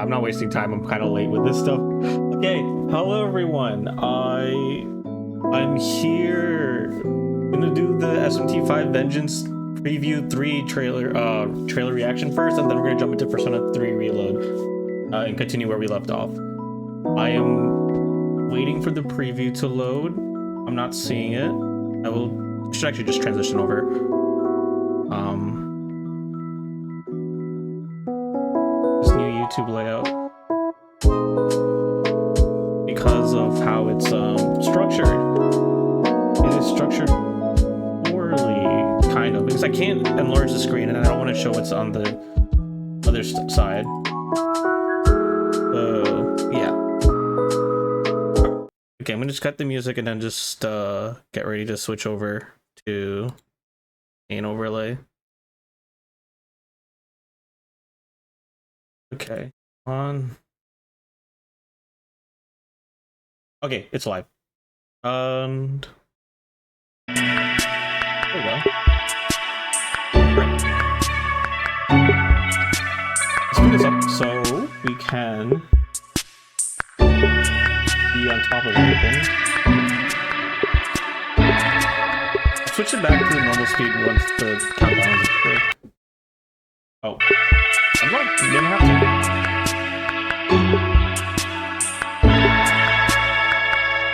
I'm not wasting time. I'm kind of late with this stuff. Okay, hello everyone. I'm here. Gonna do the SMT5 Vengeance Preview 3 trailer reaction first, and then we're gonna jump into Persona 3 Reload and continue where we left off. I am waiting for the preview to load. I'm not seeing it. Should actually just transition over. This new YouTube layout, because of how it's structured. It is structured poorly, kind of, because I can't enlarge the screen and I don't want to show what's on the other side. Yeah. Okay, I'm gonna just cut the music and then just get ready to switch over to an overlay. Okay, on. Okay, it's live. And there we go. Right. Speed this up so we can be on top of everything. Switch it back to the normal speed once the countdown is clear. Oh, I'm wrong. You didn't have to.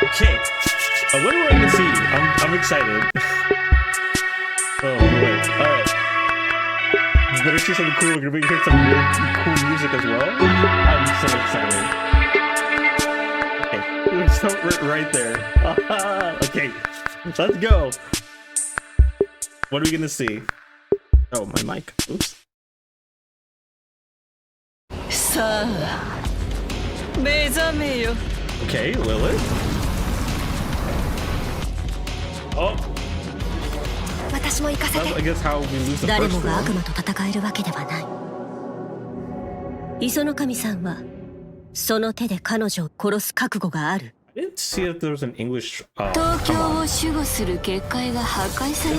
Okay. What do I get to see? I'm excited. Oh boy. Alright. Better see something cool. We're gonna hear some really cool music as well. I'm so excited. Okay. We're so right there. Okay. Let's go. What are we gonna see? Oh, my mic. Oops. Okay, Lilith. Oh. That's, I guess, how we lose the first one. I didn't see if there was an English. This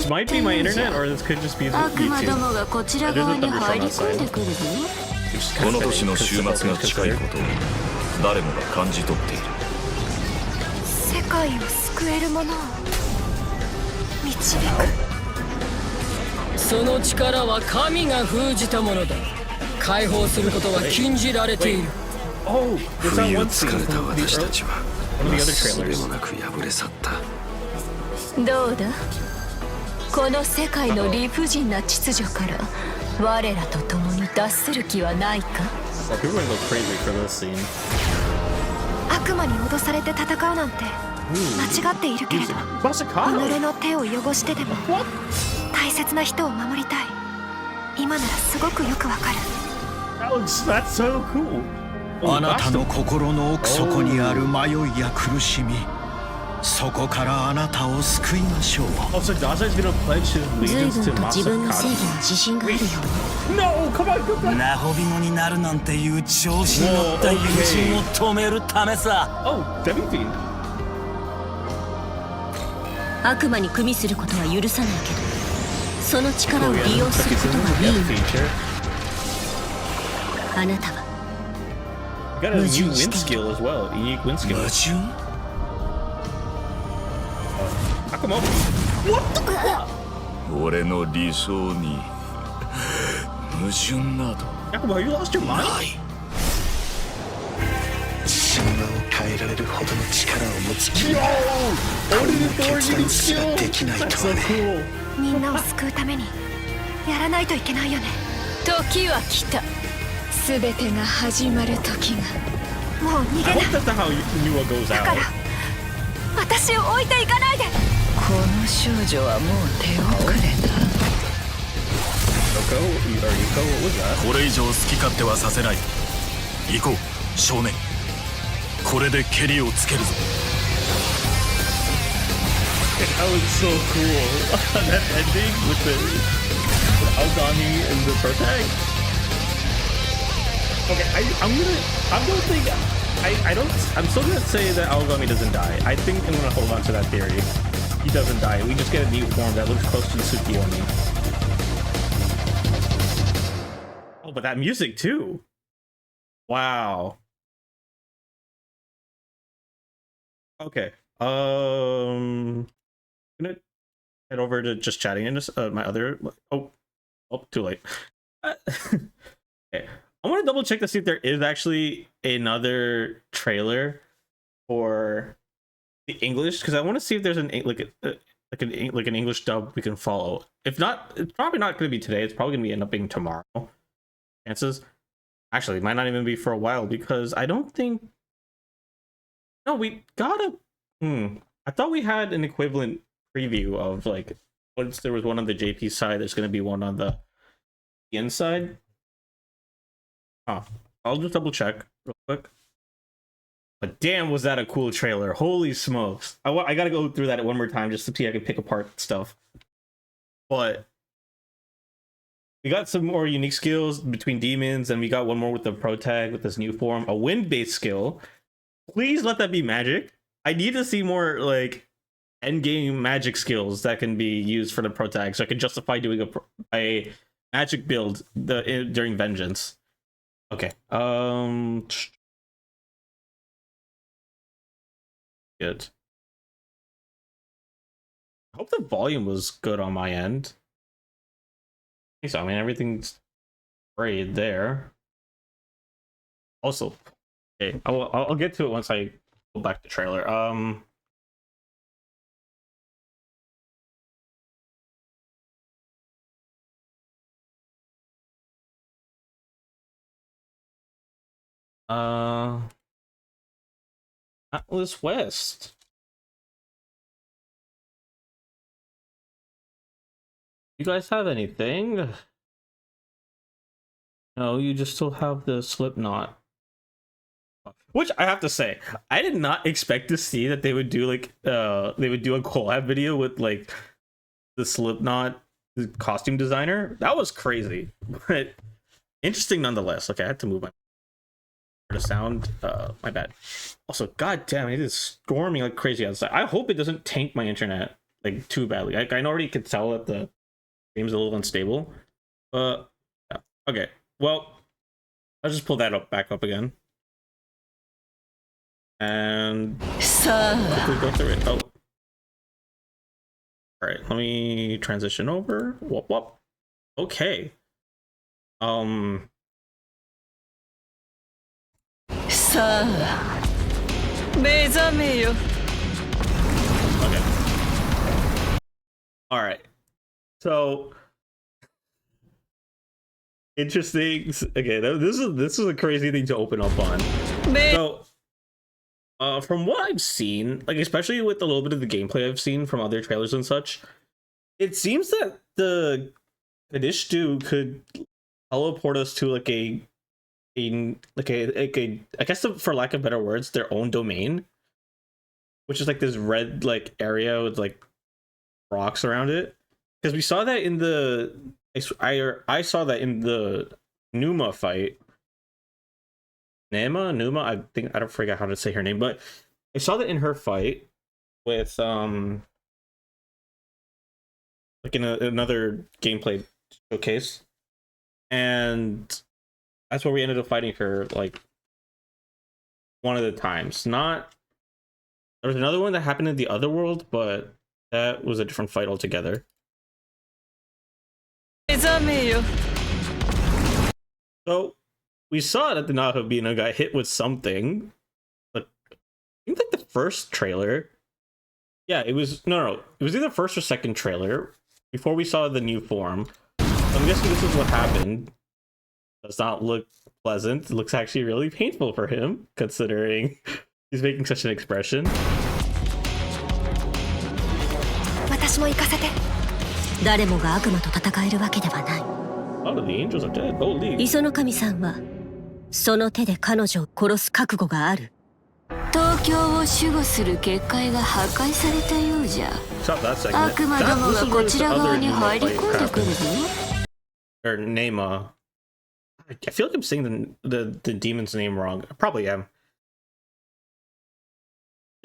might be my internet, or this could just be YouTube. There's a thunderstorm outside. この年の週末が近いことを誰もが感じ取っている。世界を救えるものを導く。その力は神が封じたものだ。解放することは禁じられている。不意をつかれた私たちはなすすべもなく敗れ去った。どうだ？この世界の理不尽な秩序から我らと共に脱する気はないか？悪魔に脅されて戦うなんて間違っているけれど、己の手を汚してでも大切な人を守りたい。今ならすごくよくわかる。あなたの心の奥底にある迷いや苦しみ、そこからあなたを救いましょう。随分と自分の正義に自信があるように。ナホビ語になるなんていう調子に乗った友人を止めるためさ。悪魔に組みすることは許さないけど、その力を利用することはいいの。あなたは矛盾している。矛盾？俺の理想に矛盾などない。神話を変えられるほどの力を持つ君は俺の決断すらできないとはね。みんなを救うためにやらないといけないよね。時は来た。すべてが始まる時が。もう逃げない。だから私を置いていかないで。この少女はもう手遅れだ。これ以上好き勝手はさせない。行こう少年。これでケリをつけるぞ。That was so cool. That ending with the Aigis and the protag. Okay, I'm still gonna say that Aigis doesn't die. I think I'm gonna hold on to that theory. He doesn't die. We just get a new form that looks close to the Tsukiyomi. Oh, but that music too. Wow. Okay. Gonna head over to just chatting in my other. Oh, too late. Okay. I want to double check to see if there is actually another trailer for the English, because I want to see if there's an English dub we can follow. If not, it's probably not going to be today. It's probably going to end up being tomorrow. Chances. Actually, it might not even be for a while, because I don't think. No, we got a. I thought we had an equivalent preview of like once there was one on the JP side, there's going to be one on the inside. Huh. I'll just double check real quick. But damn, was that a cool trailer. Holy smokes. I gotta go through that one more time just to see if I can pick apart stuff. But we got some more unique skills between demons, and we got one more with the pro tag with this new form, a wind-based skill. Please let that be magic. I need to see more like end-game magic skills that can be used for the pro tag, so I can justify doing a magic build during Vengeance. Okay. Good. I hope the volume was good on my end. So I mean, everything's great there. Also, okay, I'll get to it once I go back to trailer. Atlas West. You guys have anything? No, you just still have the Slipknot. Which I have to say, I did not expect to see that they would do like they would do a collab video with like the Slipknot costume designer. That was crazy, but interesting nonetheless. Okay, I had to move my sound. My bad. Also, god damn, it is storming like crazy outside. I hope it doesn't tank my internet like too badly. I already could tell that the game's a little unstable. Yeah. Okay. Well, I'll just pull that back up again. And quickly go through it. Oh. Alright, let me transition over. Whoop. Okay. Okay. Alright. So interesting. Okay, this is a crazy thing to open up on. So from what I've seen, like especially with a little bit of the gameplay I've seen from other trailers and such, it seems that the Kadishtu could teleport us to like a I guess for lack of better words, their own domain, which is like this red like area with like rocks around it. Because we saw that in the I saw that in the Numa fight. Numa, I think I don't forget how to say her name, but I saw that in her fight with like in another gameplay showcase, and that's where we ended up fighting her like one of the times. Not there was another one that happened in the other world, but that was a different fight altogether. So we saw that the Nahabina got hit with something, but I think like the first trailer. Yeah, it was no, it was either first or second trailer before we saw the new form. I'm guessing this is what happened. Does not look pleasant. It looks actually really painful for him, considering he's making such an expression. Oh, the angels are dead. Holy. 磯の神さんはその手で彼女を殺す覚悟がある。東京を守護する結界が破壊されたようじゃ。悪魔どもがこちら側に入り込んでくるぞ。Or Nema. I feel like I'm saying the demon's name wrong. I probably am.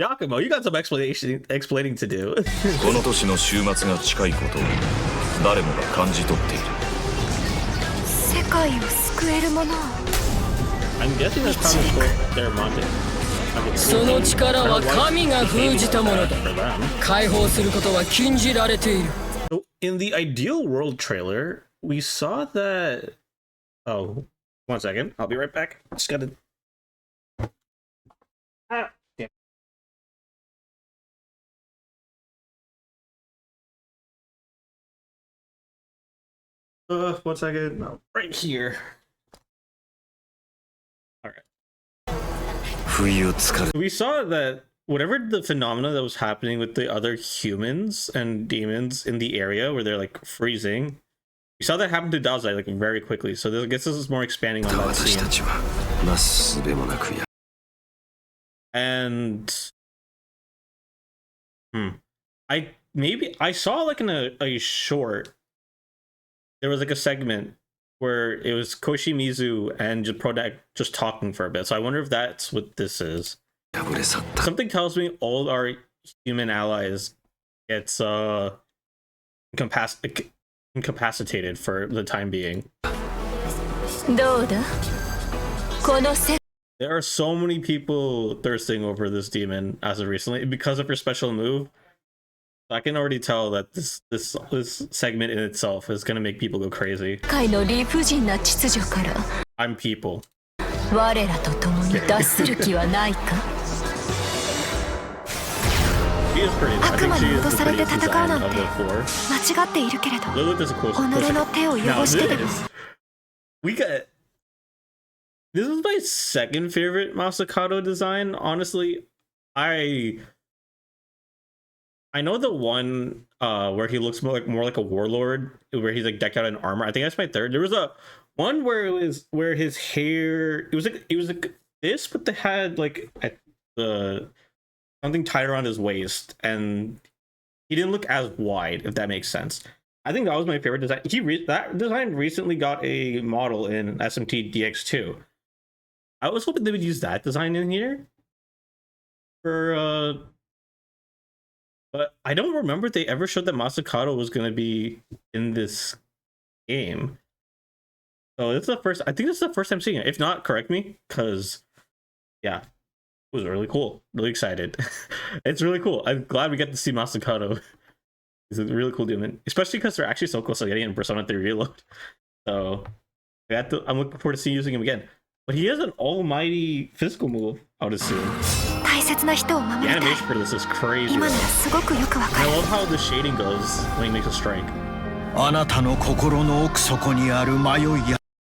Yakumo, you got some explaining to do. この年の終末が近いことを誰もが感じ取っている。世界を救えるものを。I'm guessing that's probably their Monte. その力は神が封じたものだ。解放することは禁じられている。So in the Ideal World trailer, we saw that. Oh, 1 second. I'll be right back. Just gotta. Ah, damn. 1 second. No, right here. All right. We saw that whatever the phenomena that was happening with the other humans and demons in the area where they're like freezing, we saw that happen to Dazai like very quickly. So I guess this is more expanding on that scene. And I saw like in a short, there was like a segment where it was Koshimizu and Prodak just talking for a bit. So I wonder if that's what this is. Something tells me all our human allies gets incapacitated for the time being. There are so many people thirsting over this demon as of recently because of her special move. I can already tell that this segment in itself is gonna make people go crazy. I'm people. She is pretty. I think she is the prettiest design of the four. Lilith is a close. Now this is my second favorite Masakato design. Honestly, I know the one where he looks more like a warlord, where he's like decked out in armor. I think that's my third. There was a one where his hair it was like this, but they had like something tied around his waist, and he didn't look as wide, if that makes sense. I think that was my favorite design. That design recently got a model in SMT DX2. I was hoping they would use that design in here for but I don't remember they ever showed that Masakato was going to be in this game. So this is the first, I think this is the first time seeing it. If not, correct me, because yeah, it was really cool. Really excited. It's really cool. I'm glad we get to see Masakato. He's a really cool demon, especially because they're actually so close to getting in Persona 3 Reload. So I'm looking forward to seeing using him again. But he has an almighty physical move, I would assume. The animation for this is crazy. I love how the shading goes when he makes a strike.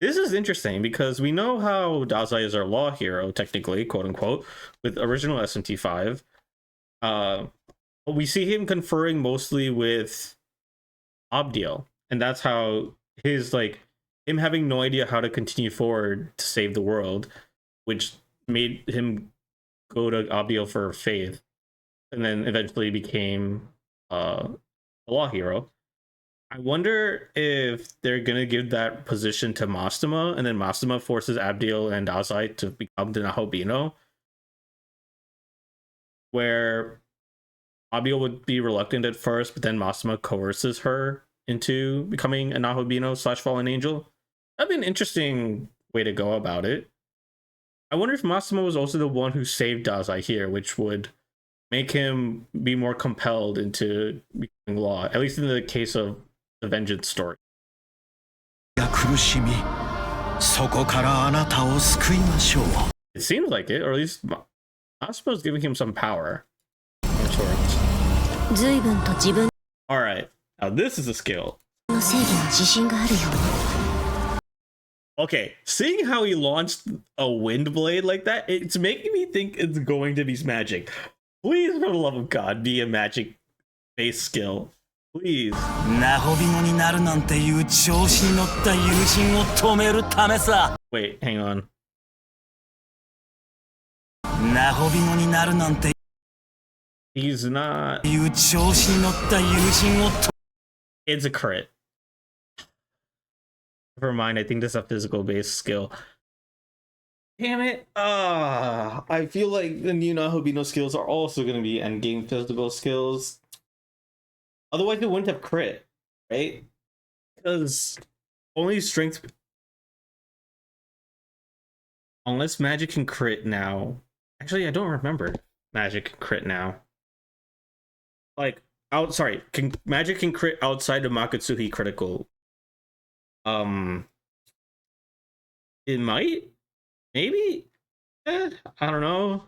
This is interesting because we know how Dazai is our law hero, technically, quote unquote, with original SMT5. But we see him conferring mostly with Abdiel, and that's how him having no idea how to continue forward to save the world, which made him go to Abdiel for faith, and then eventually became a law hero. I wonder if they're gonna give that position to Mastema, and then Mastema forces Abdiel and Dazai to become the Nahobino, where Abdiel would be reluctant at first, but then Mastema coerces her into becoming a Nahobino / fallen angel. That'd be an interesting way to go about it. I wonder if Mastema was also the one who saved Dazai here, which would make him be more compelled into becoming law, at least in the case of the vengeance story. It seems like it, or at least Mastema is giving him some power. Alright, now this is a skill. Okay, seeing how he launched a wind blade like that, it's making me think it's going to be magic. Please, for the love of God, be a magic-based skill. Please. Wait, hang on. He's not. It's a crit. Never mind, I think this is a physical based skill. Damn it. I feel like the new Nahobino skills are also going to be endgame physical skills. Otherwise, it wouldn't have crit, right? Because only strength Unless magic can crit now. Actually, I don't remember magic can crit now. Like, magic can crit outside of Makatsuhi critical. It might? Maybe? I don't know.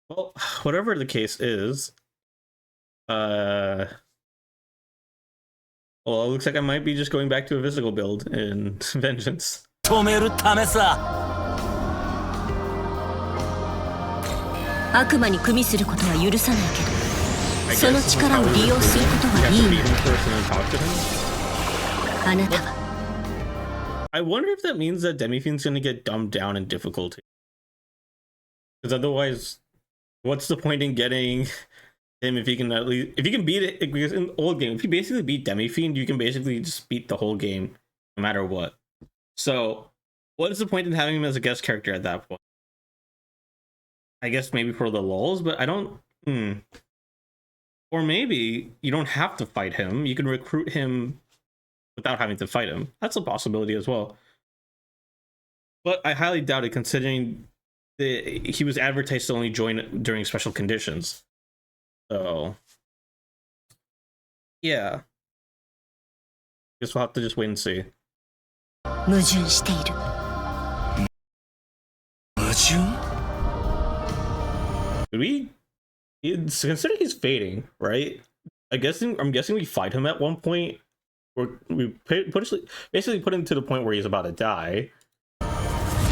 Well, whatever the case is, well, it looks like I might be just going back to a physical build in Vengeance. 止めるためさ。悪魔に組みすることは許さないけど、その力を利用することはいいの。あなたは。I wonder if that means that Demi-Fiend's gonna get dumbed down in difficulty. Because otherwise, what's the point in getting him if he can at least beat it? Because in the old game, if you basically beat Demi-Fiend, you can basically just beat the whole game no matter what. So, what is the point in having him as a guest character at that point? I guess maybe for the lulz, but I don't. Or maybe you don't have to fight him. You can recruit him without having to fight him. That's a possibility as well. But I highly doubt it, considering he was advertised to only join during special conditions. So, yeah. Guess we'll have to just wait and see. 矛盾している。矛盾? Considering he's fading, right? I'm guessing we fight him at one point. We basically put him to the point where he's about to die.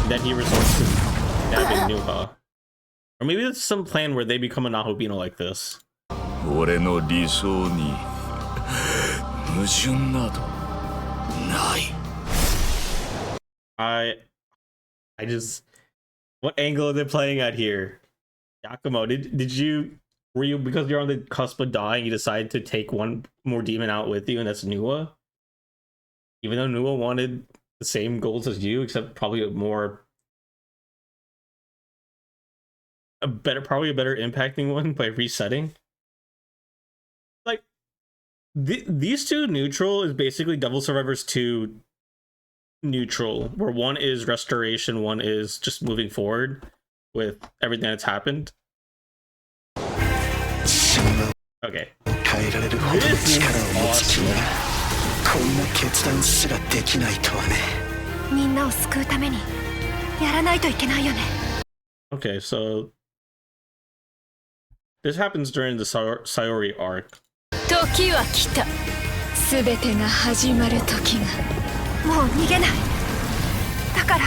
Then he resorts to stabbing Nuha. Or maybe it's some plan where they become a Nahobino like this. 俺の理想に矛盾などない。I just, what angle are they playing at here? Yakumo, were you, because you're on the cusp of dying, you decided to take one more demon out with you, and that's Nuha? Even though Nuha wanted the same goals as you, except probably a better impacting one by resetting. Like, these two neutral is basically Devil Survivors 2 neutral, where one is restoration, one is just moving forward with everything that's happened. Okay. This is awesome. Okay, so this happens during the Sayori arc. 時は来た。すべてが始まる時が。もう逃げない。だから。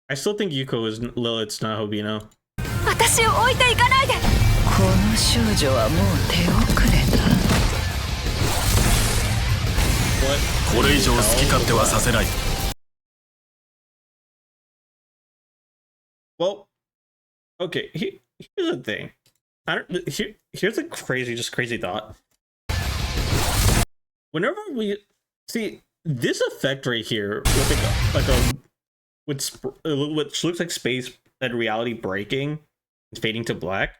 I still think Yuko is Lilith's Nahobino. 私を置いていかないで。この少女はもう手遅れだ。これ以上好き勝手はさせない。Well, okay. Here's the thing. Here's a crazy thought. Whenever we see this effect right here, which looks like space and reality breaking and fading to black,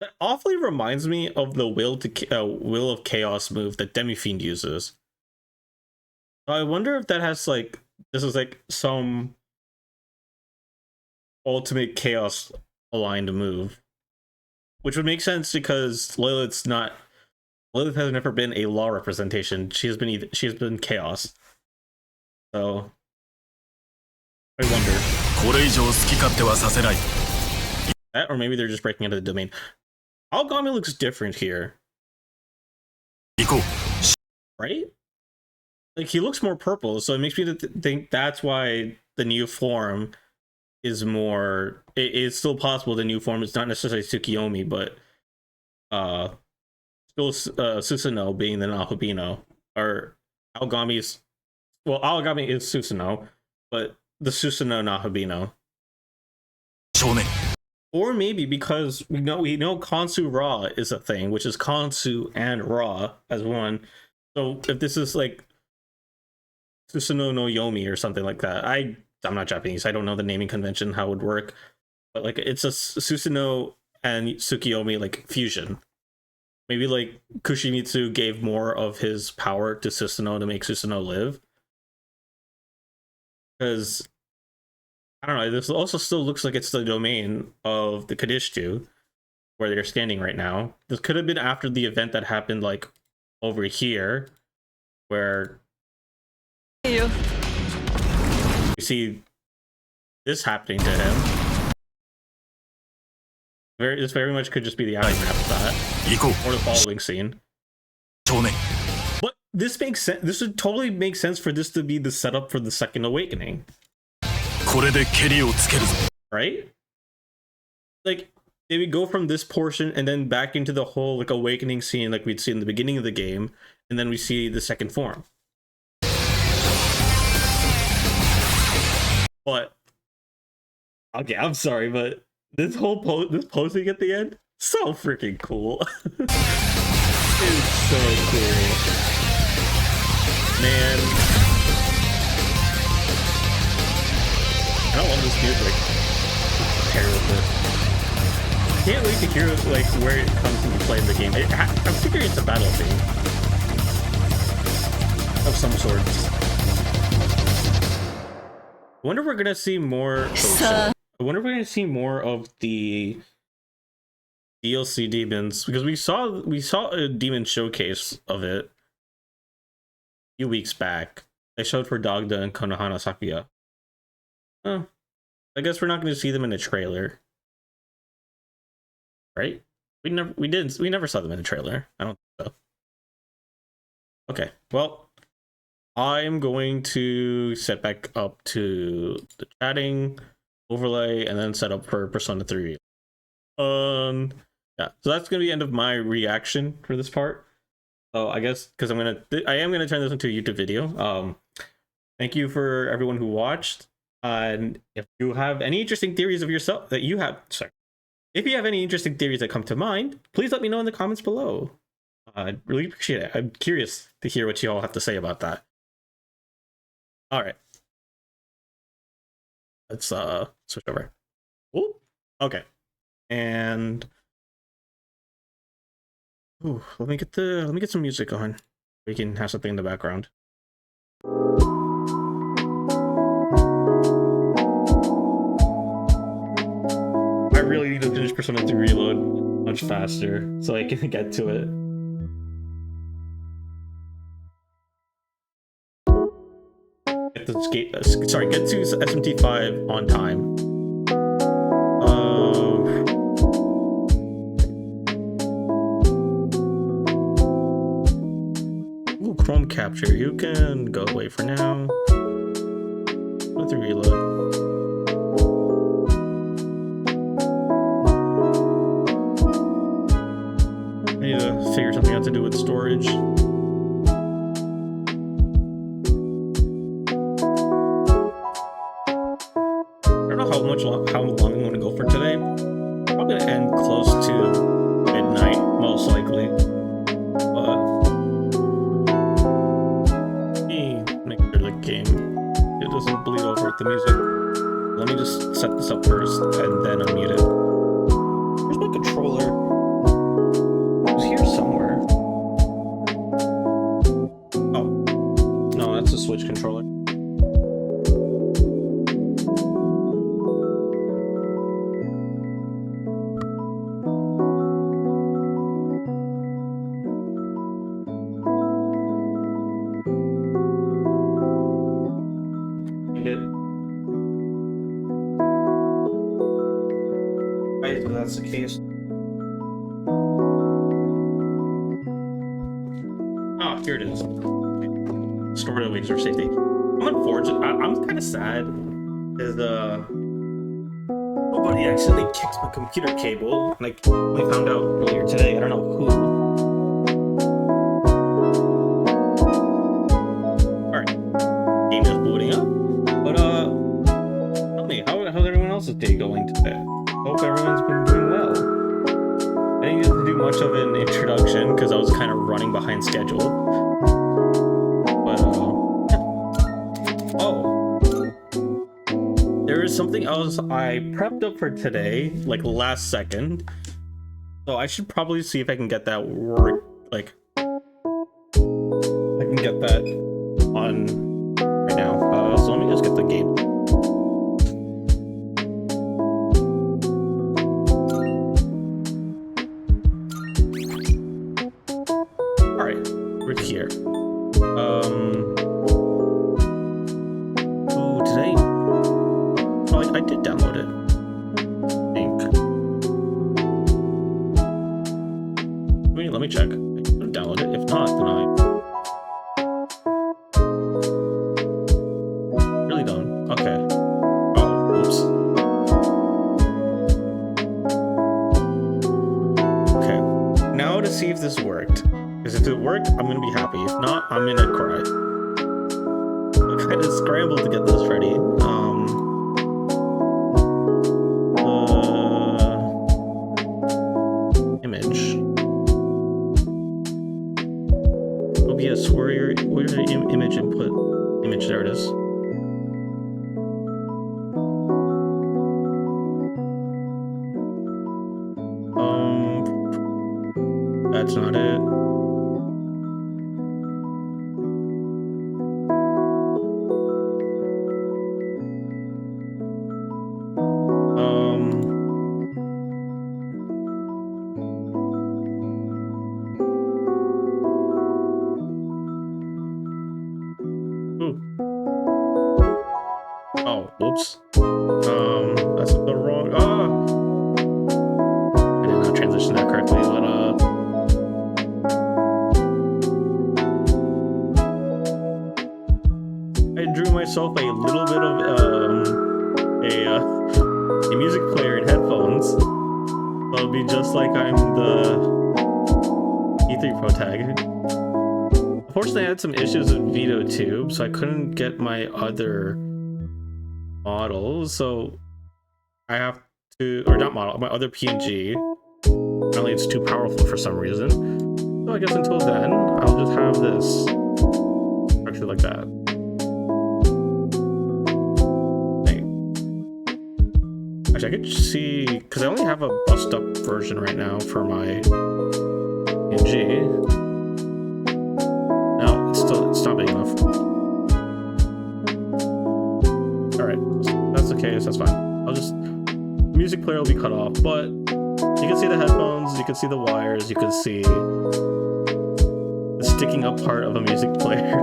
that awfully reminds me of the will of chaos move that Demi-Fiend uses. So I wonder if that has this is some ultimate chaos aligned move, which would make sense because Lilith has never been a law representation. She has been chaos. So I wonder. That, or maybe they're just breaking into the domain. Aogami looks different here. Right? Like, he looks more purple, so it makes me think that's why the new form is more. It's still possible the new form is not necessarily Tsukiyomi, but still Susanoo being the Nahobino. Or Aogami is Susanoo, but the Susanoo Nahobino. Or maybe because we know Kansu Ra is a thing, which is Kansu and Ra as one. So if this is like Susanoo no Yomi or something like that, I'm not Japanese. I don't know the naming convention, how it would work, but like it's a Susanoo and Tsukiyomi like fusion. Maybe like Kushimitsu gave more of his power to Susanoo to make Susanoo live. because I don't know. This also still looks like it's the domain of the Kadishtu, where they're standing right now. This could have been after the event that happened, like over here, where you see this happening to him. This very much could just be the aftermath of that, or the following scene. But this makes sense. This would totally make sense for this to be the setup for the second awakening. Right? Like, they would go from this portion and then back into the whole like awakening scene like we'd see in the beginning of the game, and then we see the second form. But okay, I'm sorry, but this whole this posting at the end, so freaking cool. It's so cool, man. I love this music. Terrible. Can't wait to hear like where it comes into play in the game. I'm figuring it's a battle theme of some sort. I wonder if we're gonna see more. I wonder if we're gonna see more of the DLC demons, because we saw a demon showcase of it a few weeks back. They showed for Dogda and Konohana Sakuya. Oh, I guess we're not going to see them in a trailer, right? We never saw them in a trailer. I don't think so. Okay, well, I'm going to set back up to the chatting overlay and then set up for Persona 3. Yeah, so that's gonna be the end of my reaction for this part. So I guess because I am gonna turn this into a YouTube video. Thank you for everyone who watched. And if you have any interesting theories of yourself that you have, if you have any interesting theories that come to mind, please let me know in the comments below. I'd really appreciate it. I'm curious to hear what you all have to say about that. All right, let's switch over. Ooh, okay, and. Ooh, let me get some music on. We can have something in the background. I really need to finish Persona 3 Reload much faster so I can get to it. Get to SMT5 on time. Chrome capture, you can go away for now. Let's reload. I need to figure something out to do with storage. I don't know how long I'm going to go for today. Probably gonna end close to midnight, most likely. Doesn't bleed over with the music. Let me just set this up first and then unmute it. Where's my controller? It's here somewhere. Oh, no, that's a Switch controller. If that's the case. Oh, here it is. Okay. Stored away for safety. I'm unfortunate. I'm kind of sad because nobody accidentally kicked my computer cable. Like we found out earlier today. I don't know who. All right, game is booting up. But tell me, how's everyone else's day going today? Hope everyone's been doing well. I didn't get to do much of an introduction because I was kind of running behind schedule. But yeah. Oh, there is something else I prepped up for today, like last second. So I should probably see if I can get that work. Like I can get that on right now. So let me just get the game. I did download it. I think. Let me check. I could download it. If not, then I really don't. Okay. Oh, oops. Okay. Now to see if this worked. Because if it worked, I'm gonna be happy. If not, I'm gonna cry. I kind of scrambled to get this ready. Image. OBS, where's the image input? Image, there it is. That's not it. Oh, whoops. That's the wrong. I did not transition that correctly, but I drew myself a little bit of a music player and headphones. So it'll be just like I'm the E3 Pro tag. Unfortunately, I had some issues with VideoTube, so I couldn't get my other models, so I have to, or not model, my other PNG. Apparently it's too powerful for some reason. So I guess until then, I'll just have this actually like that. Actually, I could see, because I only have a bust up version right now for my PNG. No, it's not big enough. Alright, that's okay, that's fine. I'll just, the music player will be cut off, but you can see the headphones, you can see the wires, you can see the sticking up part of a music player.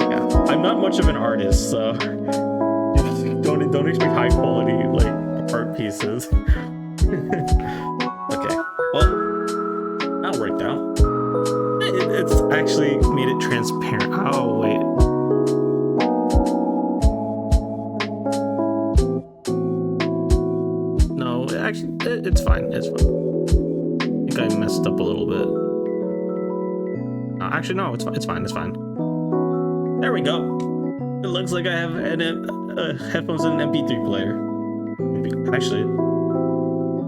Yeah, I'm not much of an artist, so don't expect high quality like art pieces. Okay, well, that worked out. It's actually made it transparent. Oh wait. No, actually, it's fine. It's fine. I think I messed up a little bit. Actually, no, it's fine. It's fine. It's fine. There we go. It looks like I have headphones and an MP3 player. Actually,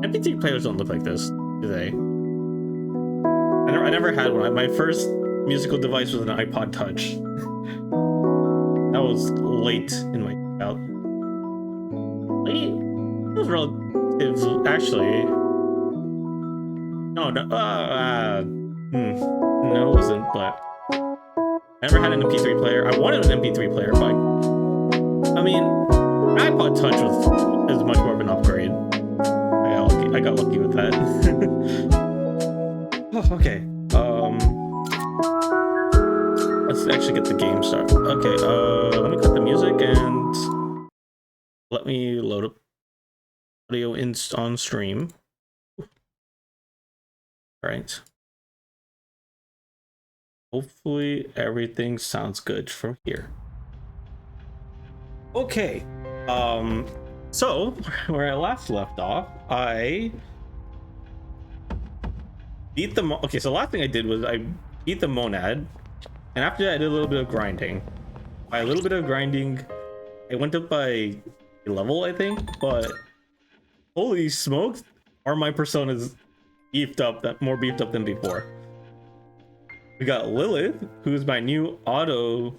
MP3 players don't look like this, do they? I never had one. My first musical device was an iPod Touch. That was late in my out. Late? It was relative. Actually, no, no, it wasn't. But I never had an MP3 player. I wanted an MP3 player, but I mean, an iPod Touch is much more of an upgrade. I got lucky with that. Oh, okay. Let's actually get the game started. Okay, let me cut the music and let me load up audio on stream. All right. Hopefully everything sounds good from here. Okay. So where I last left off, I beat the okay, so the last thing I did was I beat the monad, and after that I did a little bit of grinding. By a little bit of grinding, I went up by a level, I think, but holy smokes, are my personas more beefed up than before. We got Lilith, who's my new auto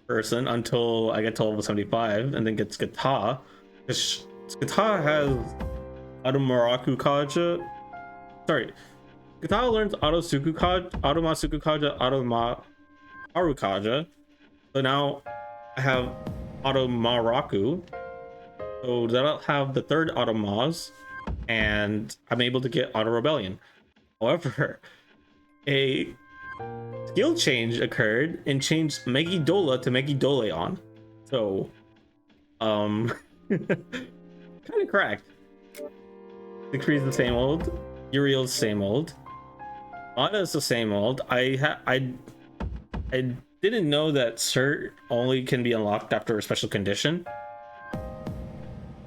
person until I get to level 75, and then gets Gata. Gata has Automaraku Kaja. Sorry, Gata learns Autosuku Kaja, Automasuku Kaja, Automaharu Kaja. So now I have Automaraku. So that'll have the third Automaz, and I'm able to get Auto Rebellion. However, a skill change occurred and changed Megidola to Megidoleon. So, Kind of cracked. Siegfried's the same old. Uriel's the same old. Ana's the same old. I didn't know that Cert only can be unlocked after a special condition,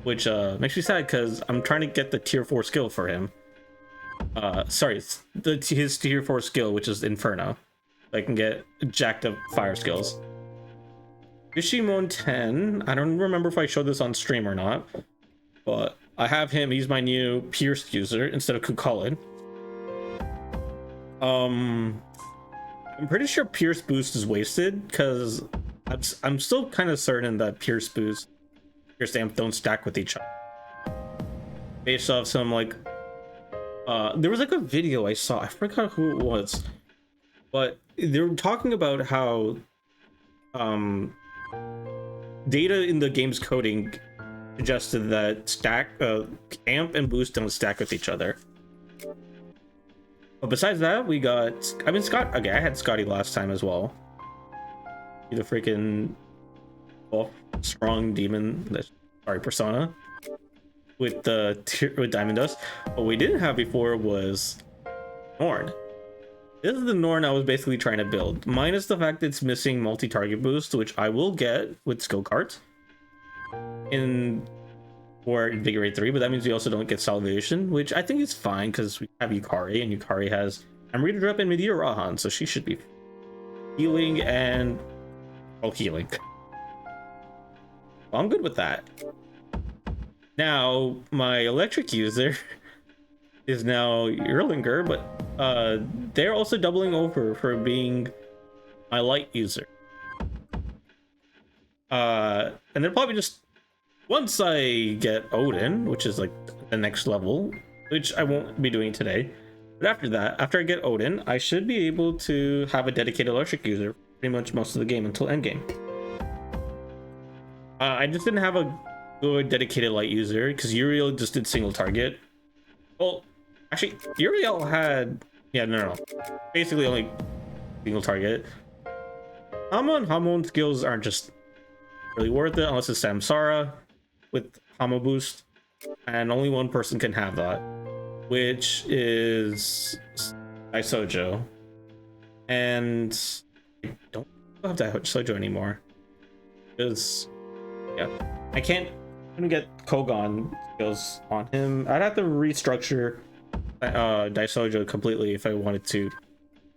which makes me sad because I'm trying to get the tier 4 skill for him. Sorry, his tier 4 skill, which is Inferno. I can get jacked up fire skills. Bishimon 10. I don't remember if I showed this on stream or not, but I have him. He's my new Pierce user instead of Kukulin. I'm pretty sure Pierce boost is wasted because I'm still kind of certain that Pierce boost, Pierce amp don't stack with each other. Based off some like, there was like a video I saw. I forgot who it was, but they were talking about how data in the game's coding suggested that amp and boost don't stack with each other. But besides that, we got, I mean, Scott, okay, I had Scotty last time as well. The freaking strong demon, sorry, persona with with Diamond Dust. What we didn't have before was Norn. This is the Norn I was basically trying to build, minus the fact that it's missing multi-target boost, which I will get with skill cards for Invigorate 3, but that means we also don't get Salvation, which I think is fine because we have Yukari, and Yukari has Amrita Drip and Meteor Rahan, so she should be healing and healing. Well, I'm good with that. Now, my electric user is now Erlinger, but they're also doubling over for being my light user. And they're probably just, once I get Odin, which is like the next level, which I won't be doing today, but after that, after I get Odin, I should be able to have a dedicated electric user pretty much most of the game until endgame. I just didn't have a good dedicated light user because Uriel just did single target. Well, actually, Uriel had, yeah, no, basically only single target. Hamon skills aren't just really worth it unless it's Samsara with Hamo boost, and only one person can have that, which is Daisojo. And I don't have Daisojo anymore because, yeah, I couldn't get Kogan skills on him. I'd have to restructure Daisojo completely if I wanted to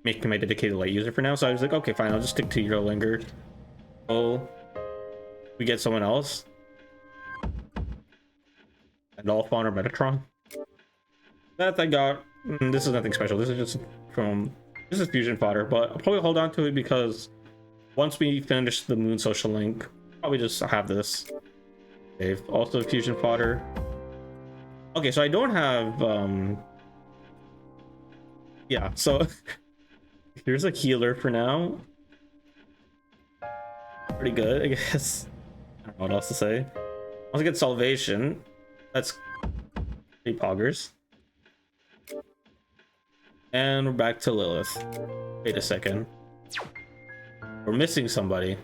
make him my dedicated light user for now. So I was like, okay, fine, I'll just stick to Eurolinger. Oh, we get someone else. Adolphon or Metatron. That I got. This is nothing special. This is just fusion fodder, but I'll probably hold on to it because once we finish the Moon Social Link, I'll probably just have this. They've also fusion fodder. Okay, so I don't have yeah, so here's a healer for now. Pretty good, I guess. I don't know what else to say. Once I get Salvation, that's 3 poggers. And we're back to Lilith. Wait a second. We're missing somebody.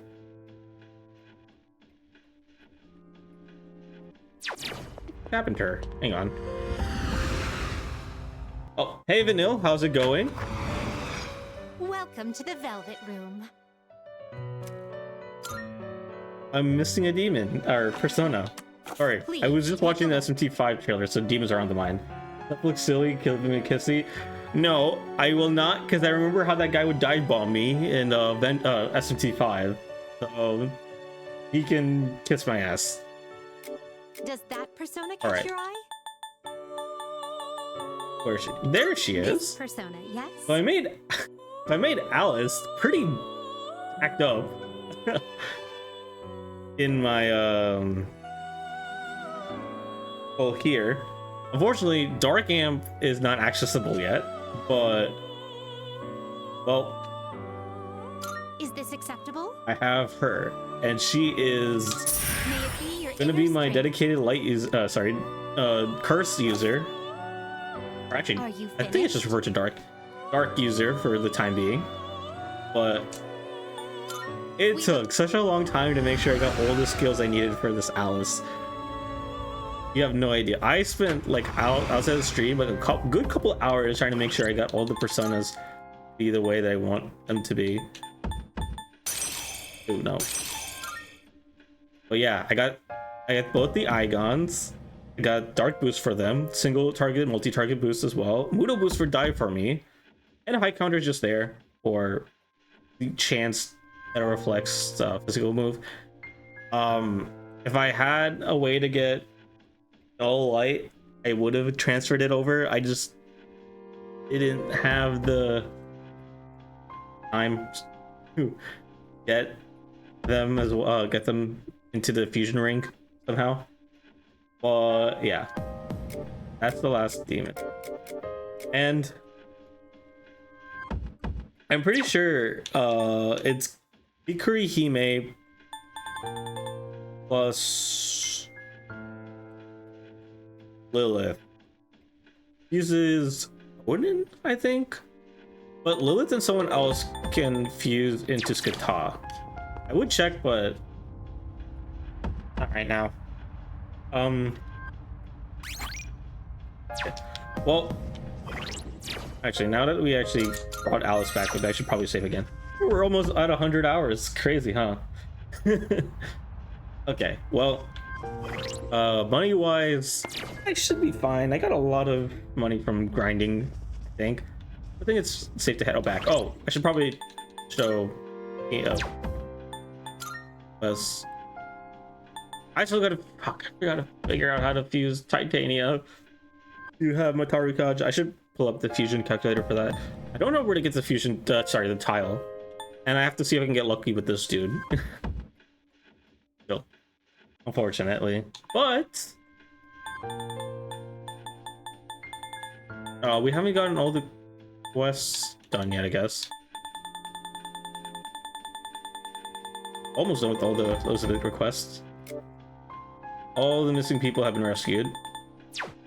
What happened to her? Hang on. Oh, hey Vanille, how's it going? Welcome to the Velvet Room. I'm missing a demon, or persona. Sorry, I was just watching the SMT5 trailer, so demons are on the mind. That looks silly, kill me kissy. No, I will not, because I remember how that guy would dive bomb me in SMT5. So he can kiss my ass. Does that persona catch your eye? Where is she? There she is. This persona, yes. So I made Alice pretty jacked up in my well, here. Unfortunately, Dark Amp is not accessible yet, but well, is this acceptable? I have her, and she is gonna be my dedicated light user. Curse user. Or actually, I think it's just referred to dark user for the time being. But it took such a long time to make sure I got all the skills I needed for this Alice. You have no idea. I spent like outside the stream like a good couple of hours trying to make sure I got all the personas be the way that I want them to be. Oh no. But yeah, I got both the Aigons. I got dark boost for them, single target, multi-target boost as well. Mudo boost for die for me, and a high counter just there for the chance that it reflects physical move. If I had a way to get all light, I would have transferred it over. I just didn't have the time to get them as well, get them into the fusion ring somehow. But yeah, that's the last demon, and I'm pretty sure it's Ikuri Hime plus Lilith. Uses Odin, I think, but Lilith and someone else can fuse into Skata. I would check, but not right now. Well, actually, now that we actually brought Alice back, I should probably save again. We're almost at 100 hours. Crazy, huh? Okay, well, money wise, I should be fine. I got a lot of money from grinding, I think it's safe to head back. Oh, I should probably show us. I still gotta figure out how to fuse Titania. You have Mataru Kaj. I should pull up the fusion calculator for that. I don't know where to get the fusion, sorry, the tile. And I have to see if I can get lucky with this dude. Still, unfortunately. But we haven't gotten all the quests done yet, I guess. Almost done with all those are the requests. All the missing people have been rescued,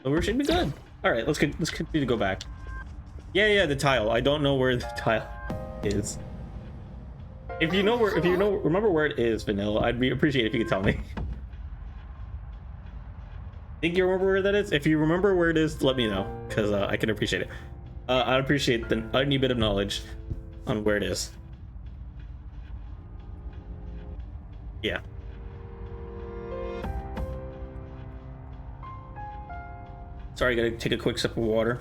so we should be good. All right, let's continue to go back. Yeah, the tile. I don't know where the tile is. If you remember where it is, Vanilla, I'd appreciate it if you could tell me. Think you remember where that is? If you remember where it is, let me know, because I can appreciate it. I'd appreciate any bit of knowledge on where it is. Yeah. Sorry, gotta take a quick sip of water.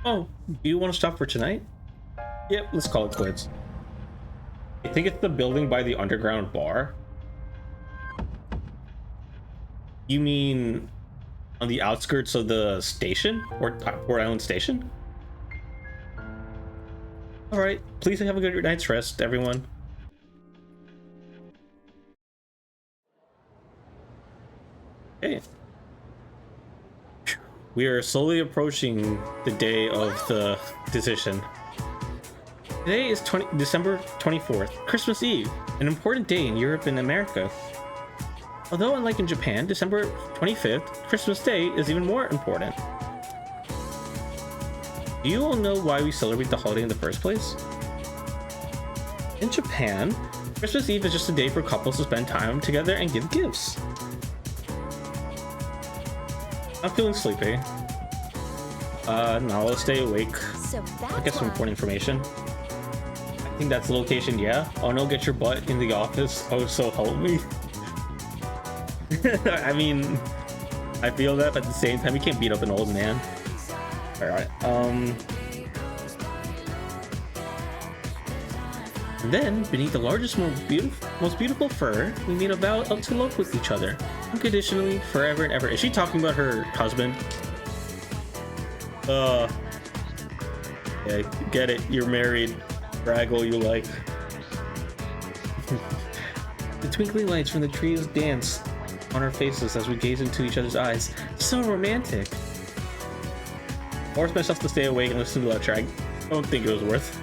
Oh, do you want to stop for tonight? Yep, let's call it quits. I think it's the building by the underground bar. You mean on the outskirts of the station? Or Port Island Station? Alright, please have a good night's rest, everyone. Okay. We are slowly approaching the day of the decision. Today is December 24th, Christmas Eve, an important day in Europe and America. Although unlike in Japan, December 25th, Christmas Day, is even more important. Do you all know why we celebrate the holiday in the first place? In Japan, Christmas Eve is just a day for couples to spend time together and give gifts. I'm feeling sleepy. No, let's stay awake. So I'll get some important information. I think that's the location, yeah. Oh no, get your butt in the office. Oh, so help me. I mean, I feel that, but at the same time, you can't beat up an old man. Alright, and then, beneath the largest, most beautiful fur, we made a vow to elope with each other, unconditionally, forever and ever. Is she talking about her husband? Yeah, get it. You're married. Braggle, you like. The twinkling lights from the trees dance on our faces as we gaze into each other's eyes. So romantic. Forced myself to stay awake and listen to that track. I don't think it was worth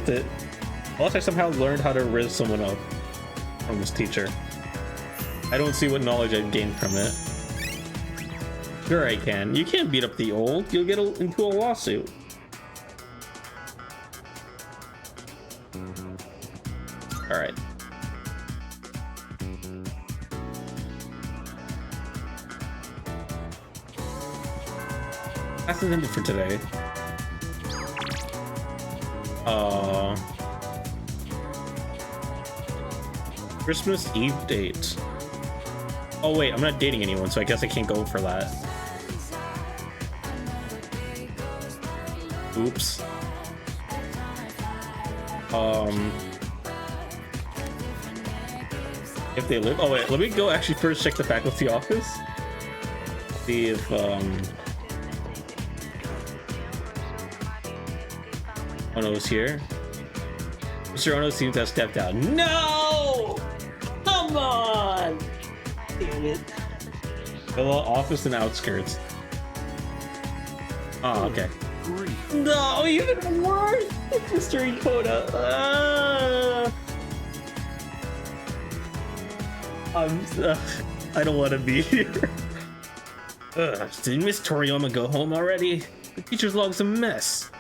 it. Unless I somehow learned how to riz someone up from this teacher. I don't see what knowledge I've gained from it. Sure I can. You can't beat up the old. You'll get into a lawsuit. Alright. That's the end for today. Christmas Eve date. Oh wait, I'm not dating anyone, so I guess I can't go for that. Oops. If they live. Oh wait, let me go actually first check the faculty office. See if Ono's here. Mr. Ono seems to have stepped out. No! Come on! Damn it. Villa office and outskirts. Oh, okay. No, even worse! Mr. Ikota. I don't want to be here. Did Miss Toriyama go home already? The teacher's log's a mess.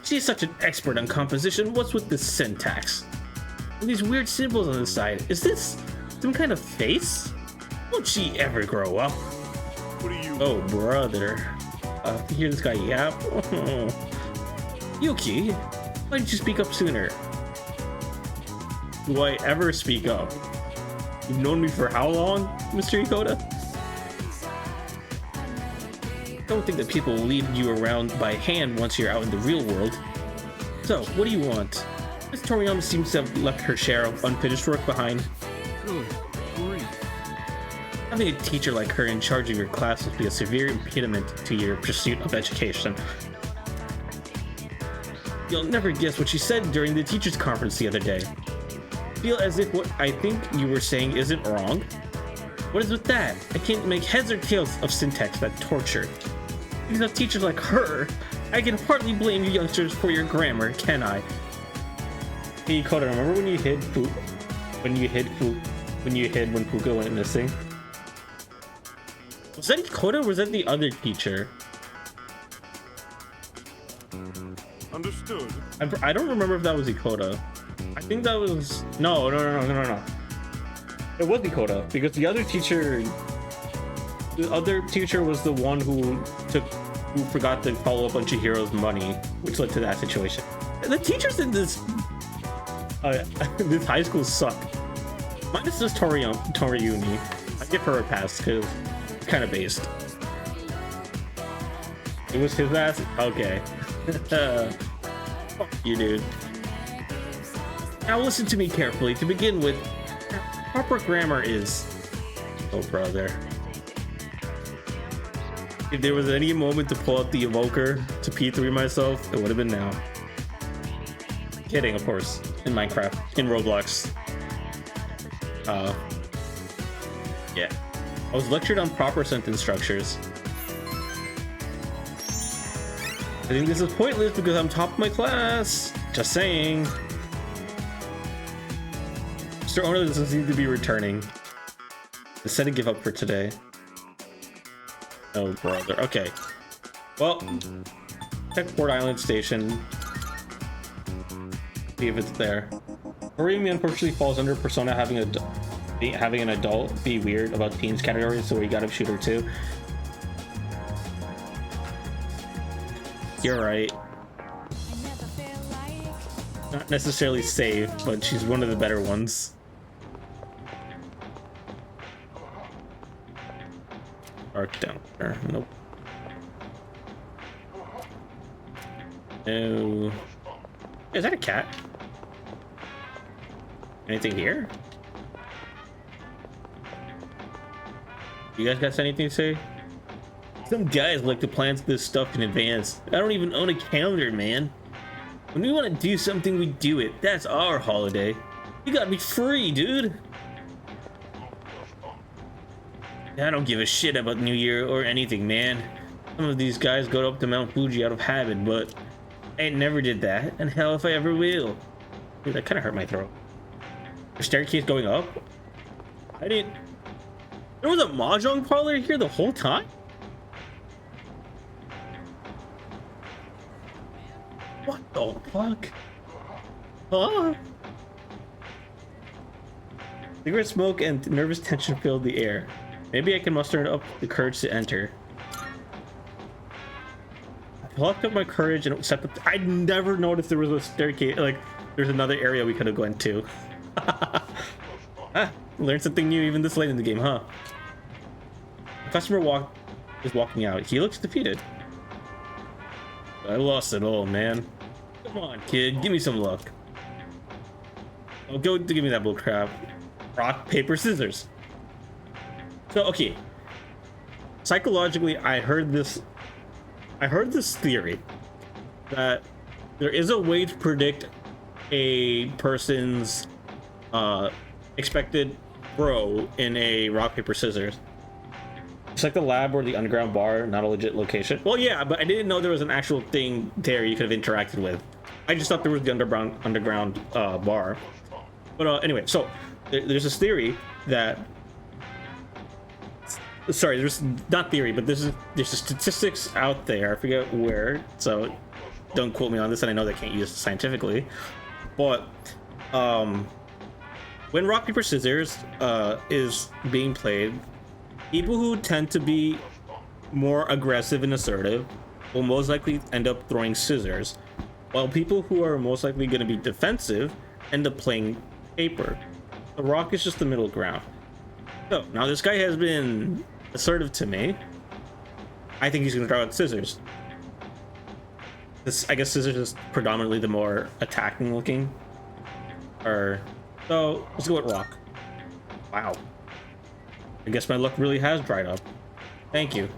She's such an expert on composition. What's with this syntax? And these weird symbols on the side. Is this some kind of face? Won't she ever grow up? What are you? Oh, brother. You hear this guy yap? Yuki, why didn't you speak up sooner? Do I ever speak up? You've known me for how long, Mr. Ikota? Don't think that people will lead you around by hand once you're out in the real world. So, what do you want? Miss Toriyama seems to have left her share of unfinished work behind. Good grief. Having a teacher like her in charge of your class would be a severe impediment to your pursuit of education. You'll never guess what she said during the teachers' conference the other day. Feel as if what I think you were saying isn't wrong? What is with that? I can't make heads or tails of syntax that torture. Because of teachers like her, I can hardly blame you youngsters for your grammar, can I? Hey, Koda, remember when you hid Fu? When you hid when Fuka went missing? Was that Koda or was that the other teacher? Understood. I don't remember if that was Ikoda. I think that was no. It was Ikoda because the other teacher was the one who forgot to follow a bunch of heroes' money, which led to that situation. The teachers in this this high school suck. Minus this Toriyumi. I give her a pass because it's kind of based. It was his ass. Okay. Fuck you, dude. Now listen to me carefully. To begin with, proper grammar is... Oh, brother. If there was any moment to pull out the evoker to P3 myself, it would have been now. Kidding, of course. In Minecraft. In Roblox. Yeah. I was lectured on proper sentence structures. I think this is pointless because I'm top of my class. Just saying. Mr. Ono doesn't seem to be returning. Decided to give up for today. Oh, brother. Okay. Well, check Port Island Station. See if it's there. Orimi unfortunately falls under Persona having an adult be weird about teens categories, so we gotta shoot her too. You're right. Not necessarily safe, but she's one of the better ones. Dark down there. Nope. No. Is that a cat? Anything here? You guys got anything to say? Some guys like to plan this stuff in advance. I don't even own a calendar, man. When we want to do something, we do it. That's our holiday. You gotta be free, dude. I don't give a shit about New Year or anything, man. Some of these guys go up to Mount Fuji out of habit, but I never did that, and hell if I ever will. Dude, that kind of hurt my throat. The staircase going up? I didn't... There was a mahjong parlor here the whole time? What the fuck? Huh? Cigarette smoke and nervous tension filled the air. Maybe I can muster up the courage to enter. plucked up my courage and accepted. I never noticed there was a staircase. Like, there's another area we could have gone to. Learned something new even this late in the game, huh? The customer is walking out. He looks defeated. I lost it all, man. Come on, kid. Give me some luck. Oh, go to give me that bull crap. Rock, paper, scissors. So, okay. Psychologically, I heard this theory that there is a way to predict a person's expected throw in a rock, paper, scissors. It's like the lab or the underground bar, not a legit location. Well, yeah, but I didn't know there was an actual thing there you could have interacted with. I just thought there was the underground bar. But anyway, so there's this theory that, sorry, there's not theory, but there's statistics out there. I forget where, so don't quote me on this, and I know they can't use it scientifically. But when rock, paper, scissors is being played, people who tend to be more aggressive and assertive will most likely end up throwing scissors, while people who are most likely going to be defensive end up playing paper. The rock is just the middle ground. So now this guy has been assertive to me. I think he's going to draw out scissors. I guess scissors is predominantly the more attacking looking. So let's go with rock. Wow. I guess my luck really has dried up. Thank you.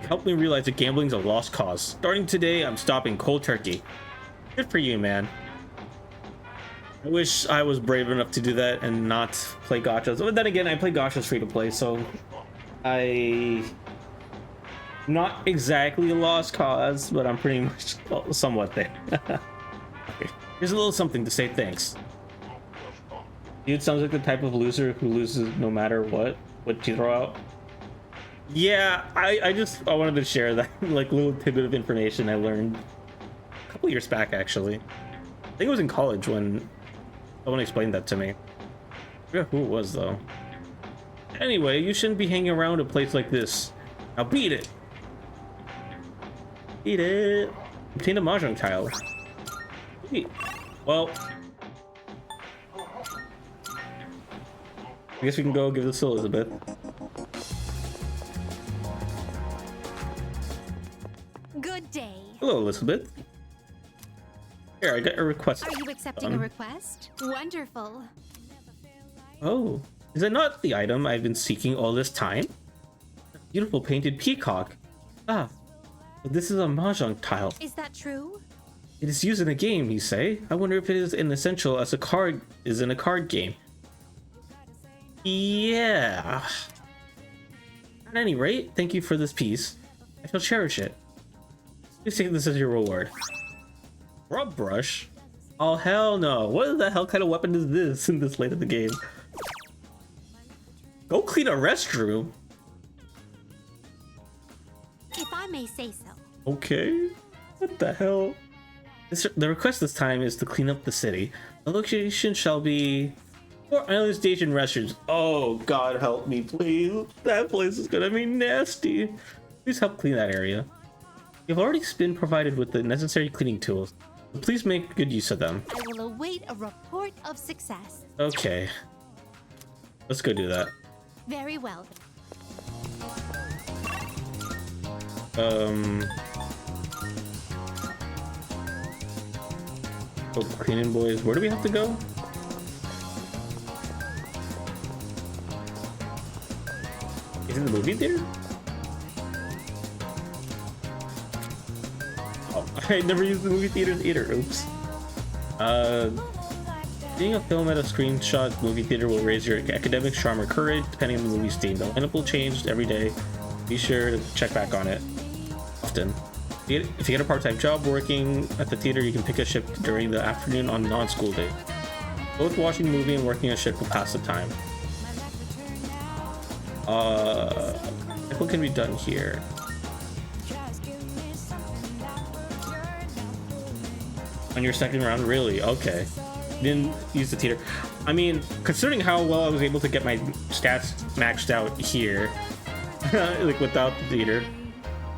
You helped me realize that gambling's a lost cause. Starting today, I'm stopping cold turkey. Good for you, man. I wish I was brave enough to do that and not play gachas. But then again, I play gachas free to play, so not exactly a lost cause, but I'm pretty much somewhat there. Okay. Here's a little something to say thanks. Dude sounds like the type of loser who loses no matter what you throw out. Yeah, I wanted to share that like little tidbit of information I learned a couple years back, actually. I think it was in college when someone explained that to me. I forgot who it was though. Anyway, you shouldn't be hanging around a place like this. Now beat it. Beat it. Obtain a mahjong tile. Sweet. Well, I guess we can go give this to Elizabeth. Good day. Hello, Elizabeth. Here, I got a request. Are you accepting a request? Wonderful. Oh, is that not the item I've been seeking all this time? A beautiful painted peacock. Ah, but this is a mahjong tile. Is that true? It is used in a game, you say? I wonder if it is an essential as a card is in a card game. Yeah. At any rate, thank you for this piece. I shall cherish it. Please take this as your reward. Rub brush? Oh hell no. What the hell kind of weapon is this in this late in the game? Go clean a restroom? If I may say so. Okay. What the hell? The request this time is to clean up the city. The location shall be 4 island station restrooms. Oh god help me please. That place is gonna be nasty. Please help clean that area. You've already been provided with the necessary cleaning tools. So please make good use of them. I will await a report of success. Okay. Let's go do that. Very well. Oh, cleaning boys. Where do we have to go? Is it the movie theater? Oh, I never used the movie theaters either. Oops. Seeing a film at a screenshot movie theater will raise your academic charm or courage depending on the movie's theme. The lineup will change every day. Be sure to check back on it often. If you get a part-time job working at the theater, you can pick a shift during the afternoon on non-school days. Both watching the movie and working a shift will pass the time. What can be done here? On your second round, really? Okay. Didn't use the theater. I mean, considering how well I was able to get my stats maxed out here, like without the theater,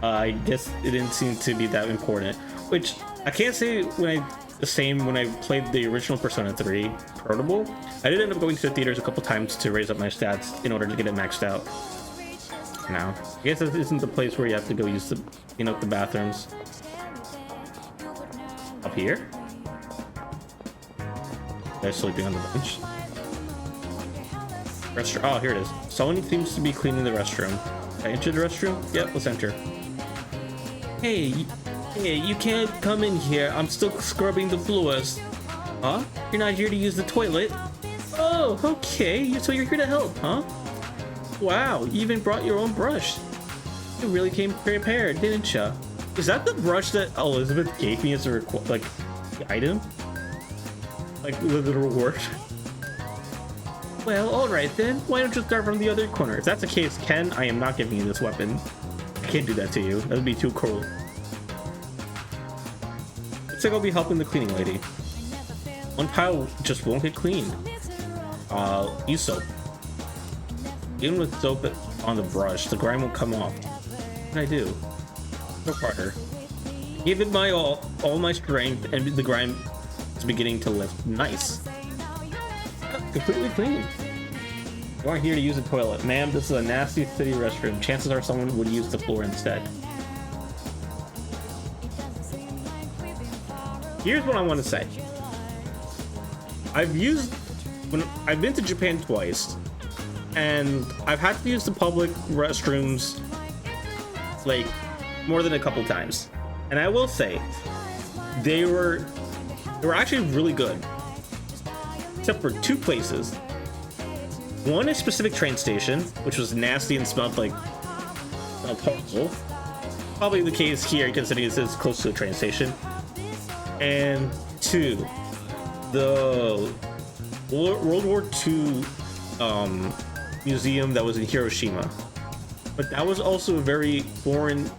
I guess it didn't seem to be that important, which I can't say the same when I played the original Persona 3 Portable. I did end up going to the theaters a couple times to raise up my stats in order to get it maxed out. Now, I guess this isn't the place where you have to go use the, the bathrooms. Up here? They're sleeping on the bench. Restroom. Oh, here it is. Someone seems to be cleaning the restroom. Can I enter the restroom? Yep, let's enter. Hey, you can't come in here. I'm still scrubbing the floors. Huh? You're not here to use the toilet? Oh, okay. So you're here to help, huh? Wow, you even brought your own brush. You really came prepared, didn't ya? Is that the brush that Elizabeth gave me as a item? Like with the reward? Well, alright then. Why don't you start from the other corner? If that's the case, Ken, I am not giving you this weapon. I can't do that to you. That would be too cruel. Looks like I'll be helping the cleaning lady. One pile just won't get cleaned. Use soap. Even with soap on the brush, the grime won't come off. What can I do? No harder. Give it my all my strength, and the grime is beginning to lift. Nice. Completely clean. You aren't here to use a toilet. Ma'am, this is a nasty city restroom. Chances are someone would use the floor instead. Here's what I want to say. I've been to Japan twice, and I've had to use the public restrooms like more than a couple times. And I will say they were actually really good. Except for two places. One, a specific train station, which was nasty and smelled like horrible. Probably the case here, considering it is close to a train station. And two, the World War II museum that was in Hiroshima. But that was also a very foreign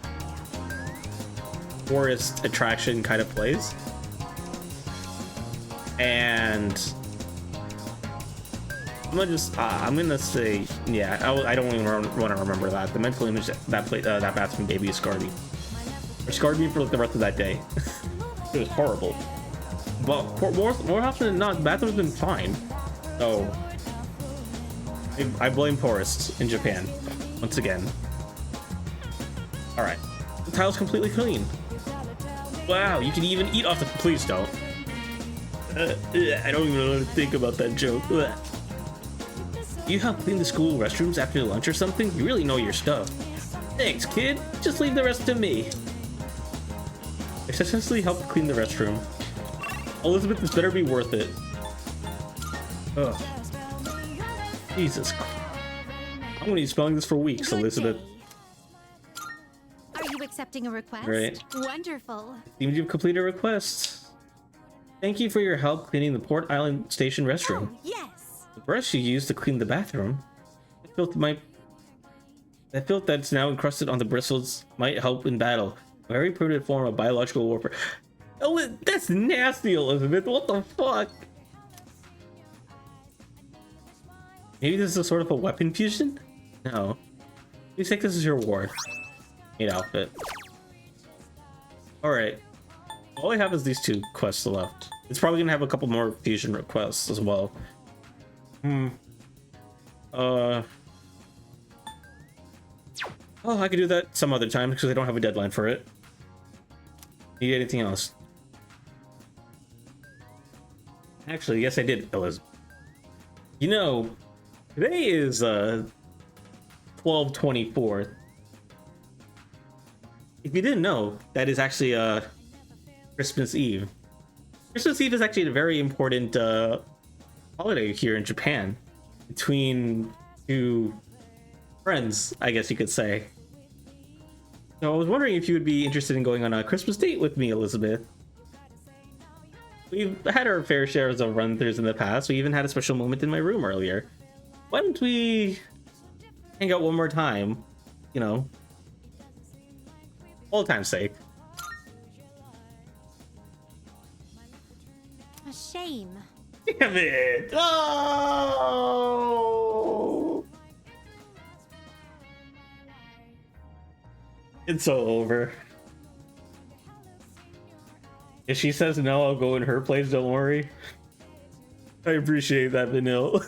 tourist attraction kind of place. And I'm gonna say, yeah, I don't even want to remember that. The mental image that bathroom gave me scarred me. Or scarred me for like the rest of that day. It was horrible. But more often than not, the bathroom's been fine. So I blame tourists in Japan once again. All right, the tile's completely clean. Wow, you can even eat off the. Please don't. I don't even know what to think about that joke. You help clean the school restrooms after lunch or something? You really know your stuff. Thanks, kid. Just leave the rest to me. I successfully helped clean the restroom. Elizabeth, this better be worth it. Ugh. Jesus Christ. I'm gonna be spelling this for weeks, Elizabeth. Are you accepting a request? Right. Wonderful. Seems you've completed a request. Thank you for your help cleaning the Port Island Station restroom. Oh, yes. The brush you used to clean the bathroom. That filth that's now encrusted on the bristles might help in battle. A very primitive form of biological warfare. Oh, that's nasty, Elizabeth. What the fuck? Maybe this is a sort of a weapon fusion? No. Please take this as your reward. Neat outfit. Alright. All I have is these two quests left. It's probably gonna have a couple more fusion requests as well. Oh, I could do that some other time because I don't have a deadline for it. Need anything else? Actually, yes, I did, Elizabeth. You know, today is 12/24. If you didn't know, that is actually Christmas Eve. Christmas Eve is actually a very important holiday here in Japan between two friends, I guess you could say. So I was wondering if you would be interested in going on a Christmas date with me, Elizabeth. We've had our fair shares of run-throughs in the past. We even had a special moment in my room earlier. Why don't we hang out one more time? You know, old time's sake. A shame. Damn it! Oh! It's so over. If she says no, I'll go in her place, don't worry. I appreciate that, Vanille.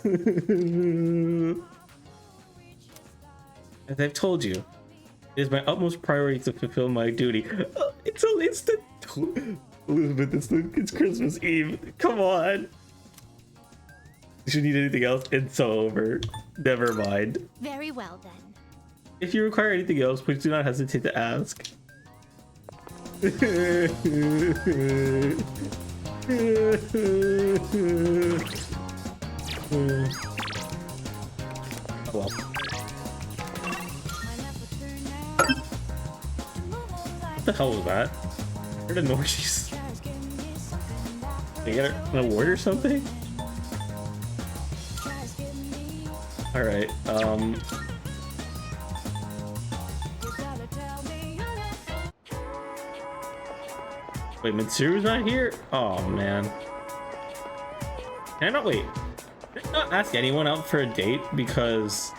As I've told you, it is my utmost priority to fulfill my duty. It's the Elizabeth, it's Christmas Eve. Come on. If you need anything else, it's so over. Never mind. Very well then. If you require anything else, please do not hesitate to ask. Well. What the hell was that? I heard a noise. Did I get an award or something? Alright, wait, Mitsuru's not here? Oh man. Can I not wait? Can I not ask anyone out for a date because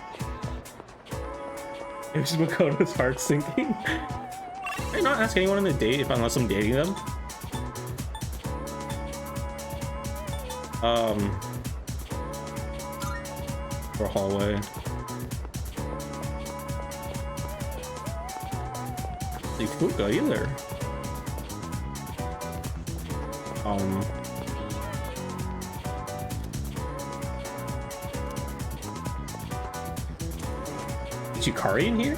it was Makoto's heart sinking? Can I not ask anyone on a date unless I'm dating them? For hallway. See Fuka either. Is Yukari in here?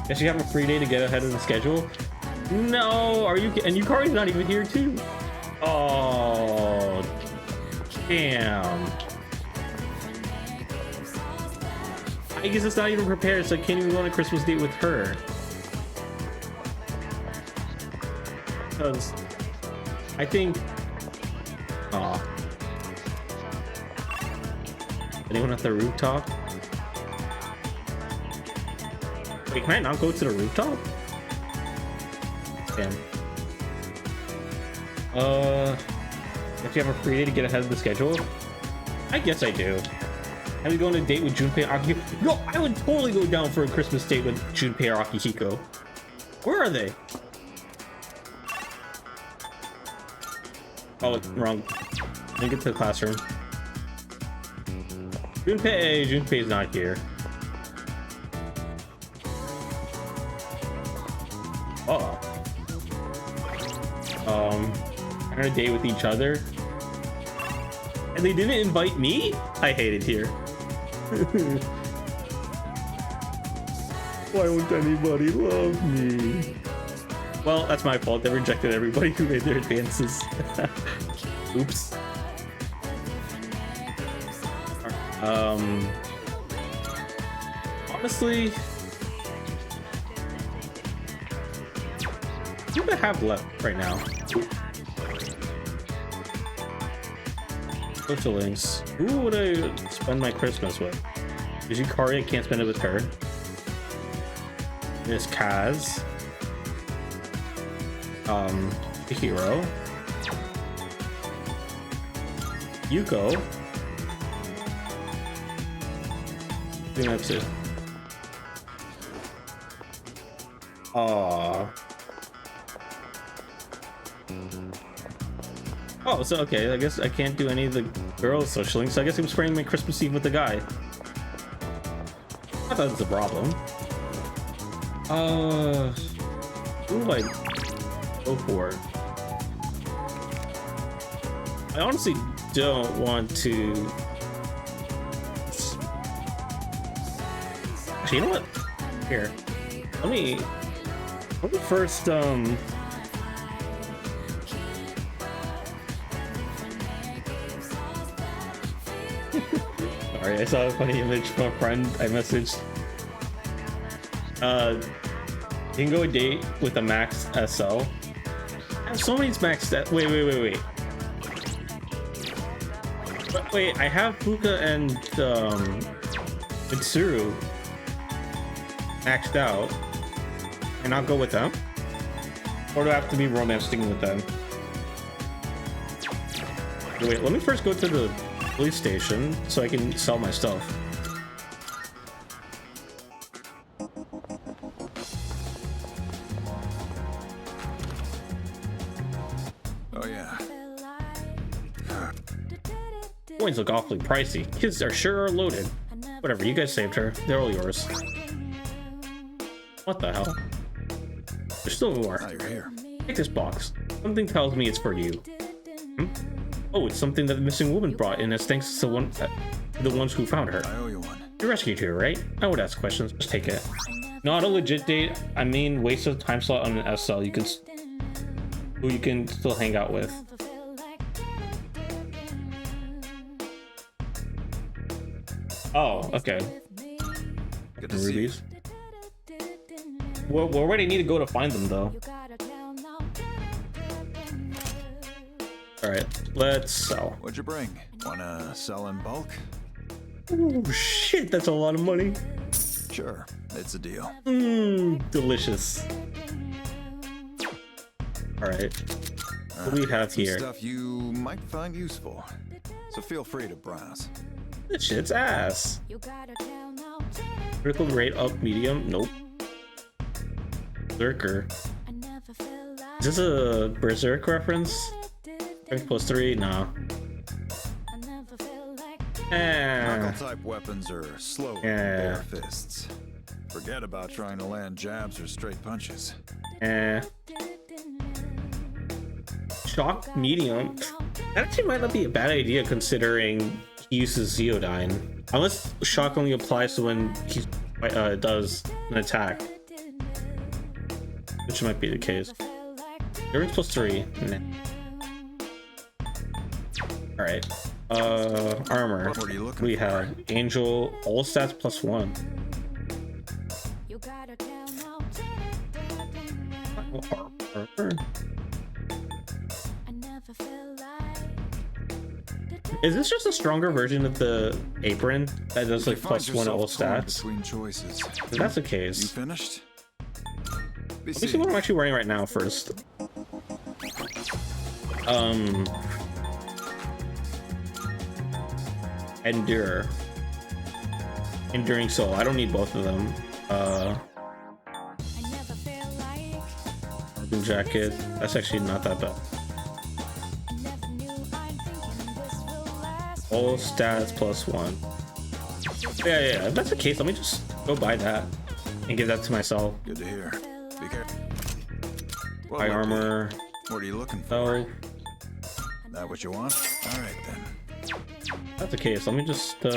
Does she have a free day to get ahead of the schedule? No, are you? And Yukari's not even here too. Oh, damn. Aigis is not even prepared, so I can't even go on a Christmas date with her. Because I think. Aw. Anyone at the rooftop? Wait, can I not go to the rooftop? Damn. If you have a free day to get ahead of the schedule? I guess I do. Have you go on a date with Junpei and Akihiko? No, I would totally go down for a Christmas date with Junpei or Akihiko. Where are they? Oh, wrong. Let me get to the classroom. Junpei's not here. Uh-oh. On a date with each other. And they didn't invite me? I hate it here. Why won't anybody love me? Well, that's my fault. They rejected everybody who made their advances. Oops. Honestly, who do I have left right now? Social links. Who would I spend my Christmas with? Is Yukari? I can't spend it with her. There's Kaz. The hero. Yuko. I think that's it. Aww. Oh, so okay, I guess I can't do any of the girls' social links, so I guess I'm spending my Christmas Eve with the guy. I thought it was a problem. Who do I go for? I honestly don't want to. Actually, you know what? Here, let me first Sorry, I saw a funny image from a friend I messaged. You can go a date with a max SL. I have so many max that. Wait. But wait, I have Fuka and Mitsuru maxed out, and I'll go with them. Or do I have to be romancing with them? Wait, let me first go to the police station so I can sell my stuff. coins look awfully pricey. Kids are sure loaded. Whatever, you guys saved her. They're all yours. What the hell? There's still more. Now you're here. Take this box. Something tells me it's for you. Oh, it's something that the missing woman brought in as thanks to the ones who found her. I owe you one. You rescued her, right? I would ask questions. Just take it. Not a legit date. I mean, waste of time slot on an SL. Who you can still hang out with. Oh, okay. Good to see you. Rubies. Where do you need to go to find them, though? Alright, let's sell. What'd you bring? Wanna sell in bulk? Oh shit, that's a lot of money. Sure, it's a deal. Delicious. Alright, what do we have Some here? stuff you might find useful, so feel free to browse. This shit's ass. Critical rate up medium? Nope. Berserker. Is this a Berserk reference? Strength plus 3? Nah. Knuckle-type weapons are slow with bare fists. Forget about trying to land jabs or straight punches. Shock medium? That actually might not be a bad idea considering he uses Zeodyne. Unless shock only applies to when he does an attack. Which might be the case. Endurance plus 3. Nah. Alright. Armor. What are you looking We for? have Angel, all stats plus 1. Armor. Is this just a stronger version of the apron that does like plus 1 all stats? Between choices. If that's the You case, finished? let me see what I'm actually wearing right now first. Endure. Enduring Soul. I don't need both of them. Open jacket. That's actually not that bad. All stats plus 1. Yeah. If that's the case, let me just go buy that and give that to myself. Good to hear. Be careful. High armor. What are you looking for? Oh, That what you want? All right then. that's the case. Let me just sell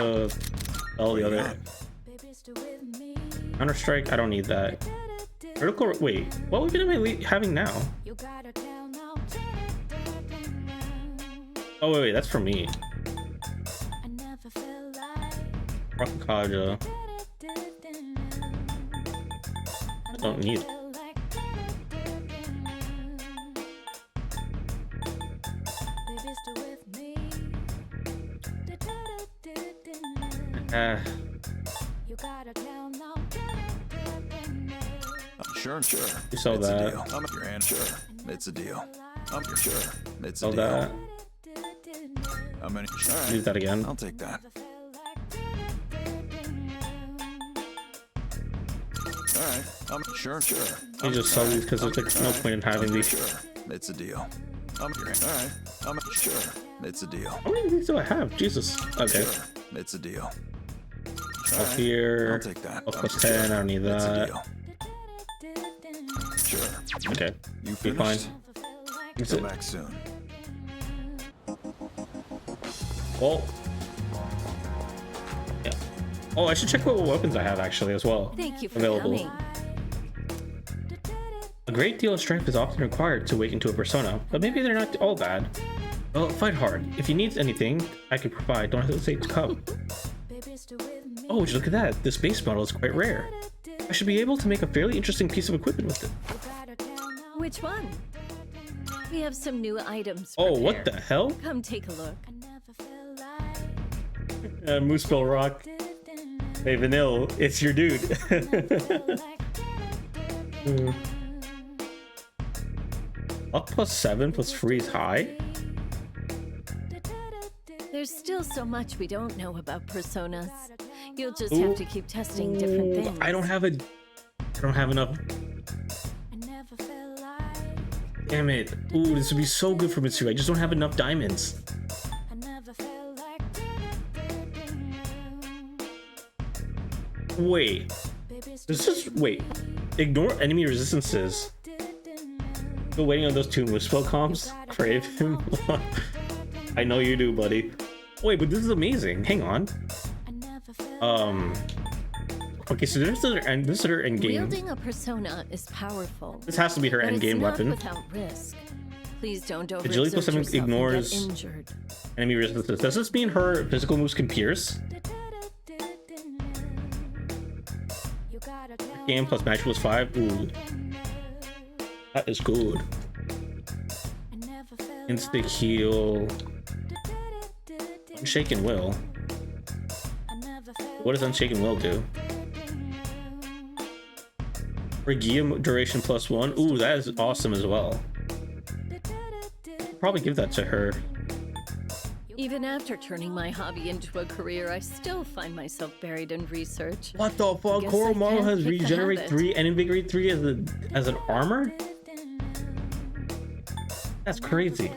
the other. Counter Strike. I don't need that. Critical. Wait, what weapon am I having now? Oh wait, that's for me. Rakakaja. I don't need it. Sure. You sell It's a that. deal. I'm at your hand. Sure. It's a deal. I'm sure. It's a Sell deal. that. How many? All Use right. that again. I'll take that. All right. I'm sure. You just sell these because there's like no point in having these. Sure. It's a deal. I'm your hand. All right. I'm sure. It's a deal. How many of these do I have? Jesus. Okay. Sure. It's a deal. All Up right. here. I'll take that. Up I'm plus sure. 10. I don't need It's a that. deal. Sure. Okay. You Be fine. finished? That's Come it. back soon. Well. Yeah. Oh, I should check what weapons I have actually as well. Thank you for Available. coming. A great deal of strength is often required to awaken to a persona, but maybe they're not all bad. Well, fight hard. If you need anything, I can provide. Don't hesitate to come. Oh, would you look at that? This base model is quite rare. I should be able to make a fairly interesting piece of equipment with it. Which one? We have some new items. Oh, what the prepared. hell? Come take a look. Mooseville Rock. Hey, Vanille, it's your dude. Up plus 7 plus freeze high? There's still so much we don't know about personas. You'll just Ooh. have to keep testing different things. I don't have enough. Damn it. Ooh, this would be so good for Mitsuru. I just don't have enough diamonds. Wait. Wait. Ignore enemy resistances. Still waiting on those 2 moose spell comps? Crave him? I know you do, buddy. Wait, but this is amazing. Hang on. Okay, so this is her end game. Wielding a persona is powerful. This has to be her end game weapon. Without risk. Please don't overexert Agility plus 7 ignores injured. enemy resistance. Does this mean her physical moves can pierce? Game plus magic plus 5. Ooh. That is good. Instant heal. Unshaken Will. What does Unshaken Will do? Regia duration plus 1. Ooh, that is awesome as well. Probably give that to her. Even after turning my hobby into a career, I still find myself buried in research. What the fuck? Coral model has regenerate 3 and invigorate 3 as an armor? That's crazy.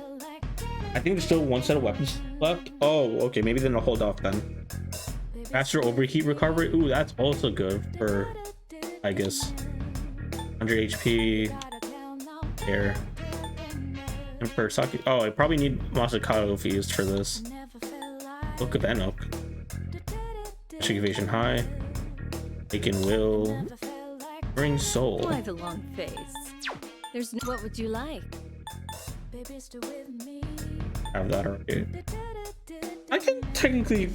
I think there's still 1 set of weapons left. Oh, okay, maybe then I'll hold off then. Faster overheat recovery. Ooh, that's also good for Aigis. 100 HP. Air. And for Saki. Oh, I probably need Masakado fused for this. Book of Enoch. Magic evasion high. Taken will. Bring soul. I have a long face. There's no. What would you like? Have that already. I can technically.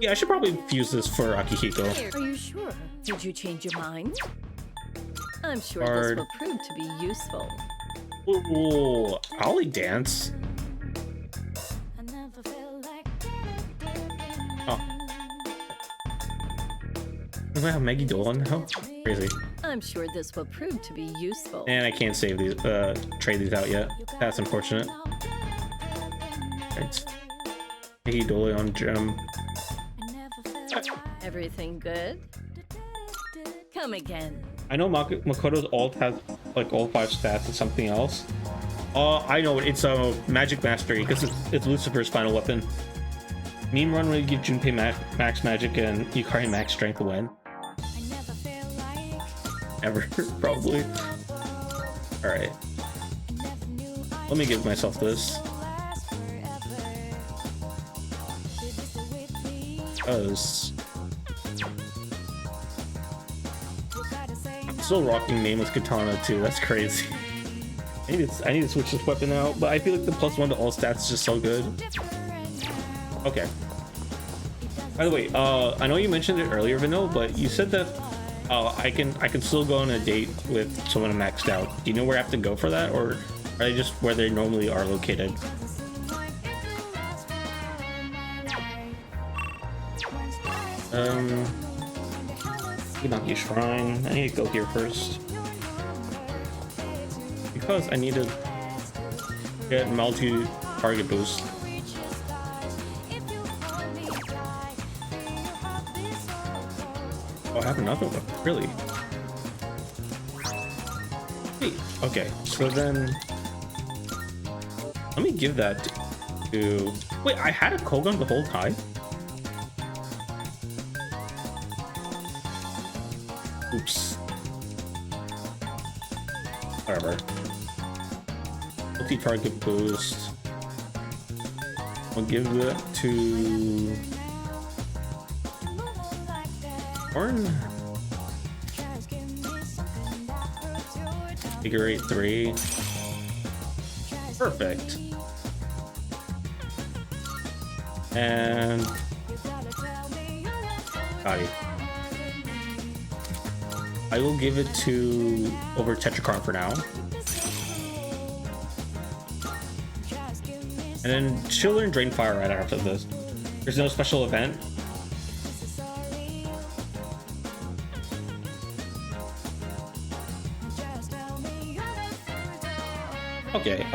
Yeah, I should probably fuse this for Akihiko. Are you sure? Did you change your mind? I'm sure Hard. this will prove to be useful. Ooh, Ollie dance. Oh. Do I have Maggie Dolan now? Crazy. I'm sure this will prove to be useful. And I can't save these, trade these out yet. That's unfortunate. Right. Maggie Dolan on gem. Everything good? Come again. I know Makoto's ult has like all 5 stats and something else. I know it's a magic mastery because it's Lucifer's final weapon. Meme run will give Junpei max magic and Yukari max strength when. Ever, probably. Alright. Let me give myself this. Because I'm still rocking nameless katana too. That's crazy. I need to switch this weapon out, but I feel like the +1 to all stats is just so good. Okay. By the way, I know you mentioned it earlier, Vanilla, but you said that I can still go on a date with someone maxed out. Do you know where I have to go for that, or are they just where they normally are located? Inaki Shrine. I need to go here first because I need to get multi-target boost. Oh, I have another one. Really? Hey, okay, so then let me give that to. Wait, I had a Kogan the whole time? Oops. Whatever. Multi-target boost. I'll give that to Horn. Figure 8-3. Perfect. And I will give it to over Tetrakarn for now. And then she'll learn Drain Fire right after this. There's no special event. Okay,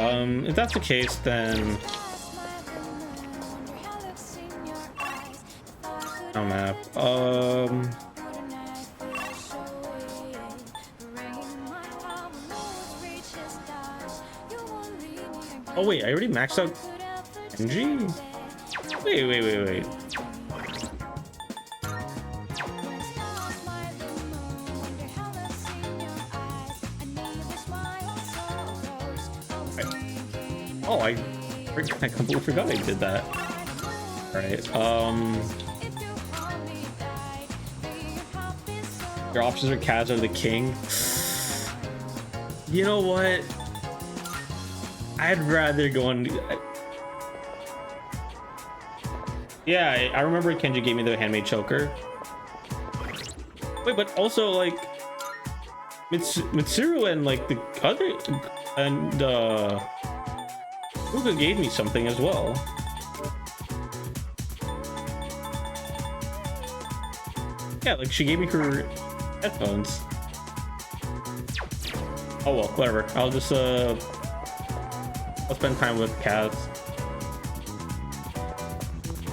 if that's the case, then no map. Oh wait, I already maxed out NG? Wait. Oh, I completely forgot I did that. Alright, your options are Kaz or the king. You know what? I'd rather go on... Yeah, I remember Kenji gave me the handmade choker. Wait, but also, like... Mitsuru and, like, the other... And, Fuka gave me something as well. Yeah, like, she gave me her headphones. Oh well, whatever. I'll just, I'll spend time with Kaz.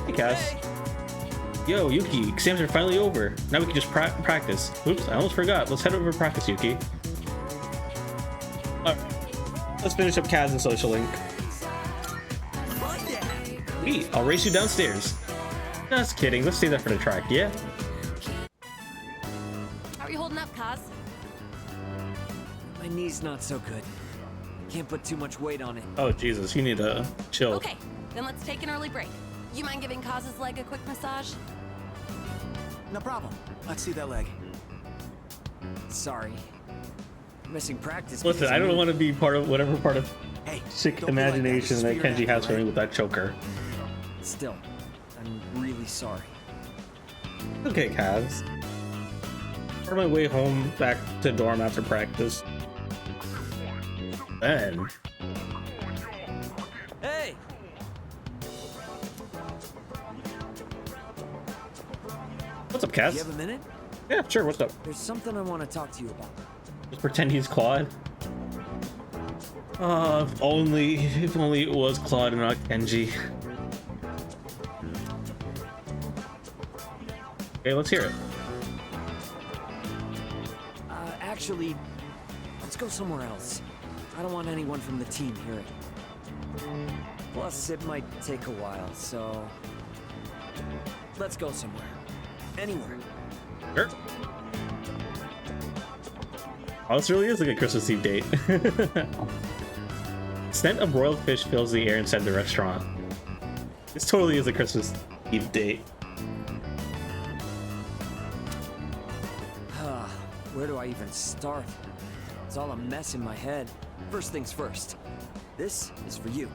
Hey, Kaz. Yo, Yuki, exams are finally over. Now we can just practice. Oops, I almost forgot. Let's head over to practice, Yuki. Alright, let's finish up Kaz and Social Link. Sweet, I'll race you downstairs. Just kidding, let's stay there for the track, yeah? How are you holding up, Kaz? My knee's not so good. Can't put too much weight on it. Oh, Jesus, you need to chill. Okay, then let's take an early break. You mind giving Kaz's leg a quick massage? No problem. Let's see that leg. Sorry. Missing practice. Listen, I don't want to be part of whatever part of Hey, sick don't be like imagination that Spirit Kenji has for actor, me right? with that choker. Still, I'm really sorry. Okay, Kaz. On my way home back to dorm after practice. Then. Hey! What's up, Kaz? You have a minute? Yeah, sure, what's up? There's something I want to talk to you about. Just pretend he's Claude. If only it was Claude and not Kenji. Okay, let's hear it. Actually, let's go somewhere else. I don't want anyone from the team hearing. Plus, it might take a while, so... Let's go somewhere. Anywhere. Sure. Oh, this really is like a Christmas Eve date. Scent of broiled fish fills the air inside the restaurant. This totally is a Christmas Eve date. Where do I even start? It's all a mess in my head. First things first. This is for you.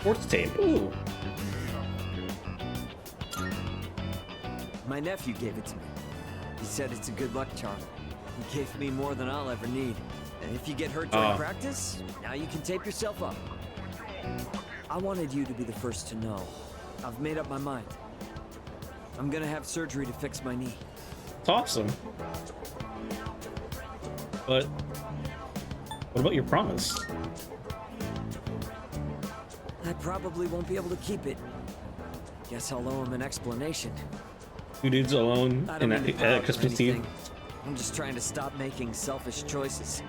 Sports tape. Ooh. My nephew gave it to me. He said it's a good luck charm. He gave me more than I'll ever need. And if you get hurt during practice, now you can tape yourself up. I wanted you to be the first to know. I've made up my mind. I'm gonna have surgery to fix my knee. It's awesome. But what about your promise? I probably won't be able to keep it. Guess I'll owe him an explanation. Two dudes alone I in don't mean to pout or Christmas Eve. anything. I'm just trying to stop making selfish choices.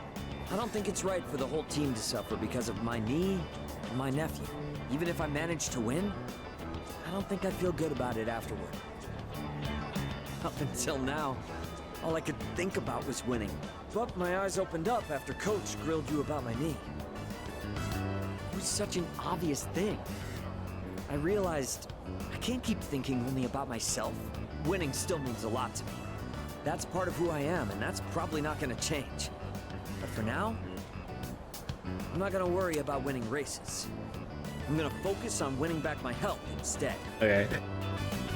I don't think it's right for the whole team to suffer because of my knee and my nephew. Even if I manage to win, I don't think I'd feel good about it afterward. Up until now, all I could think about was winning. But my eyes opened up after Coach grilled you about my knee. It was such an obvious thing. I realized I can't keep thinking only about myself. Winning still means a lot to me. That's part of who I am, and that's probably not going to change. But for now, I'm not going to worry about winning races. I'm going to focus on winning back my health instead. Okay.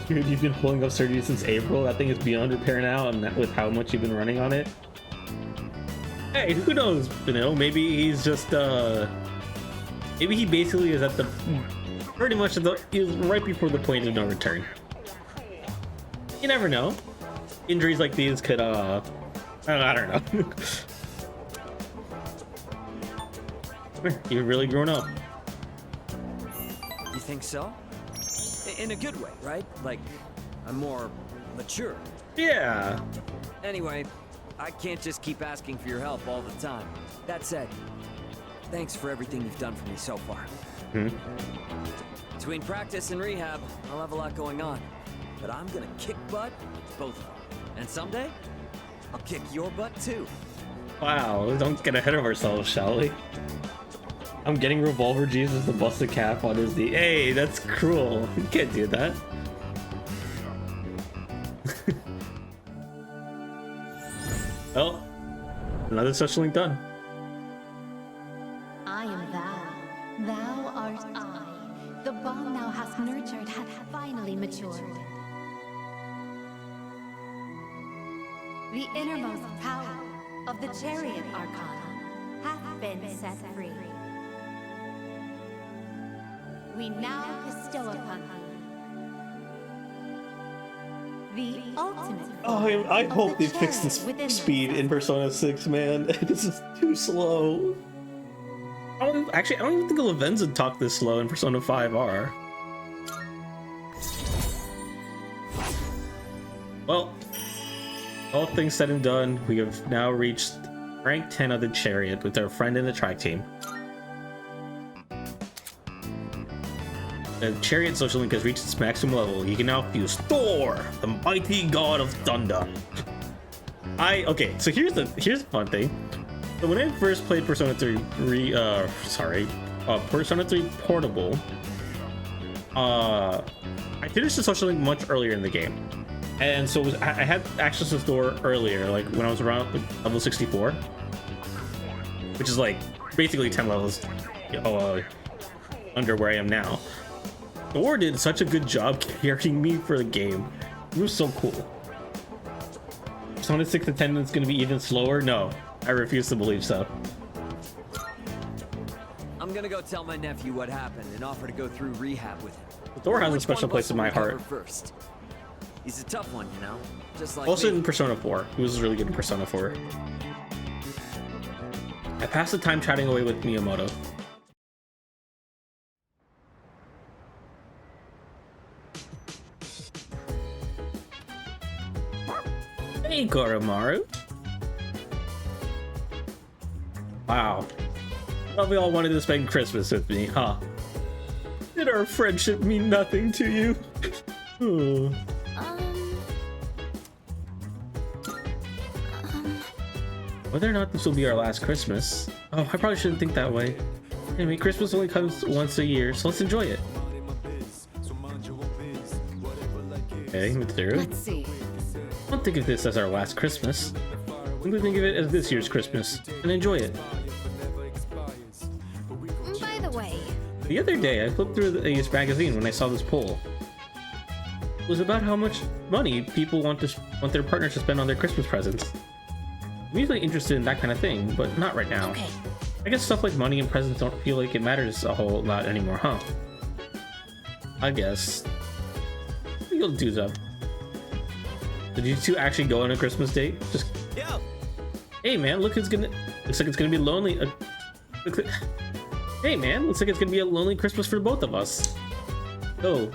Dude, you've been pulling up surgery since April. That thing is beyond repair now, and that, with how much you've been running on it. Hey, who knows? You know, maybe he's just maybe he basically is at the pretty much at the is right before the point of no return. You never know. Injuries like these could I don't know. You've really grown up. You think so? In a good way, right? Like, I'm more mature. Yeah. Anyway, I can't just keep asking for your help all the time. That said, thanks for everything you've done for me so far. Between practice and rehab, I'll have a lot going on. But I'm gonna kick butt, both of them. And someday, I'll kick your butt too. Wow, don't get ahead of ourselves, shall we? I'm getting Revolver Jesus to bust the cap on his knee. Hey, that's cruel. You can't do that. Well, another social link done. I am thou. Thou art I. The bond thou hast nurtured hath finally matured. The innermost power of the Chariot Arcana hath been set free. We now bestow upon thee the ultimate. Oh, I hope they fix this speed in Persona 6, man. This is too slow. I don't even think Levens would talk this slow in Persona 5R. Well, all things said and done, we have now reached rank 10 of the Chariot with our friend in the track team. The Chariot social link has reached its maximum level. You can now fuse Thor, the mighty god of thunder. Okay, so here's the fun thing. So when I first played Persona 3 Persona 3 Portable, I finished the social link much earlier in the game. And so I had access to Thor earlier, like when I was around level 64, which is like basically 10 levels under where I am now. Thor did such a good job carrying me for the game. It was so cool. Persona 6 attendance is going to be even slower? No, I refuse to believe so. I'm gonna go tell my nephew what happened and offer to go through rehab with him. Thor has a special place in my heart. First. He's a tough one, you know? Just like also me. in Persona 4. He was really good in Persona 4. I passed the time chatting away with Miyamoto. Hey, Goromaru. Wow. Well, we all wanted to spend Christmas with me, huh? Did our friendship mean nothing to you? Whether or not this will be our last Christmas. Oh, I probably shouldn't think that way. Anyway, Christmas only comes once a year, so let's enjoy it. Okay, move through. Let's see. Don't think of this as our last Christmas. Simply think of it as this year's Christmas and enjoy it. By the way, The other day, I flipped through the Aigis magazine when I saw this poll. It was about how much money people want their partners to spend on their Christmas presents. I'm usually interested in that kind of thing, but not right now. okay. I guess stuff like money and presents don't feel like it matters a whole lot anymore, huh? I guess. You'll do that. Did you two actually go on a Christmas date? Just. Yo. Hey man, looks like it's gonna be lonely. Hey man, looks like it's gonna be a lonely Christmas for both of us. Oh,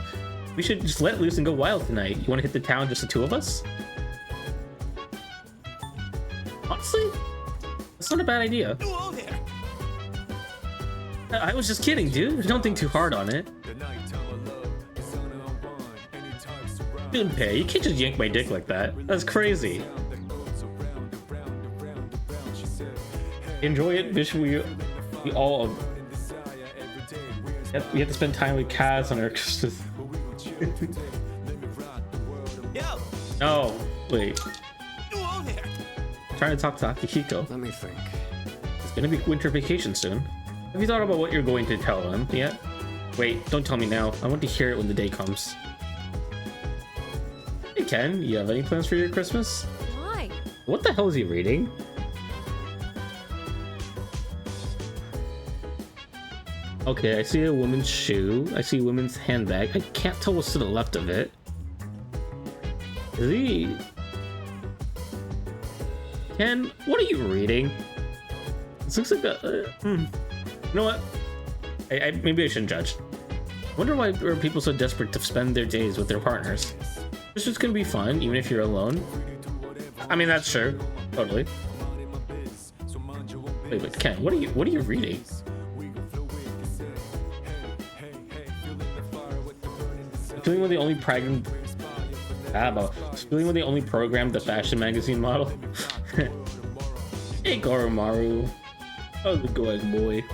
we should just let loose and go wild tonight. You want to hit the town, just the two of us? Honestly, that's not a bad idea. I was just kidding, dude. Don't think too hard on it. Junpei, you can't just yank my dick like that. That's crazy. Enjoy it, wish we all. We have to spend time with Kaz on our Christmas. No, wait. I'm trying to talk to Akihiko. Let me think. It's gonna be winter vacation soon. Have you thought about what you're going to tell him yet? Wait, don't tell me now. I want to hear it when the day comes. Hey Ken, you have any plans for your Christmas? Why? What the hell is he reading? Okay, I see a woman's shoe. I see a woman's handbag. I can't tell what's to the left of it. Is he... Ken, what are you reading? This looks like a... You know what? Maybe I shouldn't judge. I wonder why are people so desperate to spend their days with their partners? This is gonna be fun, even if you're alone. I mean, that's true. Totally. Wait, Ken, what are you reading? Feeling when they only programmed the fashion magazine model. Hey Goromaru, how's it going, boy?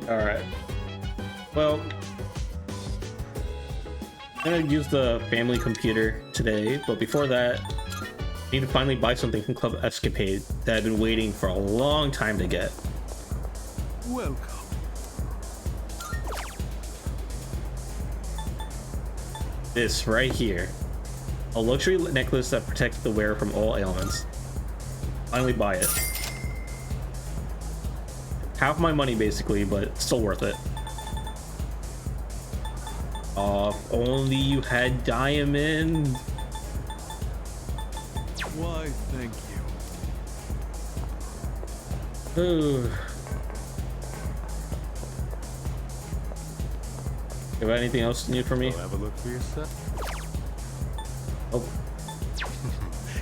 Alright. Well, I'm gonna use the family computer today, but before that, I need to finally buy something from Club Escapade that I've been waiting for a long time to get. Welcome. This right here. A luxury necklace that protects the wearer from all ailments. Finally buy it. Half my money basically, but still worth it. If only you had diamond. Why, thank you. Ooh. You got anything else you need from me? Have a look for yourself. Oh.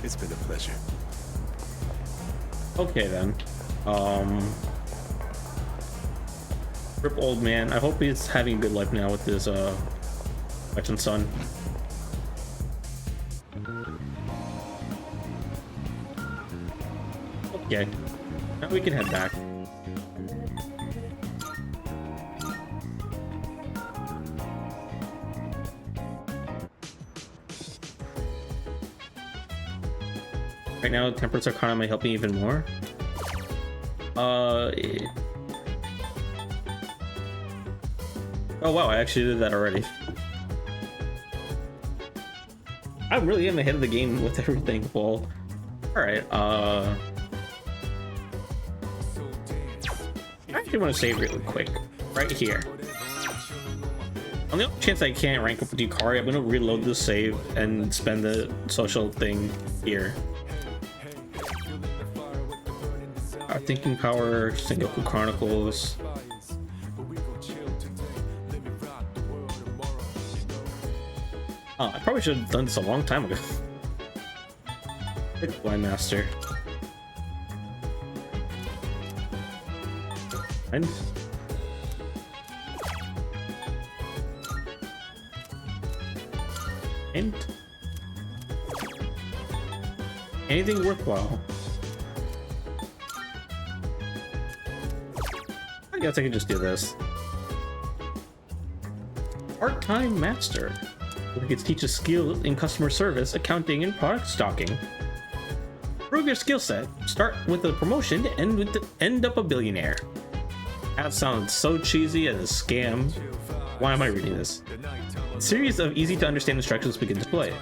It's been a pleasure. Okay then. Rip old man. I hope he's having a good life now with his wife and son. Okay. Now we can head back. Right now, Temperance Arcana may help me even more. Oh wow, I actually did that already. I really am ahead of the game with everything. Well, alright, I actually want to save really quick. Right here. On the off chance I can't rank up with Yukari, I'm gonna reload the save and spend the social thing here. Our Thinking Power, Sengoku Chronicles. Oh, I probably should have done this a long time ago. Pick Blind Master. And anything worthwhile. I guess I can just do this. Part-time master. We could teach a skill in customer service, accounting, and product stocking. Prove your skill set. Start with a promotion and end up a billionaire. That sounds so cheesy as a scam. Why am I reading this? A series of easy to understand instructions we can display.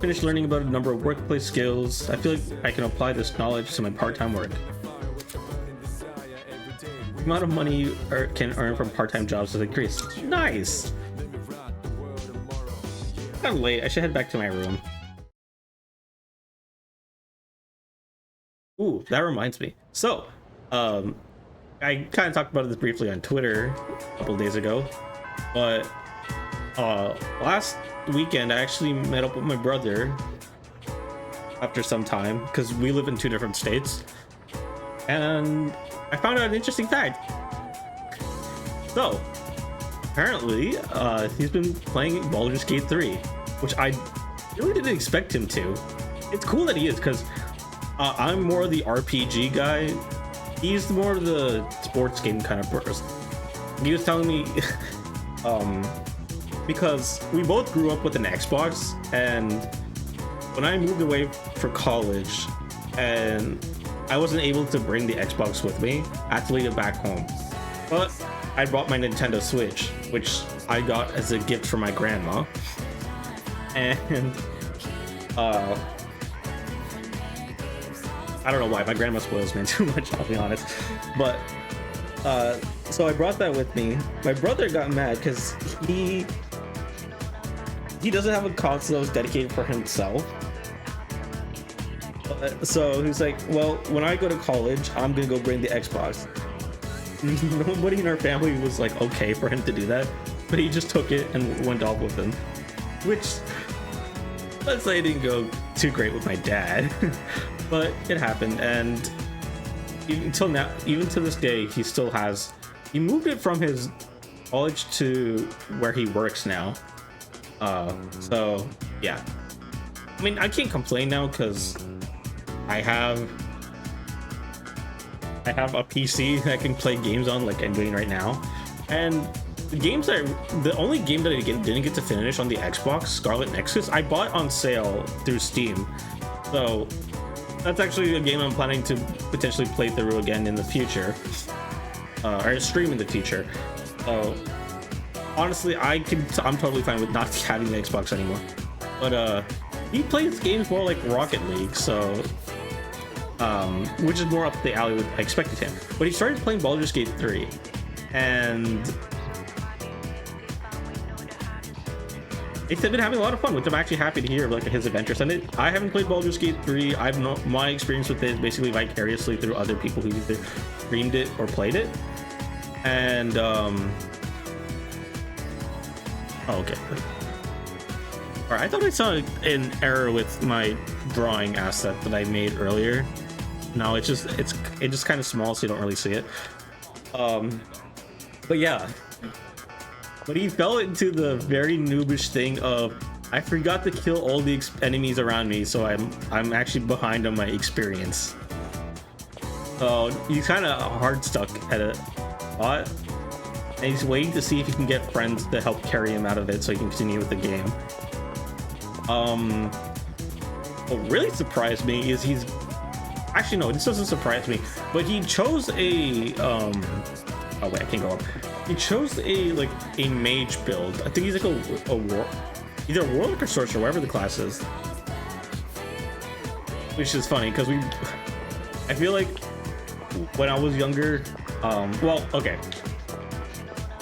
Finished learning about a number of workplace skills. I feel like I can apply this knowledge to my part-time work. The amount of money you can earn from part-time jobs has increased. Nice! I'm late. I should head back to my room. Ooh, that reminds me. So, I kind of talked about this briefly on Twitter a couple days ago, but last weekend I actually met up with my brother after some time because we live in 2 different states, and I found out an interesting fact. So apparently he's been playing Baldur's Gate 3, which I really didn't expect him to. It's cool that he is, because I'm more the RPG guy. He's more of the sports game kind of person. He was telling me because we both grew up with an Xbox, and when I moved away for college and I wasn't able to bring the Xbox with me, I had to leave it back home. But I brought my Nintendo Switch, which I got as a gift from my grandma. And I don't know why, my grandma spoils me too much, I'll be honest. But so I brought that with me. My brother got mad because he doesn't have a console that was dedicated for himself. So he's like, well, when I go to college, I'm gonna go bring the Xbox. Nobody in our family was like okay for him to do that, but he just took it and went off with him. Which, let's say, it didn't go too great with my dad. But it happened, and even till now, even to this day, he moved it from his college to where he works now. So yeah, I mean, I can't complain now because I have a PC that I can play games on, like I'm doing right now. And the only game that I didn't get to finish on the Xbox, Scarlet Nexus, I bought on sale through Steam. So that's actually a game I'm planning to potentially play through again in the future, or stream in the future. So honestly, I'm totally fine with not having the Xbox anymore. But he plays games more like Rocket League, so which is more up the alley with I expected him. But he started playing Baldur's Gate 3, and he's been having a lot of fun, which I'm actually happy to hear, like his adventures in it. I haven't played Baldur's Gate 3. My experience with it is basically vicariously through other people who either streamed it or played it. And okay. All right, I thought I saw an error with my drawing asset that I made earlier. No, it's just kind of small, so you don't really see it. But yeah. But he fell into the very noobish thing of I forgot to kill all the enemies around me, so I'm actually behind on my experience. So he's kind of hard stuck at a spot, and he's waiting to see if he can get friends to help carry him out of it, so he can continue with the game. What really surprised me is he's actually no, this doesn't surprise me, but he chose a oh wait, I can't go up. He chose a mage build. I think he's like either a warlock or sorcerer, whatever the class is. Which is funny because I feel like when I was younger, well, okay.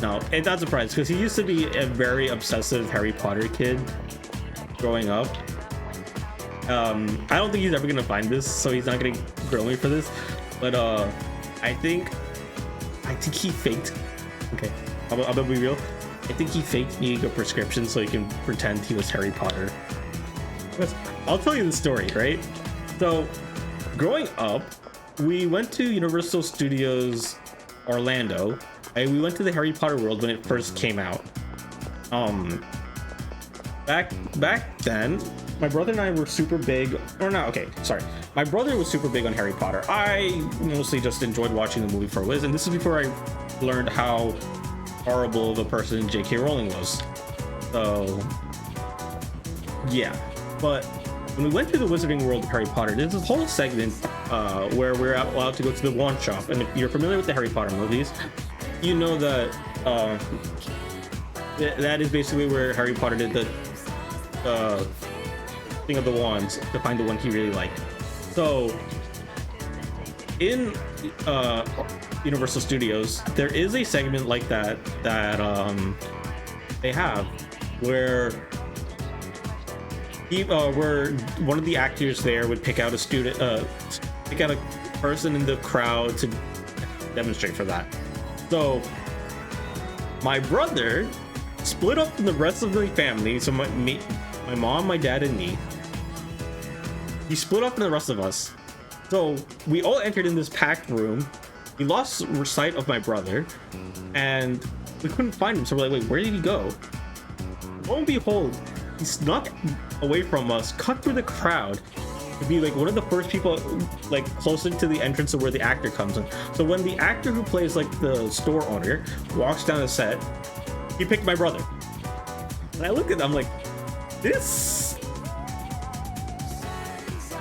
No, it's not surprised because he used to be a very obsessive Harry Potter kid growing up. I don't think he's ever gonna find this, so he's not gonna grill me for this. But I think he faked. Okay, I'm gonna be real. I think he faked needing a prescription so he can pretend he was Harry Potter. I'll tell you the story, right? So, growing up, we went to Universal Studios Orlando, and we went to the Harry Potter world when it first came out. Back then, my brother and I were super big, or not, okay, sorry. My brother was super big on Harry Potter. I mostly just enjoyed watching the movie for what it was, and this is before I learned how horrible of a person J.K. Rowling was. So, yeah. But when we went to the Wizarding World of Harry Potter, there's this whole segment where we're allowed to go to the wand shop. And if you're familiar with the Harry Potter movies, you know that that is basically where Harry Potter did the thing of the wands to find the one he really liked. So in Universal Studios, there is a segment like that they have where one of the actors there would pick out a student, pick out a person in the crowd to demonstrate for that. So my brother split up from the rest of the family, so my mom, my dad, and me. He split up from the rest of us. So we all entered in this packed room. We lost sight of my brother, and we couldn't find him. So we're like, wait, where did he go? Lo and behold, he snuck away from us, cut through the crowd to be like one of the first people like closer to the entrance of where the actor comes in. So when the actor who plays like the store owner walks down the set, he picked my brother. And I looked at him, I'm like, this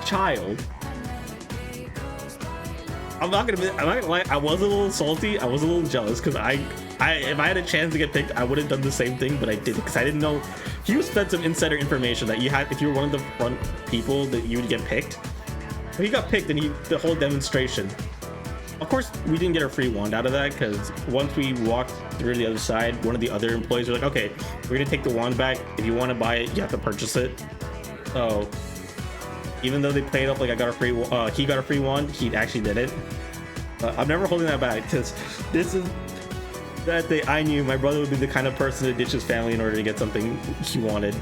child. I'm not gonna lie, I was a little salty, I was a little jealous, because if I had a chance to get picked, I would have done the same thing, but I didn't, because I didn't know. He was fed some insider information that you had, if you were one of the front people, that you would get picked. But he got picked, and the whole demonstration. Of course, we didn't get a free wand out of that, because once we walked through the other side, one of the other employees were like, okay, we're gonna take the wand back. If you want to buy it, you have to purchase it. So even though they played up like he got a free wand, he actually did it. I'm never holding that back, because this is that day I knew my brother would be the kind of person to ditch his family in order to get something he wanted.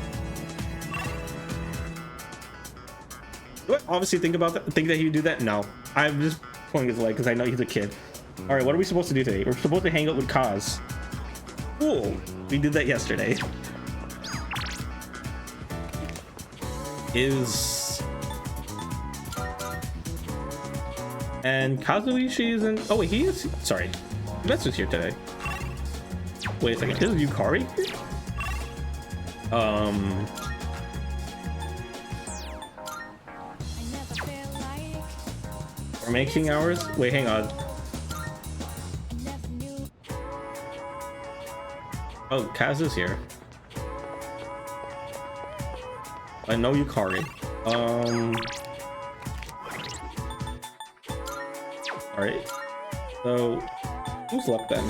Do I obviously think that he would do that? No, I'm just pulling his leg because I know he's a kid. All right, what are we supposed to do today? We're supposed to hang out with Kaz. Cool, we did that yesterday. is... And Kazuichi isn't... Oh wait, he is... Sorry. Metsu's here today. Wait a second, isn't Yukari here? We're making hours? Wait, hang on. Oh, Kaz is here. I know Yukari. Alright. So, who's left then?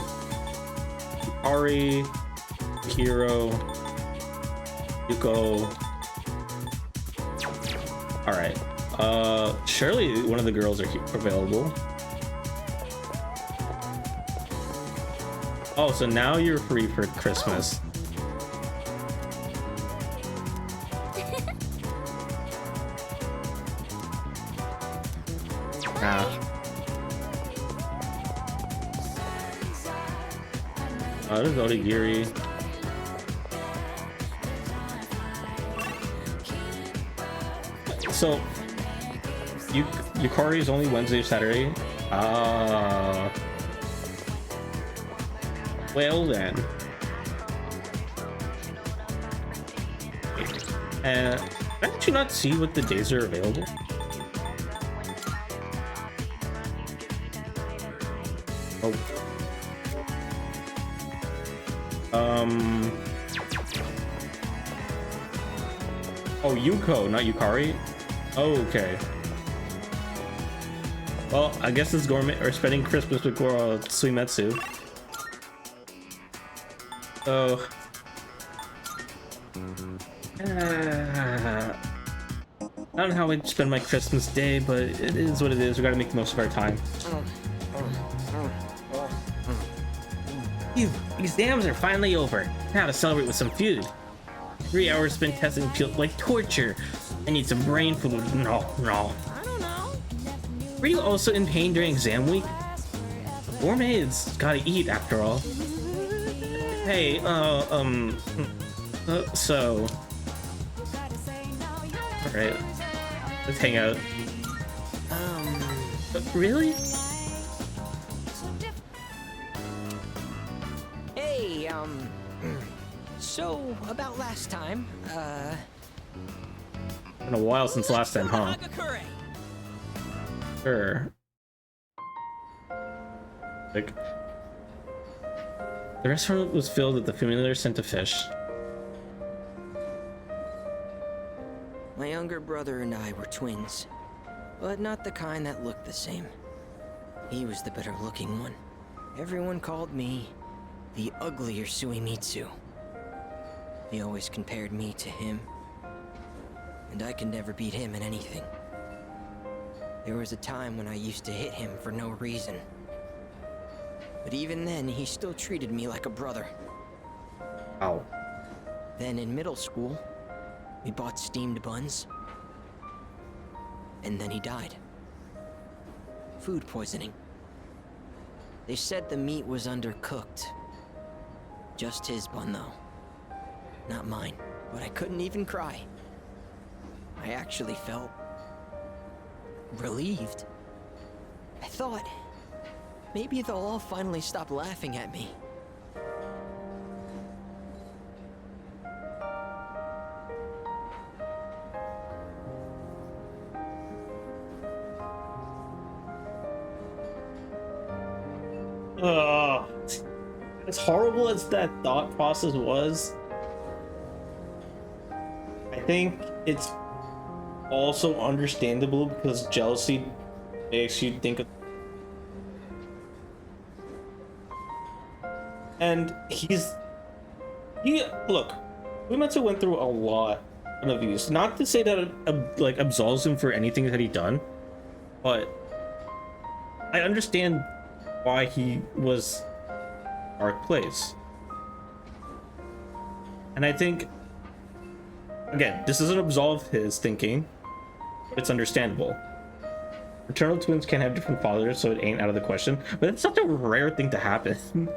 Yukari, Hiro, Yuko. Alright. Surely one of the girls are available. Oh, so now you're free for Christmas. There's Onigiri. So, Yukari is only Wednesday or Saturday. Well then. Did you not see what the days are available? Oh. Oh, Yuko, not Yukari. Oh, okay. Well, I guess it's gourmet or spending Christmas with Suimetsu. So, I don't know how I'd spend my Christmas day, but it is what it is. We gotta make the most of our time. Phew, exams are finally over. Now to celebrate with some food. 3 hours spent testing feels like torture. I need some brain food. No. I don't know. Were you also in pain during exam week? Gourmet's gotta eat after all. Hey, so... Alright. Let's hang out. Really? Hey, so about last time, Been a while since last time, huh? Sure. Like, the restaurant was filled with the familiar scent of fish. My younger brother and I were twins, but not the kind that looked the same. He was the better looking one. Everyone called me the uglier Suimitsu. They always compared me to him, and I could never beat him in anything. There was a time when I used to hit him for no reason. But even then, he still treated me like a brother. Ow. Then in middle school, we bought steamed buns. And then he died. Food poisoning. They said the meat was undercooked. Just his bun, though. Not mine. But I couldn't even cry. I actually felt relieved. I thought maybe they'll all finally stop laughing at me. As horrible as that thought process was, I think it's also understandable because jealousy makes you think of... And look, Uematsu went through a lot of abuse. Not to say that it like absolves him for anything that he done, but I understand why he was dark place. And I think, again, this doesn't absolve his thinking, but it's understandable. Fraternal twins can't have different fathers, so it ain't out of the question, but it's such a rare thing to happen.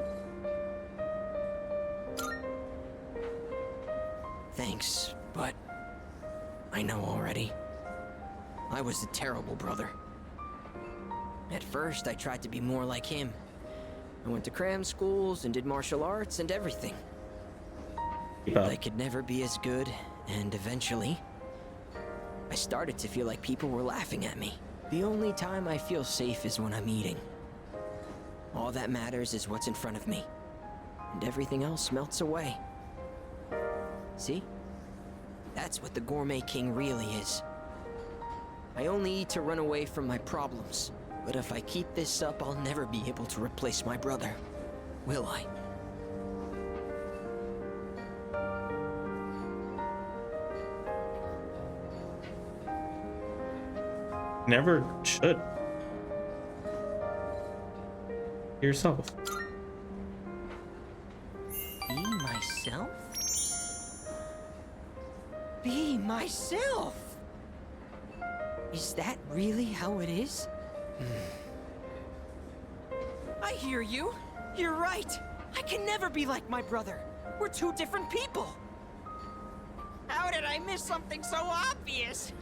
Thanks, but I know already. I was a terrible brother. At first, I tried to be more like him. I went to cram schools and did martial arts and everything. But I could never be as good, and eventually, I started to feel like people were laughing at me. The only time I feel safe is when I'm eating. All that matters is what's in front of me, and everything else melts away. See? That's what the Gourmet King really is. I only eat to run away from my problems. But if I keep this up, I'll never be able to replace my brother. Will I? Never should. Yourself. Be myself? Be myself! Is that really how it is? I hear you. You're right. I can never be like my brother. We're two different people. How did I miss something so obvious?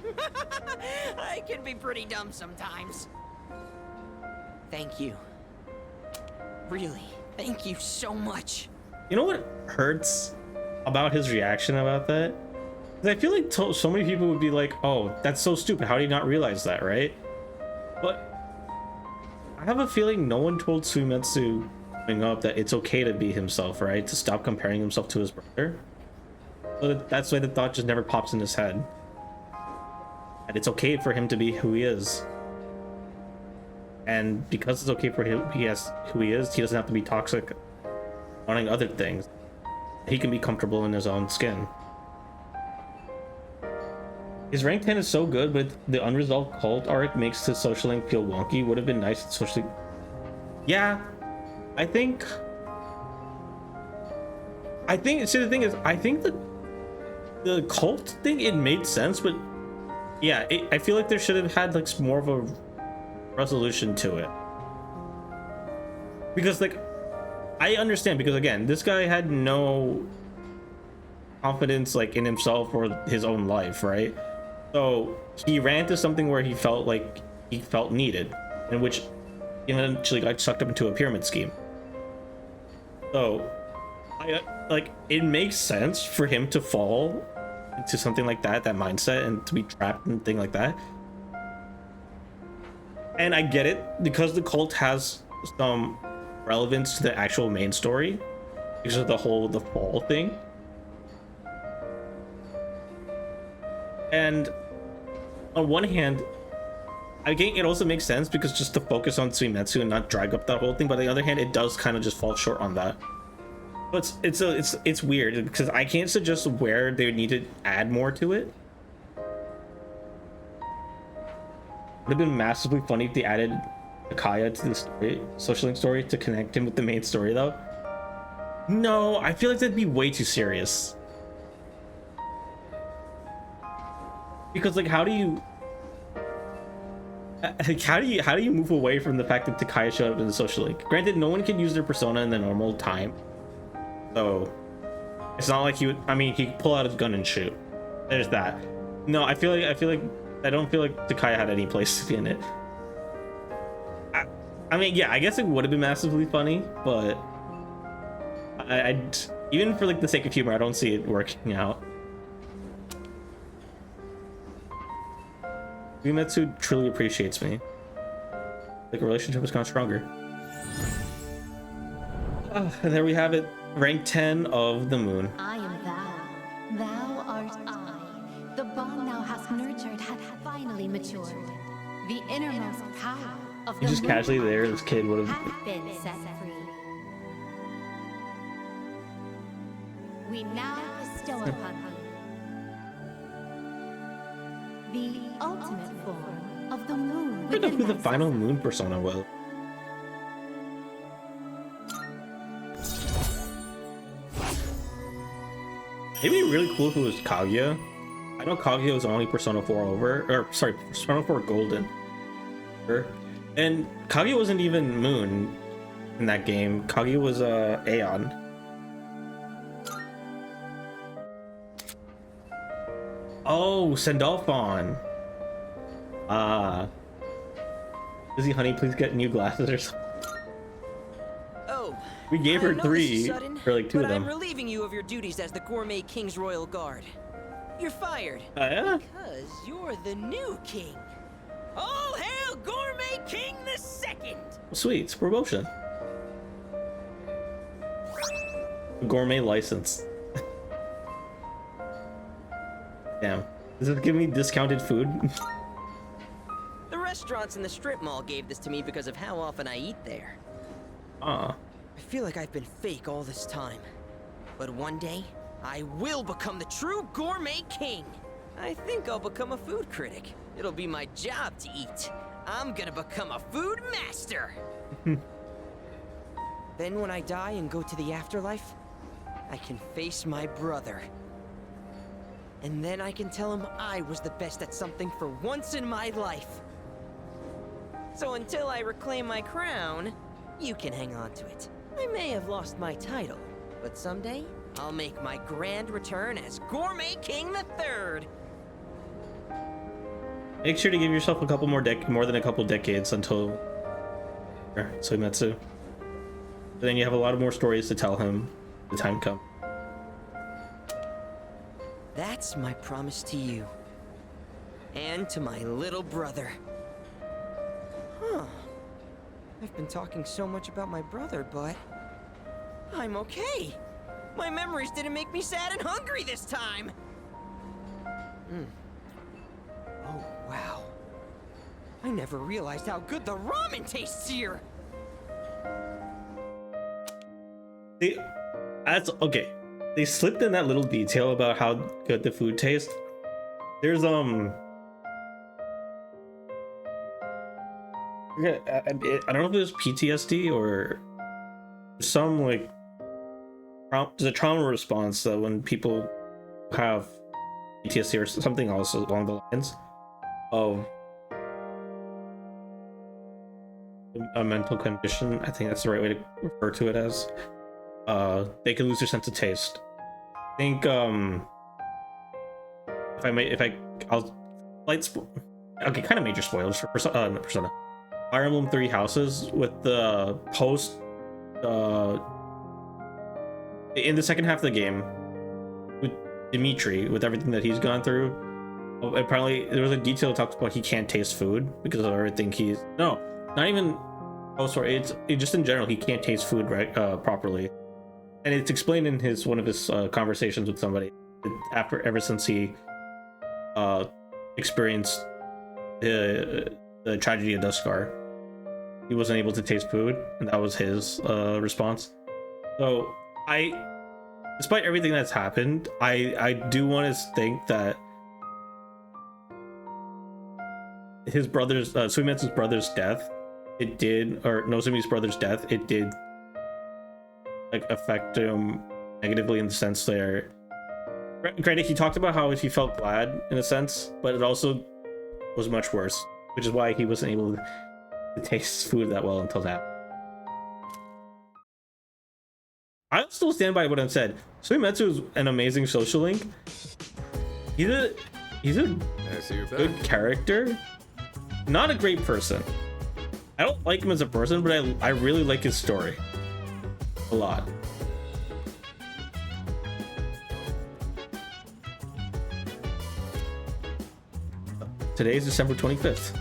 I can be pretty dumb sometimes. Thank you. Really, thank you so much. You know what hurts about his reaction about that? 'Cause I feel like so many people would be like, oh, that's so stupid. How did you not realize that, right? But I have a feeling no one told Suimetsu growing up that it's okay to be himself, right? To stop comparing himself to his brother. But that's why the thought just never pops in his head. And it's okay for him to be who he is. And because it's okay for him, who he is, he doesn't have to be toxic, wanting other things. He can be comfortable in his own skin. His rank 10 is so good, but the unresolved cult arc makes his social link feel wonky. Would have been nice to socially... Yeah, I think... See, the thing is, I think the cult thing, it made sense, but yeah, I feel like there should have had like more of a resolution to it. Because like, I understand, because again, this guy had no confidence like in himself or his own life, right? So he ran into something where he felt like he felt needed, in which he eventually got sucked up into a pyramid scheme. So like, it makes sense for him to fall into something like that mindset, and to be trapped in a thing like that. And I get it, because the cult has some relevance to the actual main story because of the fall thing. And on one hand, I think it also makes sense because just to focus on Suimetsu and not drag up that whole thing. But on the other hand, it does kind of just fall short on that. But it's weird because I can't suggest where they need to add more to it. Would have been massively funny if they added Takaya to the story, social link story, to connect him with the main story though. No, I feel like that'd be way too serious. Because like, how do you move away from the fact that Takaya showed up in the social link? Granted, no one can use their persona in the normal time, so it's not like he could pull out his gun and shoot. There's that. No, I don't feel like Takaya had any place to be in it. I mean, yeah, I guess it would have been massively funny, but I even for like the sake of humor, I don't see it working out. Uematsu truly appreciates me. Like, a relationship has gone stronger. And there we have it. Rank 10 of the moon. I am thou. Thou art I. The bond thou hast nurtured hath finally matured. The innermost power of the Just moon casually there, this kid would have... hath been set free. We now bestow upon thee the ultimate form of the moon. I don't know who the final moon persona was. It'd be really cool if it was Kaguya. I know Kaguya was only Persona 4 over, or sorry, Persona 4 Golden. And Kaguya wasn't even Moon in that game. Kaguya was Aeon. Oh, Sandalphon. Lizzie, honey, please get new glasses or something. Oh, We gave her I know this is 3, sudden, or like 2 of but I'm them. relieving you of your duties as the Gourmet King's Royal Guard. You're fired. Oh, yeah? Because you're the new king. All hail Gourmet King the Second! Sweet, it's promotion. Gourmet license. Damn. Does it give me discounted food? The restaurants in the strip mall gave this to me because of how often I eat there. Ah. I feel like I've been fake all this time. But one day, I will become the true Gourmet King. I think I'll become a food critic. It'll be my job to eat. I'm gonna become a food master. Then when I die and go to the afterlife, I can face my brother. And then I can tell him I was the best at something for once in my life. So until I reclaim my crown, you can hang on to it. I may have lost my title, but someday I'll make my grand return as Gourmet King the Third. Make sure to give yourself a couple more than a couple decades until Suimetsu. Then you have a lot of more stories to tell him when the time comes. That's my promise to you. And to my little brother. Huh. I've been talking so much about my brother, but I'm okay. My memories didn't make me sad and hungry this time. Oh, wow. I never realized how good the ramen tastes here. That's okay. They slipped in that little detail about how good the food tastes. There's I don't know if it was PTSD or some like there's a trauma response that when people have PTSD or something else along the lines of a mental condition, I think that's the right way to refer to it as, they can lose their sense of taste. I think I'll okay, kind of major spoilers for Persona. Fire Emblem 3 Houses with the post in the second half of the game with Dimitri, with everything that he's gone through. Apparently there was a detail that talks about he can't taste food because of everything not even it's just in general he can't taste food properly, and it's explained in one of his conversations with somebody ever since he experienced the tragedy of Duscar. He wasn't able to taste food, and that was his response. So despite everything that's happened, I do want to think that his brother's Suimetsu's brother's death, Nozomi's brother's death, it did like affect him negatively in the sense there. Granted, he talked about how he felt glad in a sense, but it also was much worse, which is why he wasn't able to taste food that well until that. I still stand by what I've said. Suimetsu is an amazing social link. He's a good character, not a great person. I don't like him as a person, but I really like his story a lot. Today is December 25th.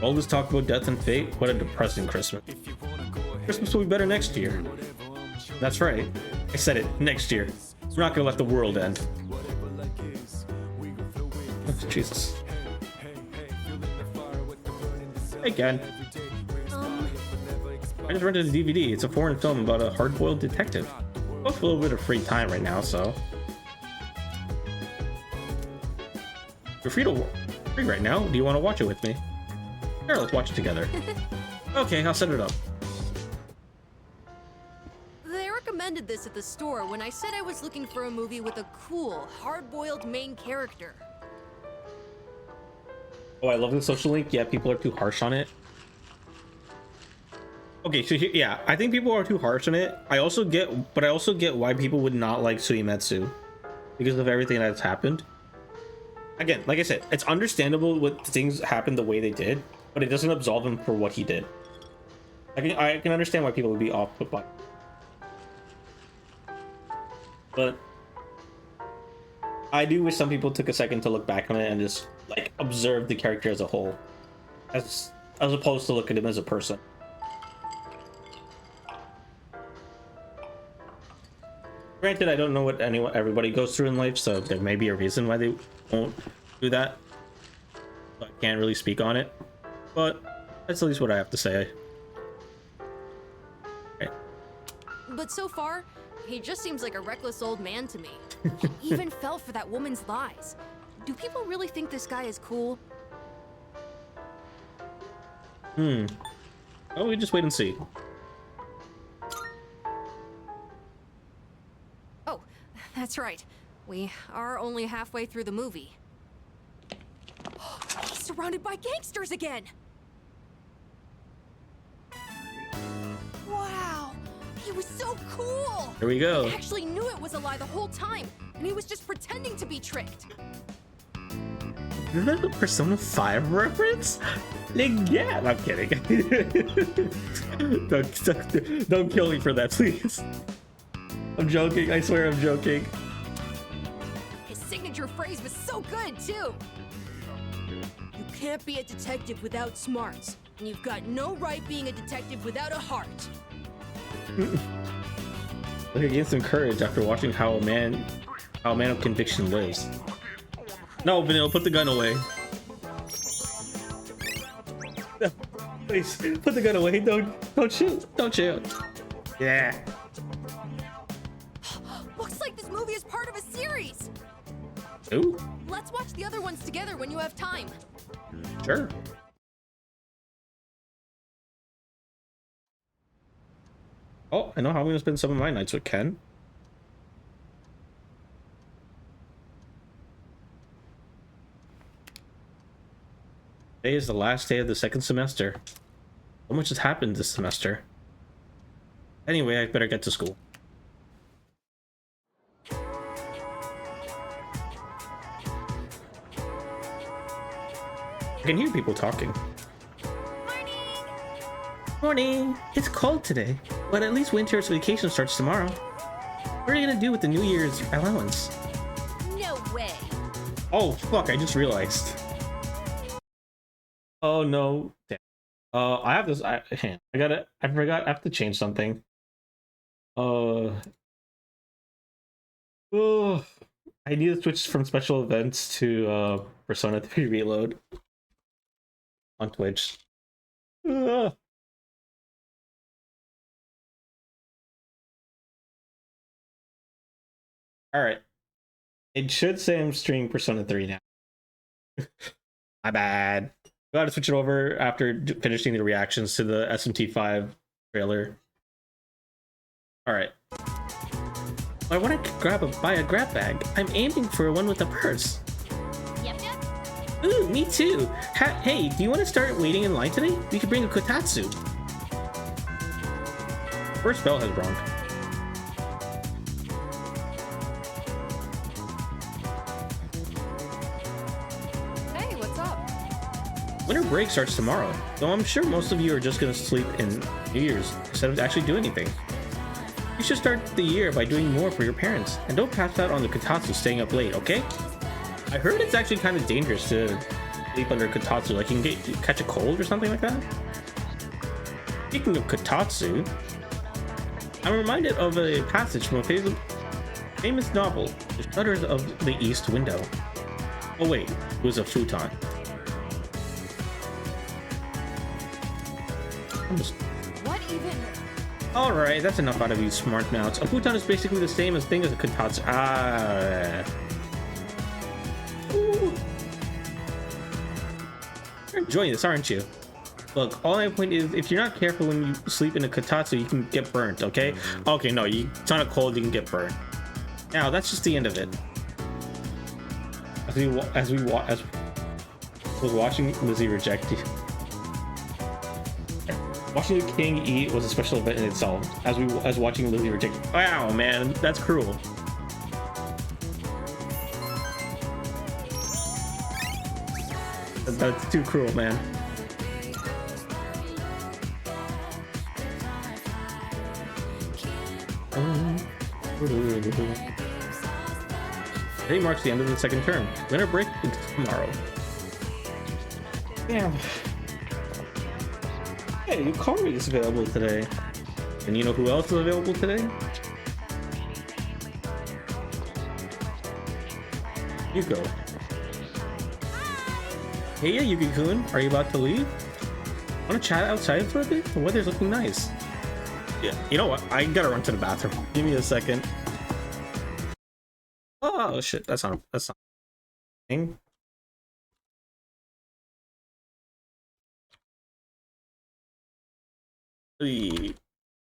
All this talk about death and fate, what a depressing Christmas. Christmas will be better next year. That's right. I said it, next year. We're not gonna let the world end. Oh, Jesus. Hey, Ken. I just rented a DVD. It's a foreign film about a hard-boiled detective. I have a little bit of free time right now, so... You're free right now. Do you want to watch it with me? Sure, let's watch it together. Okay, I'll set it up. They recommended this at the store when I said I was looking for a movie with a cool, hard-boiled main character. Oh, I love the social link. Yeah, people are too harsh on it. Okay, so yeah, I think people are too harsh on it. I also get why people would not like Suimetsu because of everything that's happened. again, like I said, it's understandable what things happened the way they did, but it doesn't absolve him for what he did. I can understand why people would be off put by, but I do wish some people took a second to look back on it and just like observe the character as a whole, as opposed to look at him as a person. Granted, I don't know what everybody goes through in life, so there may be a reason why they won't do that. So I can't really speak on it, but that's at least what I have to say. Okay. But so far, he just seems like a reckless old man to me. He even fell for that woman's lies. Do people really think this guy is cool? Oh, we just wait and see. Oh, that's right. We are only halfway through the movie. He's surrounded by gangsters again! Wow! He was so cool! Here we go. He actually knew it was a lie the whole time, and he was just pretending to be tricked. Is that a Persona 5 reference? Like, yeah, I'm kidding. Don't kill me for that, please. I'm joking. I swear I'm joking. His signature phrase was so good, too. You can't be a detective without smarts, and you've got no right being a detective without a heart. Look, gain some courage after watching how a man of conviction lives. No, Vanilla, put the gun away. No, please, put the gun away. Don't shoot. Don't shoot. Yeah. Looks like this movie is part of a series. Ooh. Let's watch the other ones together when you have time. Sure. Oh, I know how I'm gonna spend some of my nights with Ken. Today is the last day of the second semester. So much has happened this semester. Anyway, I better get to school. I can hear people talking. Morning! It's cold today, but at least winter's vacation starts tomorrow. What are you gonna do with the New Year's allowance? No way. Oh, fuck, I just realized. Oh no. Damn. I have this. I forgot. I have to change something. Oh, I need to switch from special events to Persona 3 Reload on Twitch. All right. It should say I'm streaming Persona 3 now. My bad. Got to switch it over after finishing the reactions to the SMT5 trailer. All right. I want to buy a grab bag. I'm aiming for one with a purse. Yep. Ooh, me too. Hey, do you want to start waiting in line today? We could bring a kotatsu. First bell has rung. Hey, what's up? Winter break starts tomorrow, though I'm sure most of you are just gonna sleep in New Year's instead of actually doing anything. You should start the year by doing more for your parents, and don't pass out on the kotatsu staying up late, okay? I heard it's actually kind of dangerous to sleep under kotatsu, like you can catch a cold or something like that. Speaking of kotatsu, I'm reminded of a passage from a famous novel, The Shutters of the East Window. Oh wait, it was a futon. What even? Alright, that's enough out of you smart mouths. A futon is basically the same thing as a kotatsu. Ooh. You're enjoying this, aren't you? Look, all my point is, if you're not careful when you sleep in a kotatsu, you can get burnt, okay? Okay, no, it's not a cold, you can get burnt. Now, that's just the end of it. As was watching Lizzie reject you. Watching the king eat was a special event in itself. As watching Lizzie reject. Wow, man, that's cruel. That's too cruel, man. Today marks the end of the second term. Winter break is tomorrow. Damn. Hey, Yukari is available today. And you know who else is available today? Yuko. Hey, yeah, Yuki-kun, are you about to leave? Want to chat outside for a bit? The weather's looking nice. Yeah, you know what? I gotta run to the bathroom. Give me a second. Oh shit, that's not a thing.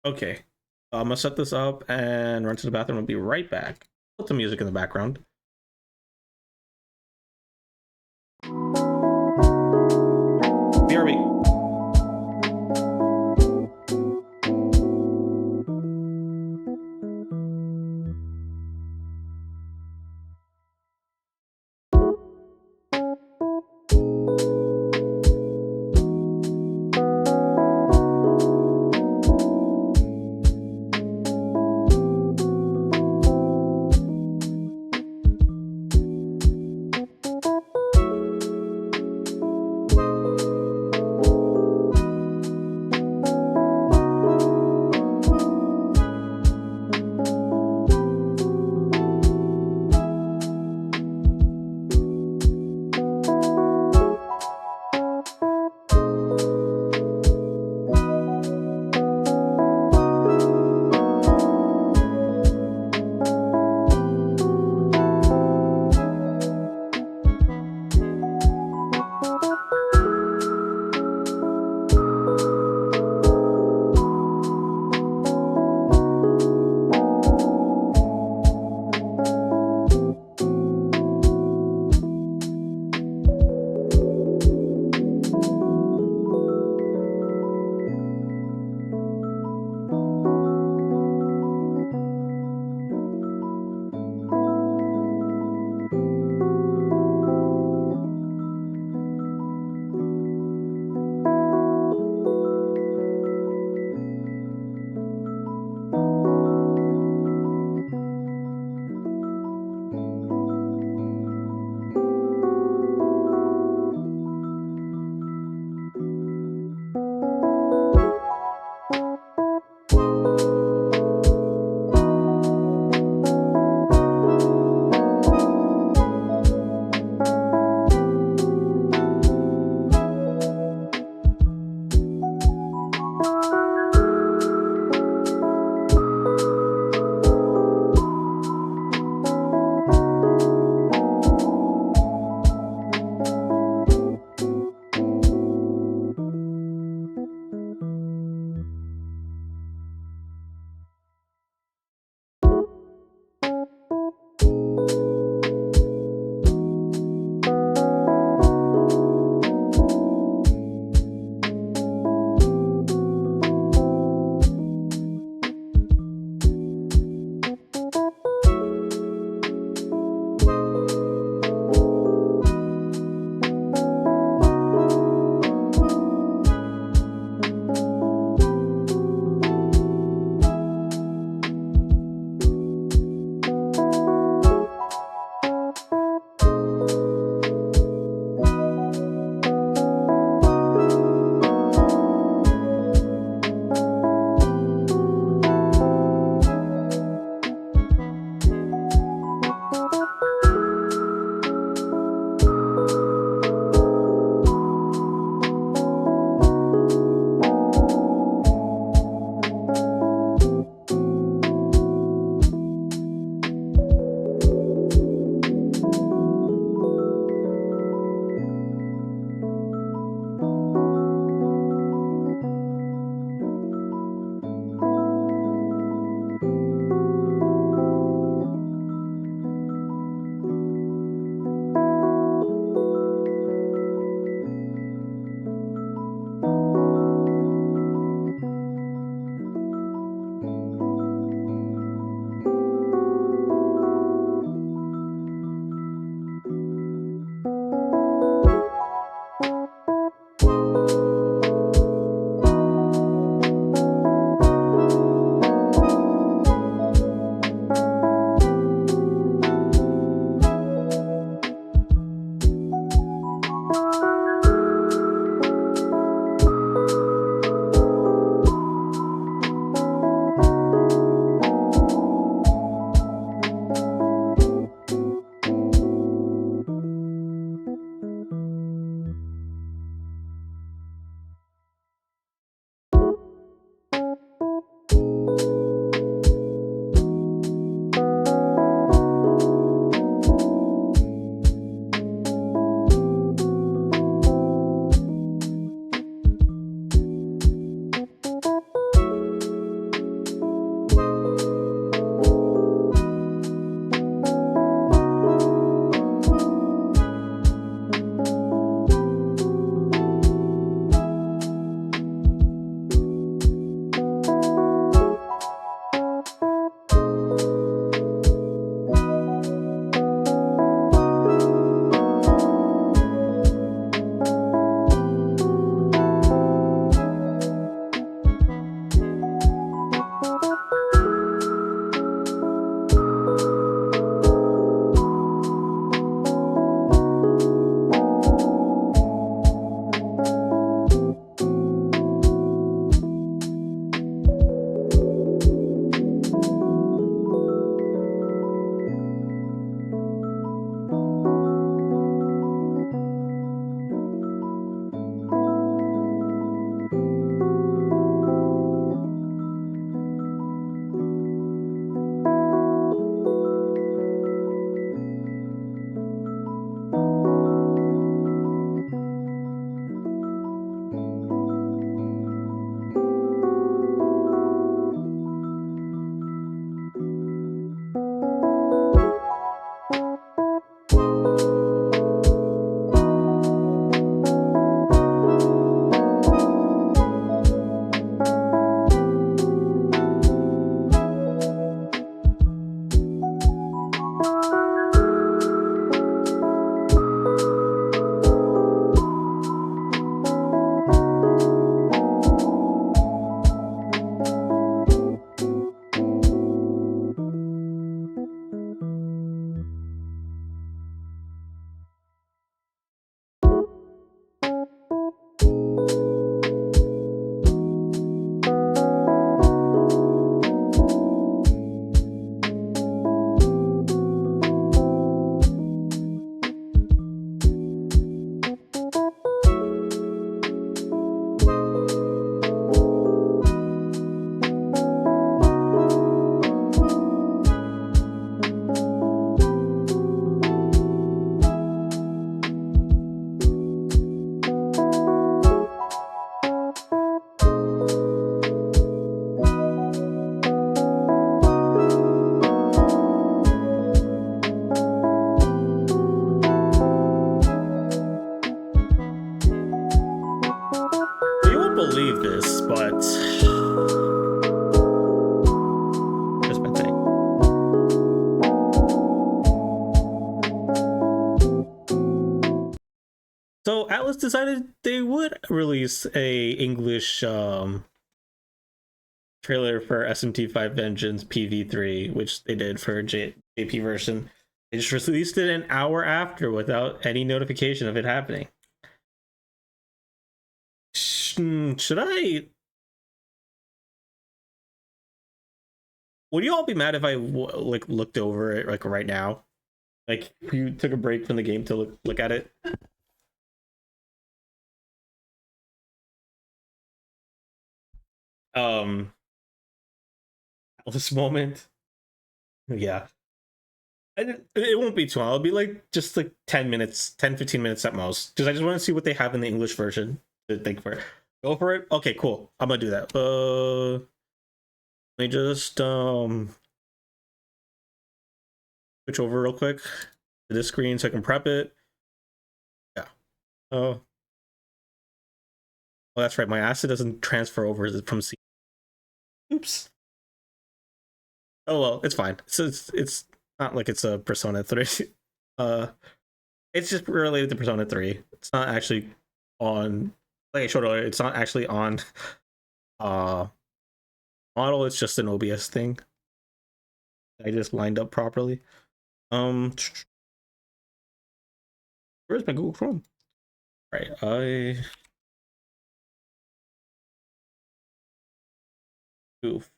Okay, I'm gonna set this up and run to the bathroom. I'll be right back. Put the music in the background. BRB. but that's my thing. So Atlas decided they would release a English trailer for SMT5 Vengeance PV3, which they did for JP version. They just released it an hour after without any notification of it happening. Should I? Would you all be mad if I like looked over it like right now? Like you took a break from the game to look at it? This moment. Yeah. It won't be too long. It'll be like just like 10 minutes, 10-15 minutes at most. Because I just want to see what they have in the English version to think for it. Go for it. Okay, cool. I'm gonna do that. Let me just switch over real quick to this screen so I can prep it. Yeah. Oh, that's right. My asset doesn't transfer over from C. Oops. Oh well, it's fine. So it's not like it's a Persona 3. It's just related to Persona 3. It's not actually on, like I showed earlier, it's not actually on model, it's just an OBS thing. I just lined up properly. Where's my Google Chrome? Right, Oof.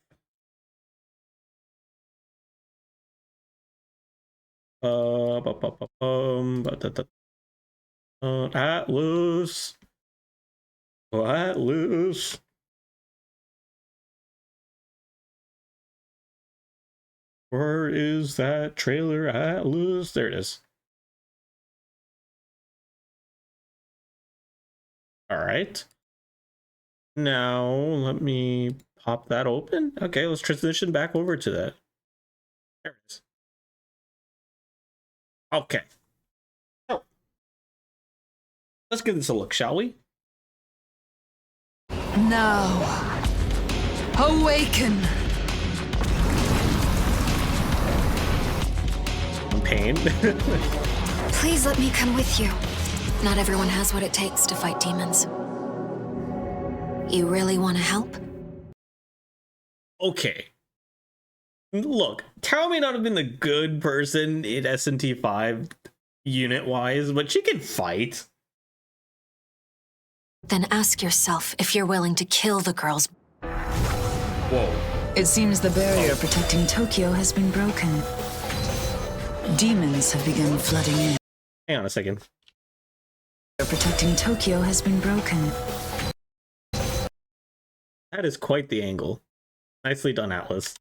Atlas. Oh, Atlas. Where is that trailer, Atlas? There it is. All right. Now let me pop that open. Okay, let's transition back over to that. There it is. Okay. So let's give this a look, shall we? Now, awaken. I'm pained. Please let me come with you. Not everyone has what it takes to fight demons. You really want to help? Okay. Look, Tao may not have been the good person in SMT5 unit-wise, but she can fight. Then ask yourself if you're willing to kill the girls. Whoa. It seems the barrier protecting Tokyo has been broken. Demons have begun flooding in. Hang on a second. Protecting Tokyo has been broken. That is quite the angle. Nicely done, Atlas.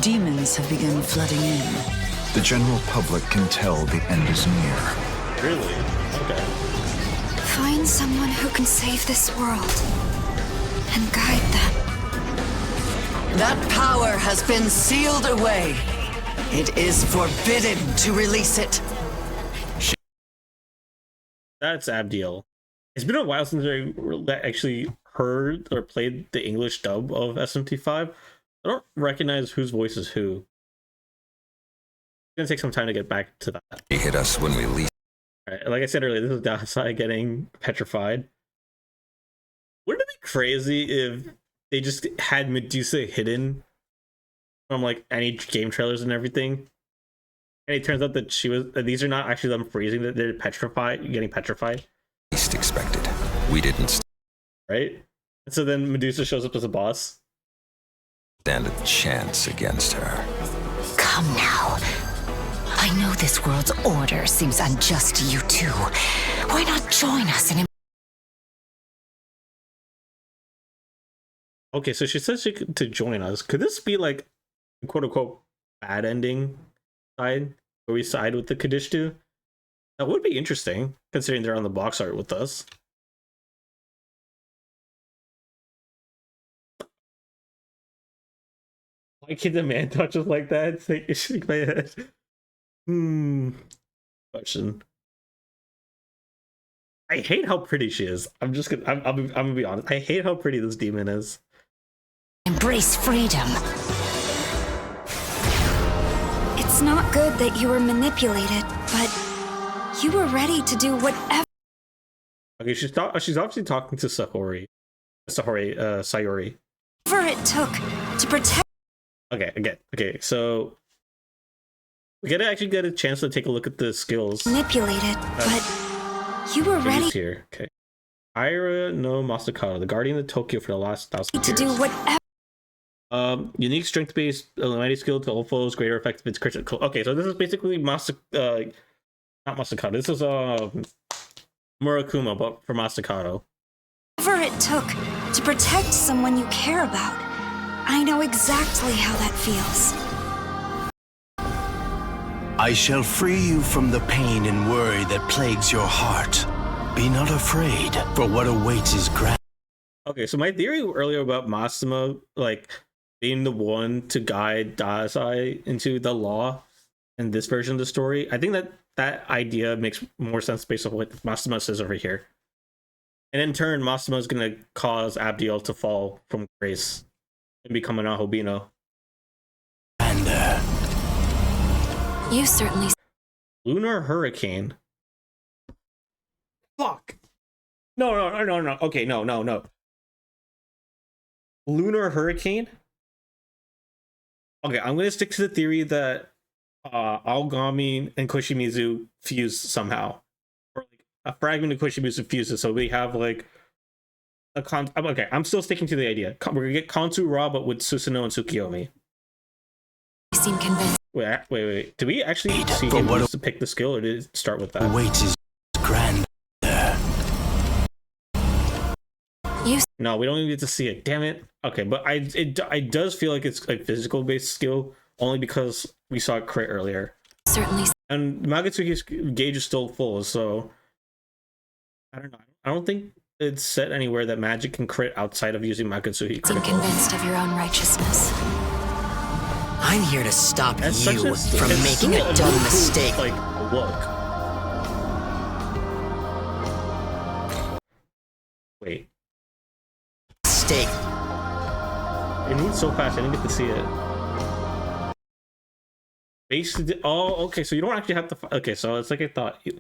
Demons have begun flooding in. The general public can tell the end is near. Really? Okay. Find someone who can save this world and guide them. That power has been sealed away. It is forbidden to release it. That's Abdiel. It's been a while since I actually heard or played the English dub of SMT5. I don't recognize whose voice is who. It's gonna take some time to get back to that. He hit us when we least. Right, like I said earlier, this is Downside getting petrified. Wouldn't it be crazy if they just had Medusa hidden from like any game trailers and everything? And it turns out that these are not actually them freezing, that they're petrified, getting petrified. Least expected. We didn't Right? And so then Medusa shows up as a boss. stand a chance against her. Come now. I know this world's order seems unjust to you too. Why not join us in... Okay, so she says to join us. Could this be like quote unquote bad ending side where we side with the Kadishtu? That would be interesting, considering they're on the box art with us. Why can the man touches like that? Shake my head. Question. I hate how pretty she is. I'm gonna be honest. I hate how pretty this demon is. Embrace freedom. It's not good that you were manipulated, but you were ready to do whatever. Okay, she's obviously talking to Sayori. Whatever it took to protect. Okay, so we gotta actually get a chance to take a look at the skills. Manipulated, but you were ready here. Okay, Ira no Masakata, the guardian of Tokyo for the last 1,000 years. to do whatever. Unique strength-based eliminating skill to all foes, greater effectiveness critical. Okay, so this is basically not Masakata. This is Murakuma, but for Masakado. Whatever it took to protect someone you care about. I know exactly how that feels. I shall free you from the pain and worry that plagues your heart. Be not afraid, for what awaits is grand. Okay, so my theory earlier about Masuma, like, being the one to guide Dazai into the law in this version of the story, I think that idea makes more sense based on what Masuma says over here. And in turn, Masuma is going to cause Abdiel to fall from grace and become an Ahobino. And, You certainly. Lunar Hurricane. Fuck. No. Okay, no. Lunar Hurricane? Okay, I'm gonna stick to the theory that Aogami and Koshimizu fuse somehow, or like a fragment of Koshimizu fuses. So we have like a Okay, I'm still sticking to the idea. We're gonna get Kansu Ra, but with Susanoo and Tsukiyomi. You seem convinced. Wait. Did we actually see him to pick the skill, or did it start with that? Wait is grand. No, we don't even get to see it. Damn it. Okay, but it does feel like it's a physical based skill only because we saw it crit earlier. Certainly. And Magatsuki's gauge is still full, so I don't know. I don't think it's set anywhere that magic can crit outside of using Magatsuki. Seem convinced of your own righteousness. I'm here to stop That's you from making a dumb mistake. Like, look. Wait. Mistake. It moves so fast, I didn't get to see it. Basically, oh, okay, so you don't actually have to. Okay, so it's like I thought. If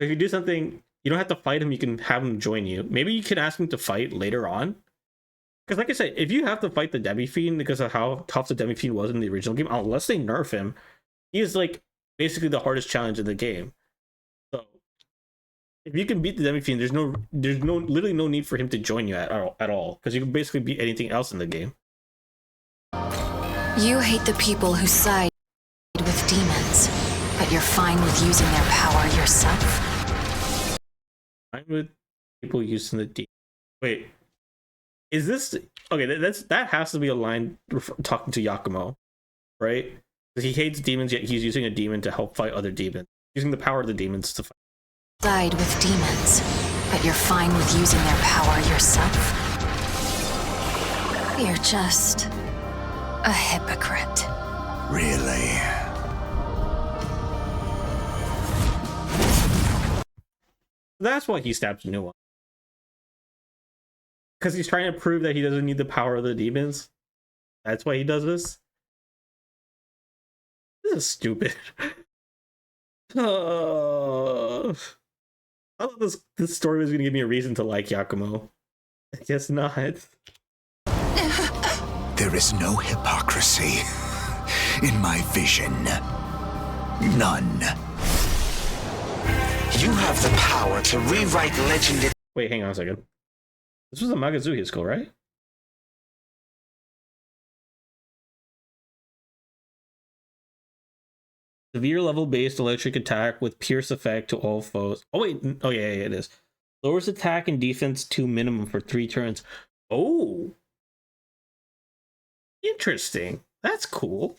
you do something, you don't have to fight him. You can have him join you. Maybe you can ask him to fight later on. Because, like I said, if you have to fight the Demi-Fiend because of how tough the Demi-Fiend was in the original game, unless they nerf him, he is like basically the hardest challenge in the game. So, if you can beat the Demi-Fiend, there's literally no need for him to join you at all. Because you can basically beat anything else in the game. You hate the people who side with demons, but you're fine with using their power yourself? Fine with people using the demon. Wait. Is this okay? That has to be a line talking to Yakumo, right? Because he hates demons, yet he's using a demon to help fight other demons, using the power of the demons to fight. Side with demons, but you're fine with using their power yourself? You're just a hypocrite. Really? That's why he stabs a new one. Because he's trying to prove that he doesn't need the power of the demons. That's why he does this. This is stupid. I thought this story was going to give me a reason to like Yakumo. I guess not. There is no hypocrisy in my vision. None. You have the power to rewrite legend. Wait, hang on a second. This was a Magazuki skill, right? Severe level based electric attack with pierce effect to all foes. Oh wait, oh yeah, it is. Lowers attack and defense to minimum for 3 turns. Oh, interesting. That's cool.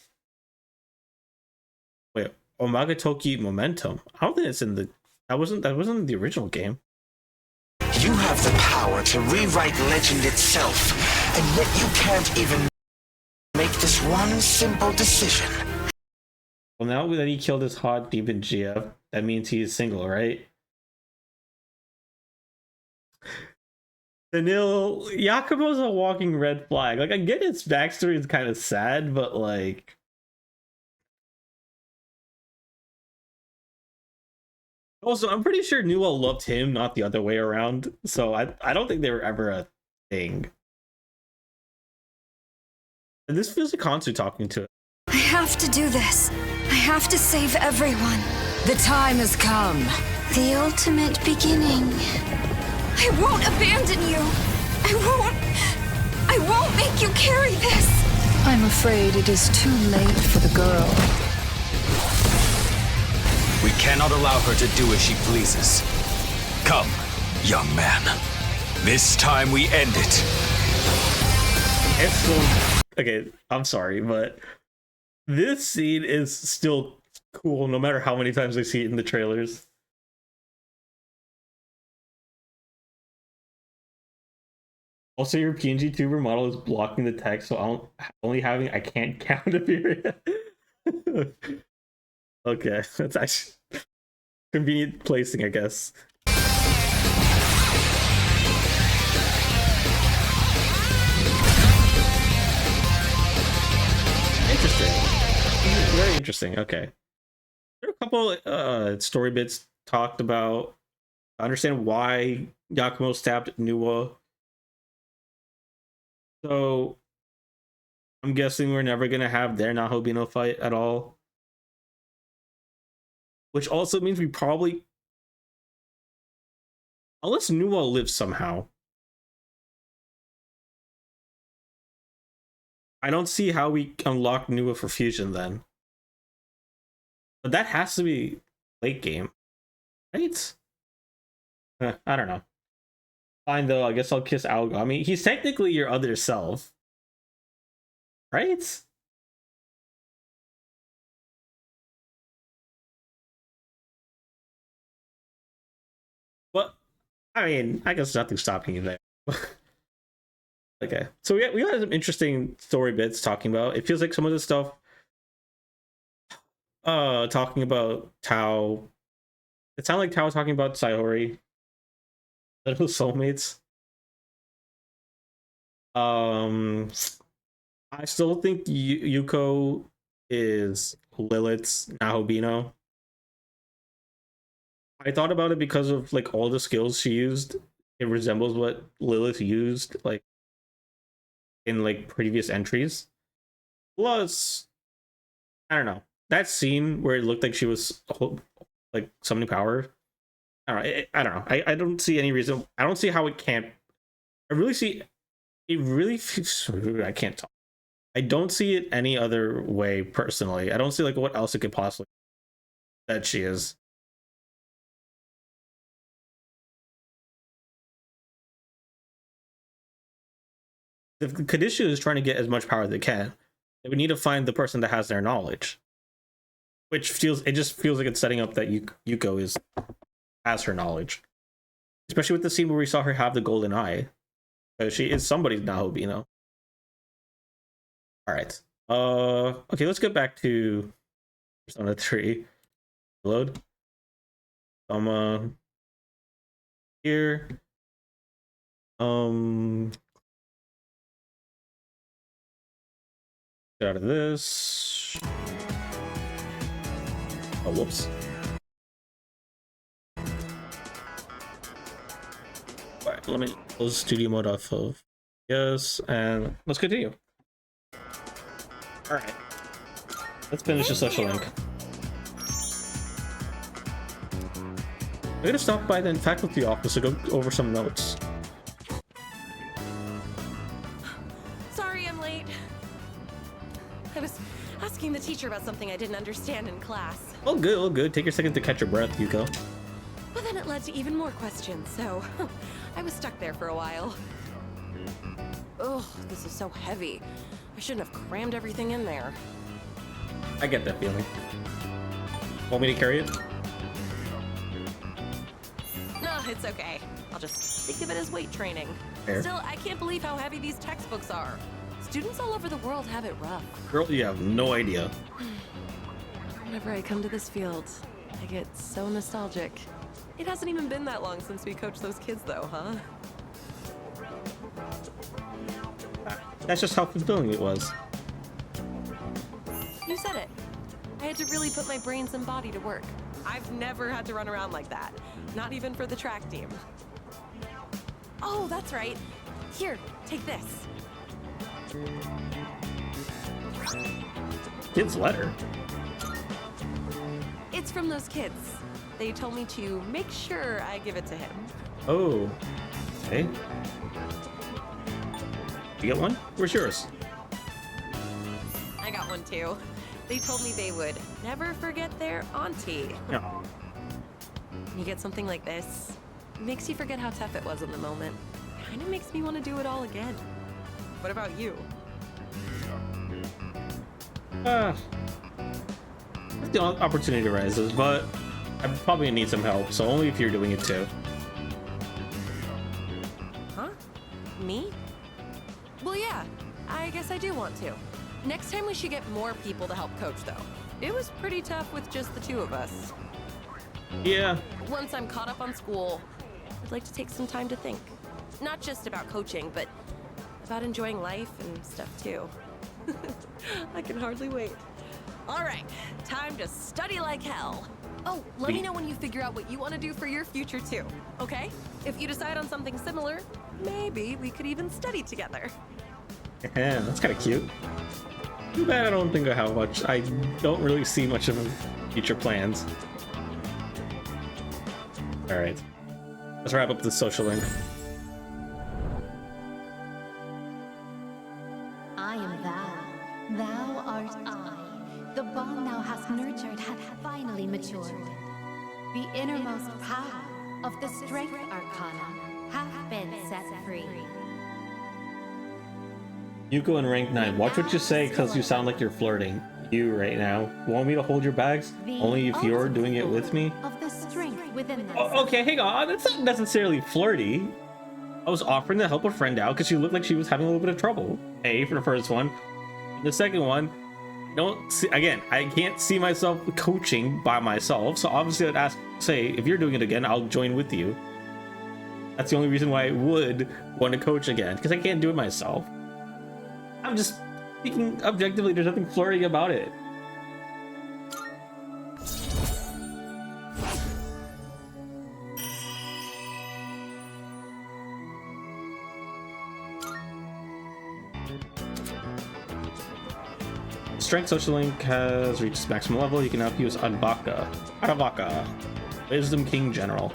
Wait, Omagatoki Momentum. I don't think it's in the. That wasn't in the original game. You have the power to rewrite legend itself, and yet you can't even make this one simple decision. Well, now that he killed his hot demon GF, that means he's single, right? Danil, Yakumo's a walking red flag. Like, I get its backstory is kind of sad, but like, also, I'm pretty sure Newell loved him, not the other way around. So I don't think they were ever a thing. And this feels like Hansu talking to it. I have to do this. I have to save everyone. The time has come. The ultimate beginning. I won't abandon you. I won't make you carry this. I'm afraid it is too late for the girl. We cannot allow her to do as she pleases. Come, young man. This time we end it. It's still... Okay, I'm sorry, but this scene is still cool no matter how many times I see it in the trailers. Also, your PNG tuber model is blocking the text, so I can't count a period. Okay, that's actually convenient placing, I guess. Interesting. Very interesting. Okay. There are a couple story bits talked about. I understand why Yakumo stabbed Nuwa. So I'm guessing we're never gonna have their Nahobino fight at all. Which also means we probably, unless Nuwa lives somehow, I don't see how we unlock Nuwa for fusion then. But that has to be late game, right? I don't know. Fine though, I guess I'll kiss Algo. I mean, he's technically your other self, right? Well, I mean, I guess nothing's stopping you there. Okay, so we got some interesting story bits talking about. It feels like some of the stuff talking about Tao. It sounded like Tao talking about Sayori. Little soulmates. I still think Yuko is Lilith's Nahobino. I thought about it because of like all the skills she used. It resembles what Lilith used like in like previous entries. Plus, I don't know, that scene where it looked like she was like summoning power. I don't know. I don't see any reason. I don't see how it can't. I really see. It really. I can't talk. I don't see it any other way personally. I don't see like what else it could possibly that she is. If Kadishu is trying to get as much power as they can, they would need to find the person that has their knowledge. Which just feels like it's setting up that Yuko has her knowledge. Especially with the scene where we saw her have the golden eye. She is somebody's Nahobino. Alright. Okay, let's get back to Persona 3. Load. Here. Get out of this. Oh, whoops. Alright, let me close studio mode off of. Yes, and let's continue. Alright. Let's finish the social link. I'm gonna stop by the faculty office to go over some notes. Sorry I'm late. I was asking the teacher about something I didn't understand in class. Oh good, oh good. Take your second to catch your breath, Yuko. But then it led to even more questions, so I was stuck there for a while. Ugh, this is so heavy. I shouldn't have crammed everything in there. I get that feeling. Want me to carry it? No, it's okay. I'll just think of it as weight training. Fair. Still, I can't believe how heavy these textbooks are. Students all over the world have it rough. Girl, you have no idea. Whenever I come to this field, I get so nostalgic. It hasn't even been that long since we coached those kids though, huh? That's just how fulfilling it was. You said it. I had to really put my brains and body to work. I've never had to run around like that. Not even for the track team. Oh, that's right. Here, take this. Kid's letter. It's from those kids. They told me to make sure I give it to him. Oh. Okay. You get one? Where's yours? I got one too. They told me they would never forget their auntie. No. You get something like this, it makes you forget how tough it was in the moment. Kind of makes me want to do it all again. What about you? The opportunity arises, but I'm probably gonna need some help, so only if you're doing it too. Huh? Me? Well, yeah, I guess I do want to. Next time we should get more people to help coach, though. It was pretty tough with just the two of us. Yeah. Once I'm caught up on school, I'd like to take some time to think. Not just about coaching, but about enjoying life and stuff too. I can hardly wait. All right, time to study like hell. Oh, let me know when you figure out what you want to do for your future too, okay? If you decide on something similar, maybe we could even study together. Yeah, that's kind of cute. Too bad I don't think I have much. I don't really see much of future plans. All right, let's wrap up the social link. I am thou. Thou art I. The bond thou hast nurtured hath finally matured. The innermost power of the strength arcana hath been set free. Yuko in rank 9. Watch what you say, because you sound like you're flirting. You right now. Want me to hold your bags? Only if you're doing it with me? Of the strength within them. Okay, hang on. That's not necessarily flirty. I was offering to help a friend out because she looked like she was having a little bit of trouble. A, for the first one. The second one, don't see, again, I can't see myself coaching by myself, so obviously I'd say, if you're doing it again, I'll join with you. That's the only reason why I would want to coach again, because I can't do it myself. I'm just speaking objectively, there's nothing flirty about it. Strength social link has reached its maximum level. You can now use Aravaka, Wisdom King General.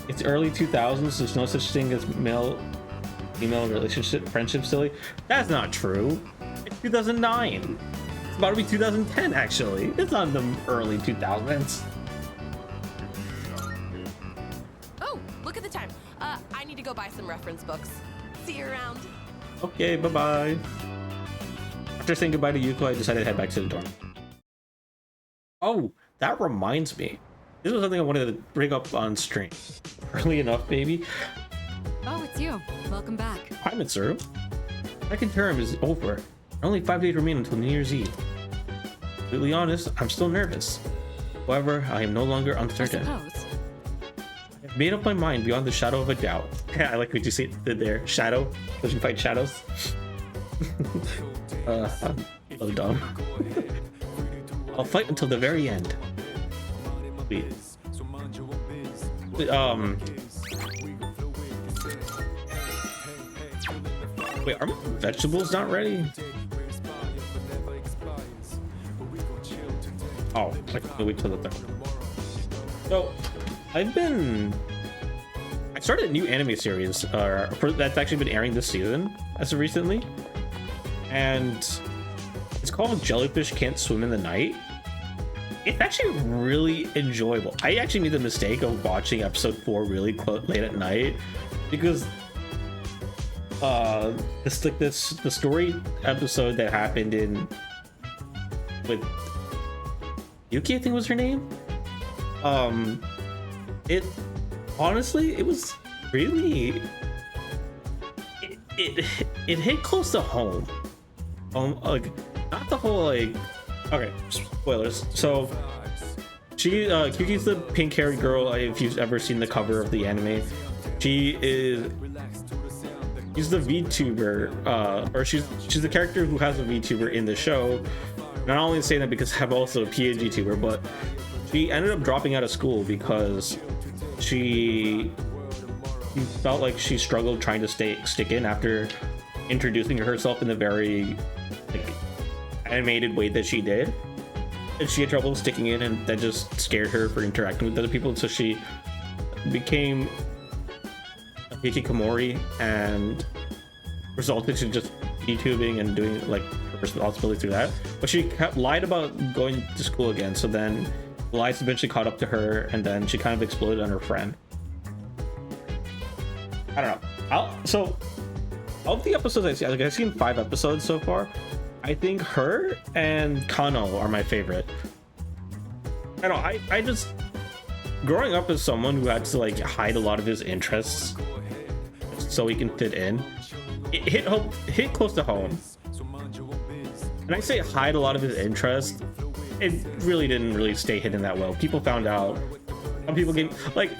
It's early 2000s. There's no such thing as male-female relationship friendship. Silly. That's not true. It's 2009. It's about to be 2010 actually. It's not the early 2000s. Oh, look at the time. I need to go buy some reference books. See you around. Okay, bye-bye. After saying goodbye to Yuko, I decided to head back to the dorm. Oh, that reminds me. This was something I wanted to bring up on stream. Early enough, baby. Oh, it's you. Welcome back. Hi, Mitsuru. Second term is over. Only 5 days remain until New Year's Eve. Completely honest, I'm still nervous. However, I am no longer uncertain. I've made up my mind beyond the shadow of a doubt. I like what you did there. Shadow? Because you fight shadows? I'm so dumb. I'll fight until the very end. Wait, are my vegetables not ready? Oh, I can wait till the third. So, I started a new anime series that's actually been airing this season as of recently. And it's called Jellyfish Can't Swim in the Night. It's actually really enjoyable. I actually made the mistake of watching episode 4 really late at night because the story episode that happened with Yuki, I think was her name. It honestly, it was really it hit close to home. Like not the whole like. Okay, spoilers. So Kyuki's the pink-haired girl. If you've ever seen the cover of the anime, she is she's the VTuber, or she's the character who has a VTuber in the show. Not only saying that because I'm also a PhD tuber, but she ended up dropping out of school because she felt like she struggled trying to stick in after introducing herself in the very like animated way that she did, and she had trouble sticking in, and that just scared her for interacting with other people. So she became a hikikomori and resulted to just YouTubing and doing like her responsibility through that. But she lied about going to school again, so then lies eventually caught up to her, and then she kind of exploded on her friend. I don't know. So of the episodes I see, like I've seen 5 episodes so far. I think her and Kano are my favorite. I don't know, I just, growing up as someone who had to like hide a lot of his interests so he can fit in, it hit close to home. And I say hide a lot of his interests, it really didn't really stay hidden that well. People found out. Some people gave, like,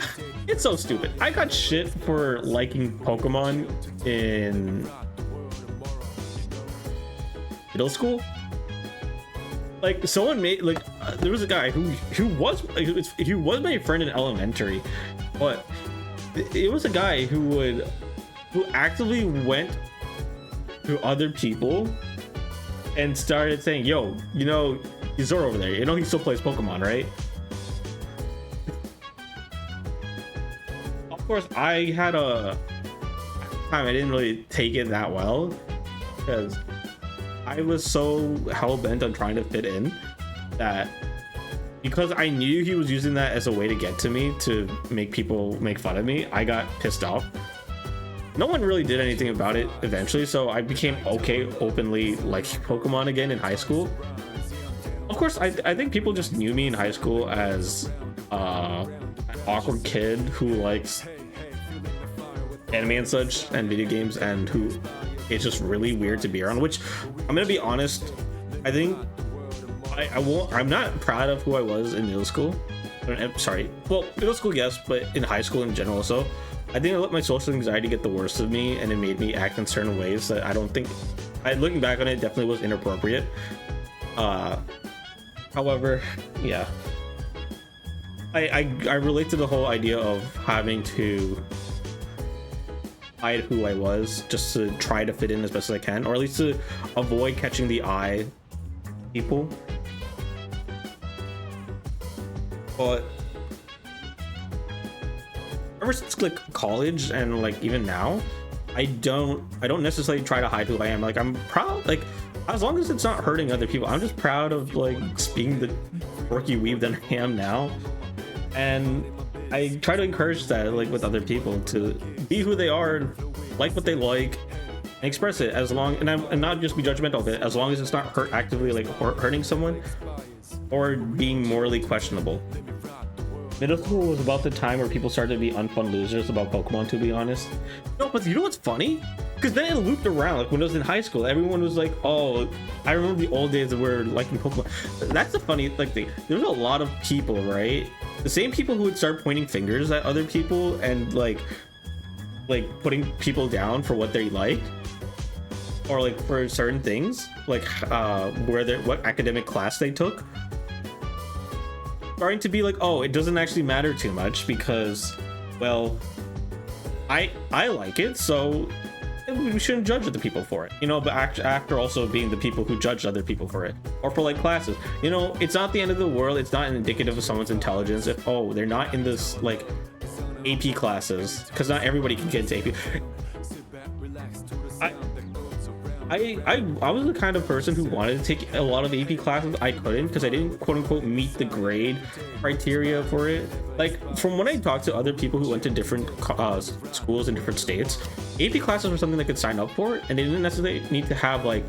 it's so stupid. I got shit for liking Pokemon in middle school. Like, someone made, like, there was a guy who was my friend in elementary, but it was a guy who actively went to other people and started saying, yo, you know, Zoro over there, you know, he still plays Pokemon, right? Of course, I had a time I didn't really take it that well because I was so hell-bent on trying to fit in that, because I knew he was using that as a way to get to me, to make people make fun of me, I got pissed off. No one really did anything about it eventually, so I became okay openly like Pokemon again in high school. Of course, I think people just knew me in high school as an awkward kid who likes anime and such and video games, and who it's just really weird to be around, which I'm gonna be honest, I think I'm not proud of who I was in middle school. Sorry, well, middle school yes, but in high school in general. So I think I let my social anxiety get the worst of me, and it made me act in certain ways that I don't think, looking back on it, definitely was inappropriate. However, yeah, I relate to the whole idea of having to hide who I was just to try to fit in as best as I can, or at least to avoid catching the eye people. But ever since like college and like even now, I don't necessarily try to hide who I am. Like, I'm proud, like, as long as it's not hurting other people, I'm just proud of like being the quirky weeb that I am now. And I try to encourage that, like, with other people, to be who they are, like what they like, and express it, as long, and not just be judgmental of it, as long as it's not actively like hurting someone or being morally questionable. Middle school was about the time where people started to be unfun losers about Pokemon, to be honest. No, but you know what's funny? Because then it looped around. Like when I was in high school, everyone was like, "Oh, I remember the old days where liking Pokemon." That's the funny like thing. There's a lot of people, right? The same people who would start pointing fingers at other people and like putting people down for what they liked, or like for certain things, like what academic class they took. Starting to be like, oh, it doesn't actually matter too much because, well, I like it, so we shouldn't judge other people for it, you know. But after also being the people who judge other people for it, or for like classes, you know, it's not the end of the world. It's not indicative of someone's intelligence if, oh, they're not in this like AP classes, because not everybody can get into AP. I was the kind of person who wanted to take a lot of AP classes. I couldn't because I didn't quote unquote meet the grade criteria for it. Like from when I talked to other people who went to different schools in different states, AP classes were something they could sign up for, and they didn't necessarily need to have like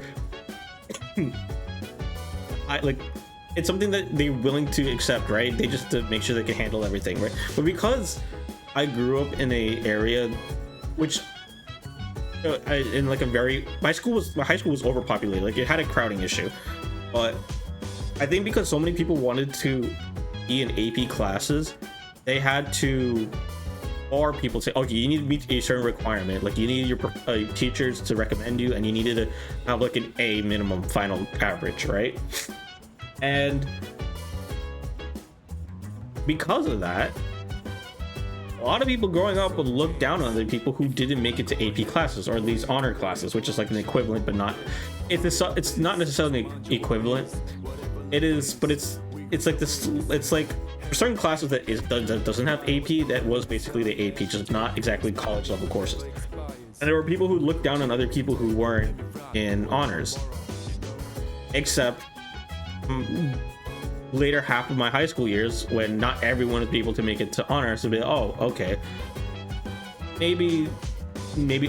it's something that they're willing to accept, right? They just to make sure they can handle everything, right? But because I grew up in a area which in like a very, my high school was overpopulated, like it had a crowding issue, but I think because so many people wanted to be in AP classes, they had to or people say, okay, you need to meet a certain requirement, like you need your teachers to recommend you, and you needed to have like an A minimum final average, right? And because of that, a lot of people growing up would look down on other people who didn't make it to AP classes, or at least honor classes, which is like an equivalent, but not, it's not necessarily equivalent. It is, but it's like this, it's like for certain classes that doesn't have AP, that was basically the AP, just not exactly college level courses. And there were people who looked down on other people who weren't in honors, except later half of my high school years, when not everyone was able to make it to honors, to be, oh, okay, maybe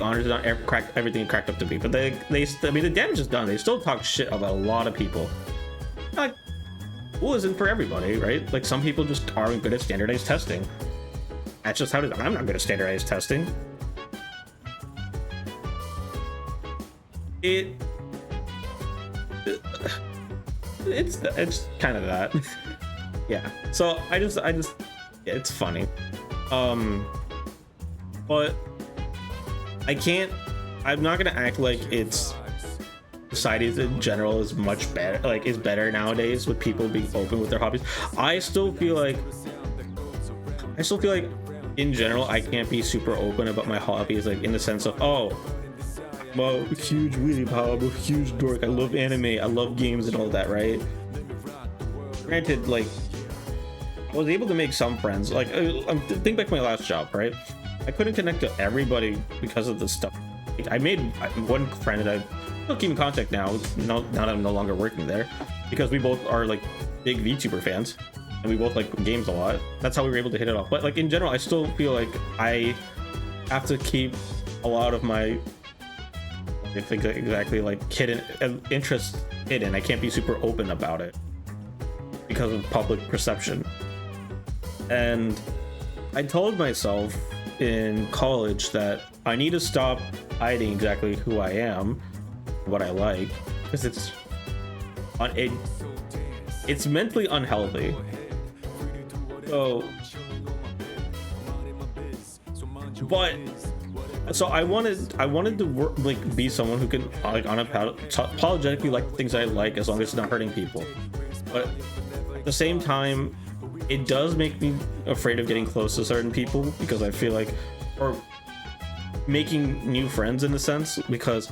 honors not everything cracked up to be. But they I mean, the damage is done. They still talk shit about a lot of people. Like, school isn't for everybody, right? Like, some people just aren't good at standardized testing. That's just how it is. I'm not good at standardized testing. It's kind of that. Yeah. So I just yeah, it's funny. But I'm not gonna act like it's society in general is much better, like is better nowadays with people being open with their hobbies. I still feel like in general I can't be super open about my hobbies, like in the sense of, oh, I'm a huge weenie pal, I'm a huge dork, I love anime, I love games and all that, right? Granted, like, I was able to make some friends. Like, think back to my last job, right? I couldn't connect to everybody because of this stuff. I made one friend that I still keep in contact now that I'm no longer working there, because we both are like big VTuber fans and we both like games a lot. That's how we were able to hit it off. But like in general, I still feel like I have to keep a lot of my, I think exactly, like interest hidden. I can't be super open about it because of public perception. And I told myself in college that I need to stop hiding exactly who I am, what I like, because it's mentally unhealthy. So I wanted to work, like, be someone who can like unapologetically like things I like, as long as it's not hurting people. But at the same time, it does make me afraid of getting close to certain people, because I feel like, or making new friends in a sense, because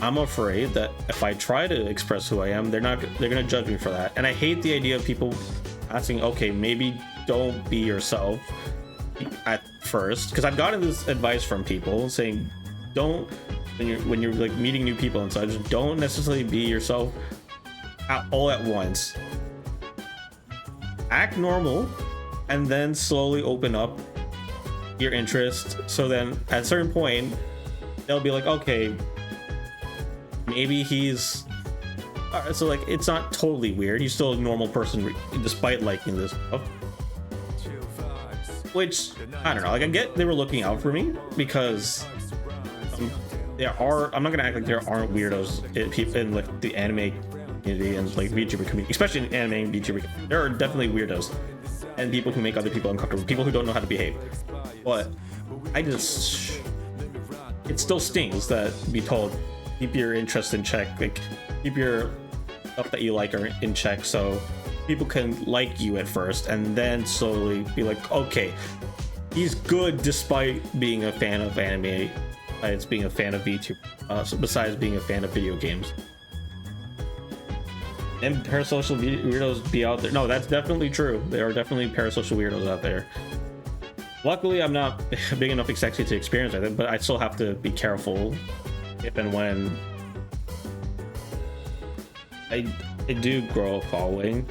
I'm afraid that if I try to express who I am, they're gonna judge me for that. And I hate the idea of people asking, okay, maybe don't be yourself at first, because I've gotten this advice from people saying, don't, when you're like meeting new people and such, don't necessarily be yourself all at once. Act normal and then slowly open up your interest, so then at a certain point they'll be like, okay, maybe he's so like it's not totally weird, he's still a normal person despite liking this stuff. Which, I don't know, like, I get they were looking out for me, because I'm not gonna act like there aren't weirdos in like the anime community and like VTuber community, especially in anime and VTuber. There are definitely weirdos and people who make other people uncomfortable, people who don't know how to behave. But it still stings that be told, keep your interest in check, like keep your stuff that you like are in check, so people can like you at first and then slowly be like, okay, he's good despite being a fan of anime, besides being a fan of VTuber, besides being a fan of video games. And parasocial weirdos be out there. No, that's definitely true. There are definitely parasocial weirdos out there. Luckily, I'm not big enough sexy to experience it, but I still have to be careful if and when I do grow a following.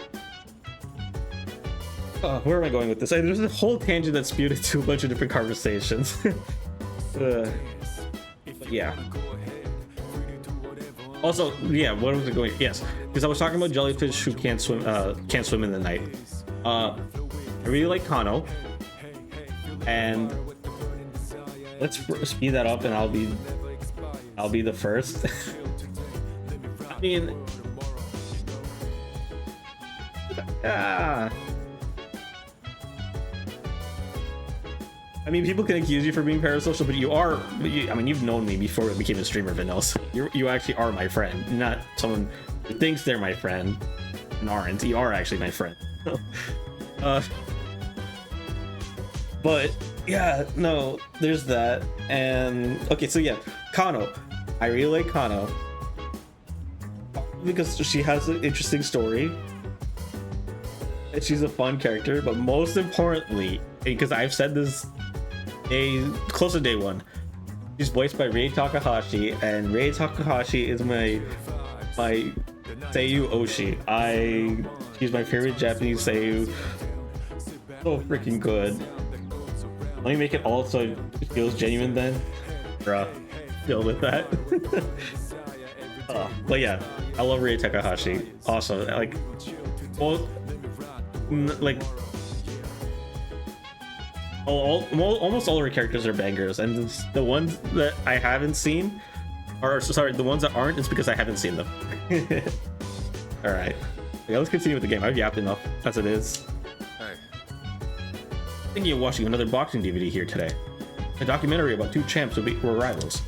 Where am I going with this? There's a whole tangent that spewed into a bunch of different conversations. But yeah. Also, yeah, what was it going? Yes, because I was talking about jellyfish who can't swim in the night. I really like Kano, and let's speed that up, and I'll be the first. I mean, I mean, people can accuse you for being parasocial, but I mean, you've known me before I became a streamer, Vanilla. So you actually are my friend, not someone who thinks they're my friend and aren't. You are actually my friend. But yeah, no, there's that. And okay, so yeah, Kano. I really like Kano because she has an interesting story and she's a fun character, but most importantly, because I've said this close to day one, she's voiced by Rei Takahashi, and Rei Takahashi is my Seiyu Oshi. She's my favorite Japanese Seiyu. So freaking good. Let me make it all so it feels genuine then. Bruh, deal with that. But yeah, I love Rei Takahashi. Awesome. Like, almost all her characters are bangers, and the ones that I haven't seen, or sorry, the ones that aren't, it's because I haven't seen them. All right, yeah, let's continue with the game. I've yapped enough as it is. Thinking of watching another boxing DVD here today. A documentary about two champs who were rivals.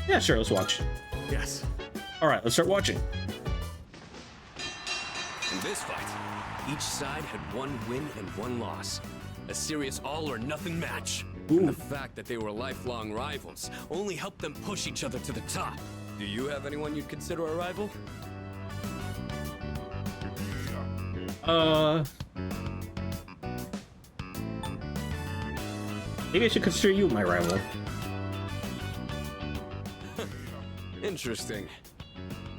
Yeah, sure, let's watch. Yes. All right, let's start watching. In this fight, each side had one win and one loss. A serious all-or-nothing match. And the fact that they were lifelong rivals only helped them push each other to the top. Do you have anyone you'd consider a rival? Maybe I should consider you my rival. Interesting.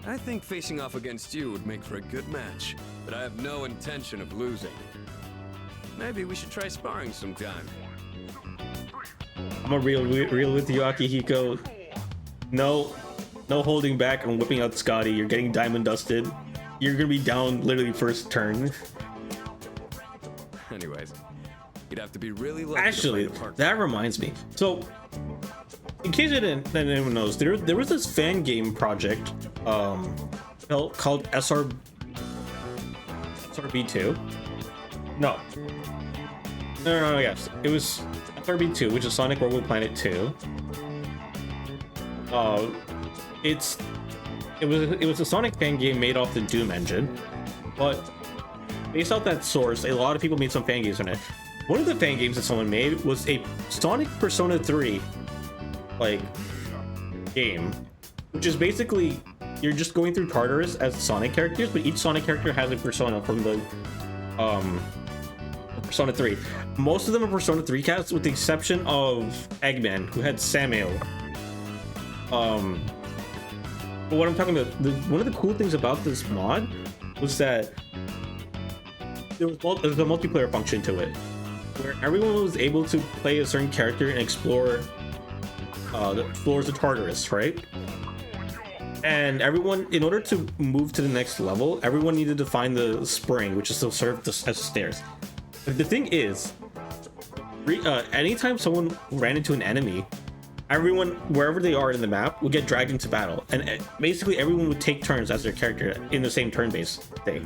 I think facing off against you would make for a good match, but I have no intention of losing. Maybe we should try sparring sometime. I'm a real with you, Akihiko. No holding back and whipping out Scotty. You're getting diamond dusted. You're gonna be down literally first turn. Anyways, you'd have to be really lucky. Actually, that reminds me. So, in case anyone knows, there was this fan game project called SRB2. No, yes, it was SRB2, which is Sonic Robo Planet 2. It was a Sonic fan game made off the Doom engine, but based off that source, a lot of people made some fan games on it. One of the fan games that someone made was a Sonic Persona 3 game, which is basically you're just going through Tartarus as Sonic characters, but each Sonic character has a persona from the Persona 3. Most of them are Persona 3 cats, with the exception of Eggman, who had Samuel. But what I'm talking about, one of the cool things about this mod was that there was a multiplayer function to it, where everyone was able to play a certain character and explore the floors of Tartarus, right? And everyone, in order to move to the next level, everyone needed to find the spring, which is still served as stairs. But the thing is, anytime someone ran into an enemy, everyone, wherever they are in the map, would get dragged into battle, and basically everyone would take turns as their character in the same turn-based thing.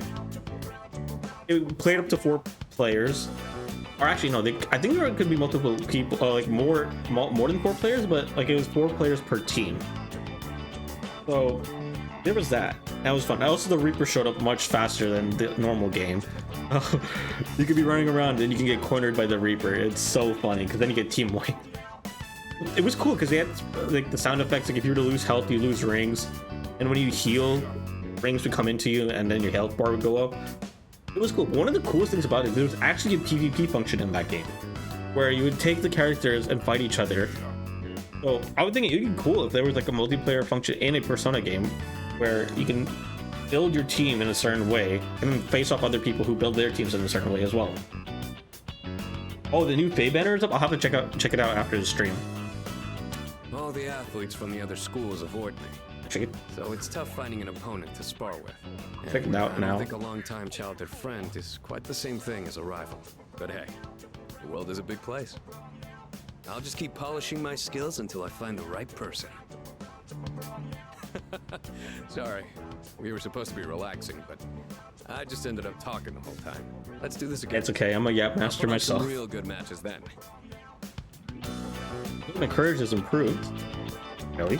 It played up to 4 players, or actually no, I think there could be multiple people, like more than 4 players, but like it was 4 players per team. So there was that. That was fun. Also, the Reaper showed up much faster than the normal game. You could be running around and you can get cornered by the Reaper. It's so funny because then you get team wipe. It was cool because they had like the sound effects. Like if you were to lose health, you lose rings, and when you heal, rings would come into you, and then your health bar would go up. It was cool. But one of the coolest things about it, there was actually a PvP function in that game, where you would take the characters and fight each other. So I would think it would be cool if there was like a multiplayer function in a Persona game, where you can build your team in a certain way and then face off other people who build their teams in a certain way as well. Oh, the new Faye banner is up. I'll have to check it out after the stream. All the athletes from the other schools avoid me. So it's tough finding an opponent to spar with. Check it out now. I think a long-time childhood friend is quite the same thing as a rival. But hey, the world is a big place. I'll just keep polishing my skills until I find the right person. Sorry. We were supposed to be relaxing, but I just ended up talking the whole time. Let's do this again. It's okay. I'm a yap master myself. Some real good matches then. My courage has improved. Really?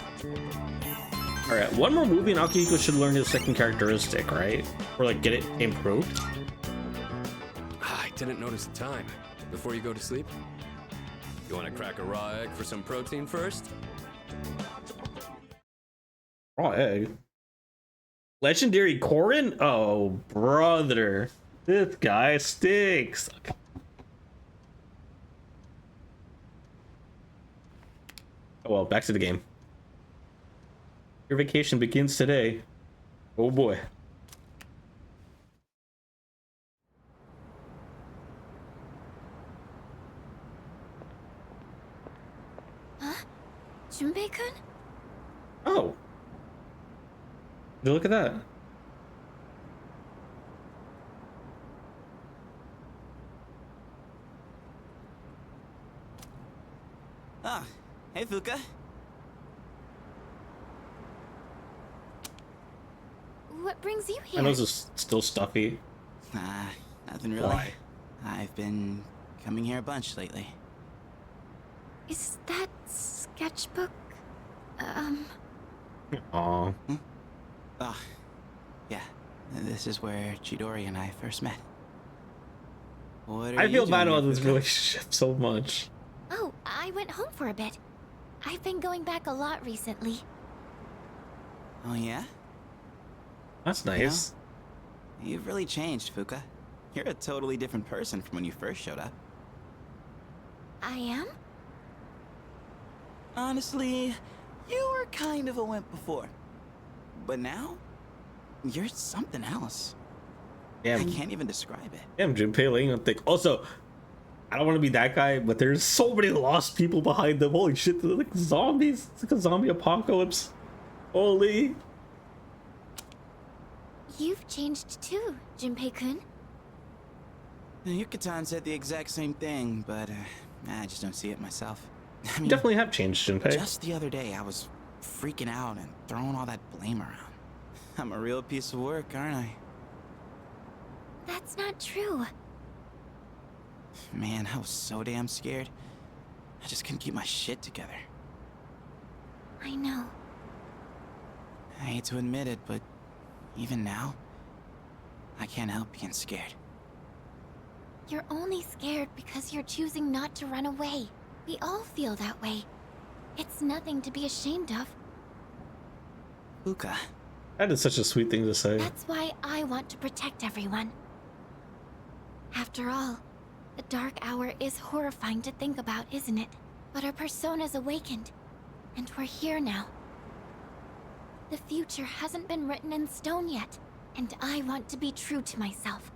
Alright, one more movie and Akihiko should learn his second characteristic, right? Or like get it improved? I didn't notice the time. Before you go to sleep? You want to crack a raw egg for some protein first? Raw egg? Legendary Korin? Oh, brother. This guy stinks. Oh well, back to the game. Your vacation begins today. Oh boy. Huh? Junpei-kun? Oh. Look at that. Ah, hey Fuka. What brings you here? My nose is still stuffy. Nothing really. Why? I've been coming here a bunch lately. Is that sketchbook? Aw. Oh, yeah. This is where Chidori and I first met. What are I feel you bad doing about here, this Fuka? relationship so much. Oh, I went home for a bit. I've been going back a lot recently. Oh yeah? That's nice. You know, you've really changed, Fuka. You're a totally different person from when you first showed up. I am? Honestly, you were kind of a wimp before. But now, you're something else. Damn. I can't even describe it. Damn, Junpei laying on thick. Also, I don't want to be that guy, but there's so many lost people behind them. Holy shit, they're like zombies. It's like a zombie apocalypse. Holy. You've changed too, Junpei-kun. Yuka-tan said the exact same thing, but I just don't see it myself. I You definitely have changed, Junpei. Just the other day, I was freaking out and throwing all that blame around. I'm a real piece of work, aren't I? That's not true. Man, I was so damn scared. I just couldn't keep my shit together. I know. I hate to admit it, but even now, I can't help being scared. You're only scared because you're choosing not to run away. We all feel that way. It's nothing to be ashamed of. Fuka. That is such a sweet thing to say. That's why I want to protect everyone. After all, the dark hour is horrifying to think about, isn't it? But our persona's awakened, and we're here now. The future hasn't been written in stone yet, and I want to be true to myself.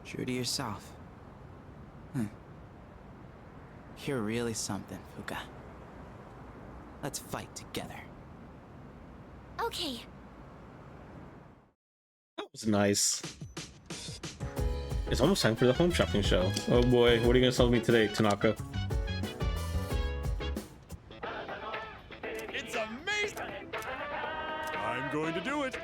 True to yourself. You're really something, Fuka. Let's fight together. Okay. That was nice. It's almost time for the home shopping show. Oh boy, what are you gonna sell me today, Tanaka? It's amazing! I'm going to do it!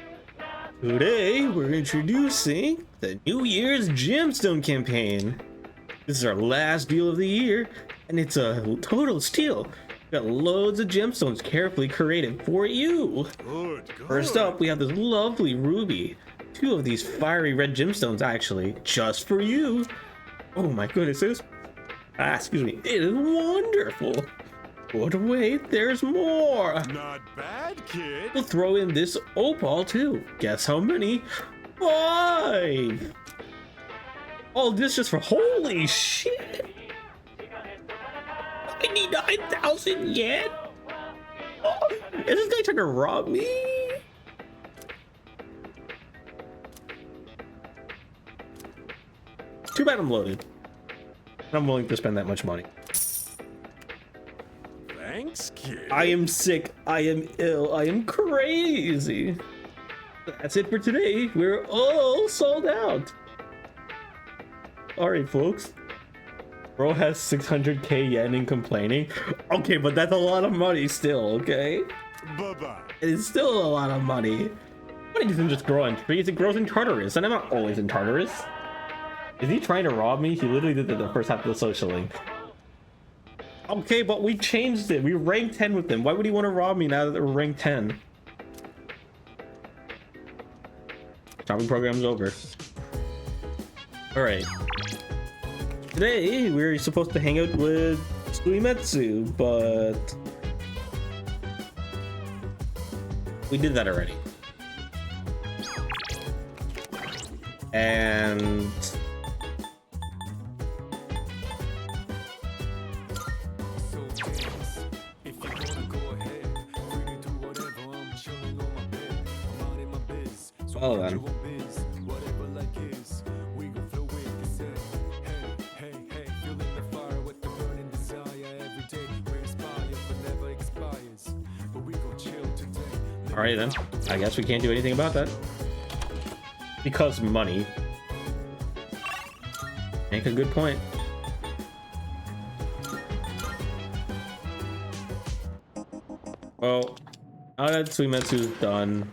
Today, we're introducing the New Year's Gemstone campaign. This is our last deal of the year, and it's a total steal. We got loads of gemstones carefully curated for you. Good. First up, we have this lovely ruby. 2 of these fiery red gemstones, actually, just for you. Oh my goodness, excuse me, it is wonderful. But wait, there's more. Not bad, kid. We'll throw in this opal too. Guess how many? 5. All this just for holy shit. 99,000 yen? Oh, is this guy trying to rob me? Too bad I'm loaded. I'm willing to spend that much money. Thanks, kid. I am sick. I am ill. I am crazy. That's it for today. We're all sold out. Alright, folks. Bro has 600k yen and complaining. Okay, but that's a lot of money still, okay? Bye-bye. It's still a lot of money. Money doesn't just grow on trees, it grows in Tartarus, and I'm not always in Tartarus. Is he trying to rob me? He literally did that the first half of the social link. Okay, but we changed it. We ranked 10 with him. Why would he want to rob me now that we're ranked 10? Shopping program's over. Alright. Today, we're supposed to hang out with Suimetsu, but we did that already. And well then. Alright then, I guess we can't do anything about that. Because money. Make a good point. Well, now that Suimetsu's done,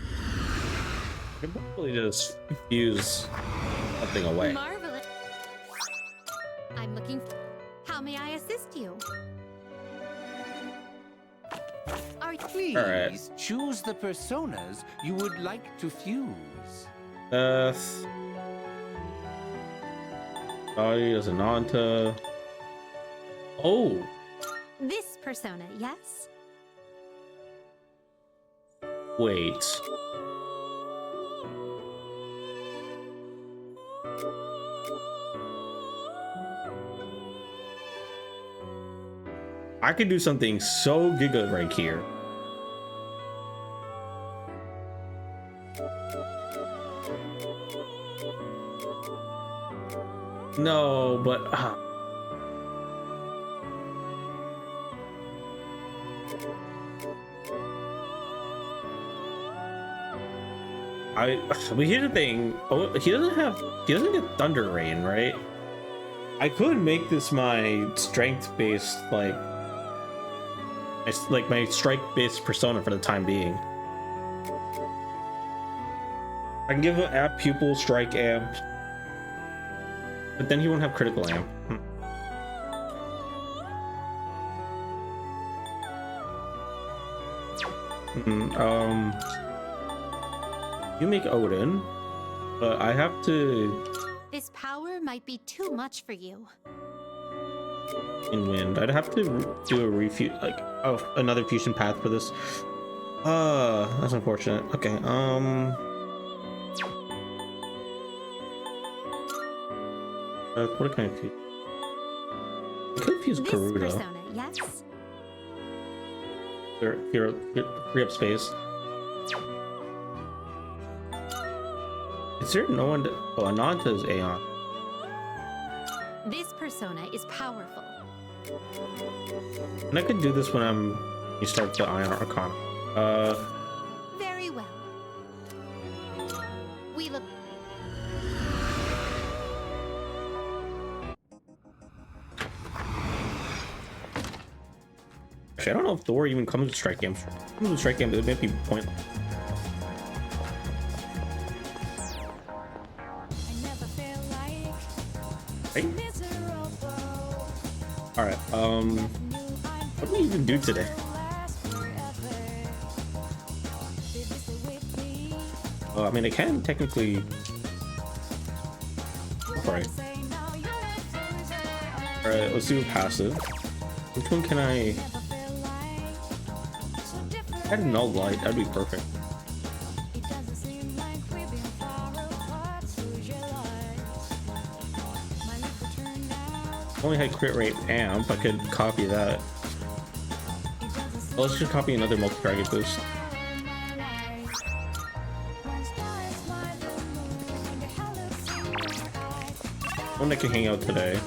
I could probably just fuse something away. Marvelous. I'm looking. How may I assist you? Please choose the personas you would like to fuse. Body as Ananta. Oh. This persona, yes? Wait. I could do something so giga right here. No, but but here's the thing. Oh, he doesn't get Thunder Rain, right? I could make this my strength based, like my strike based persona for the time being. I can give him app pupil strike amp, but then he won't have critical amp. You make Odin, but I have to. This power might be too much for you. In wind, I'd have to do a another fusion path for this. That's unfortunate. Okay, what can I fuse? I could fuse Karuda. Persona, yes? Free up space. Is there no one? Oh, Ananta's Aeon. This persona is powerful. And I could do this when you start the Ion Arcana. Very well. We look. Actually, I don't know if Thor even comes with strike games. Comes with strike games, it might be pointless. Right? All right. What do we even do today? I mean, I can technically. All right. All right. Let's do a passive. Which one can I? Add a null light. That'd be perfect. Only had crit rate amp. I could copy that. Well, let's just copy another multi-target boost. One that can hang out today.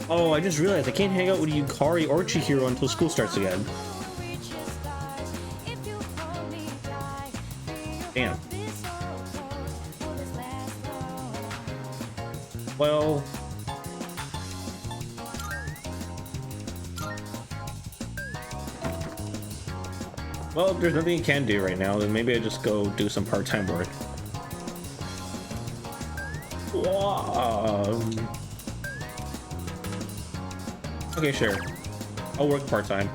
Oh, I just realized I can't hang out with Yukari or Chihiro until school starts again. Damn. Well. Well, if there's nothing you can do right now, then maybe I just go do some part-time work. Wow. Okay, sure. I'll work part-time.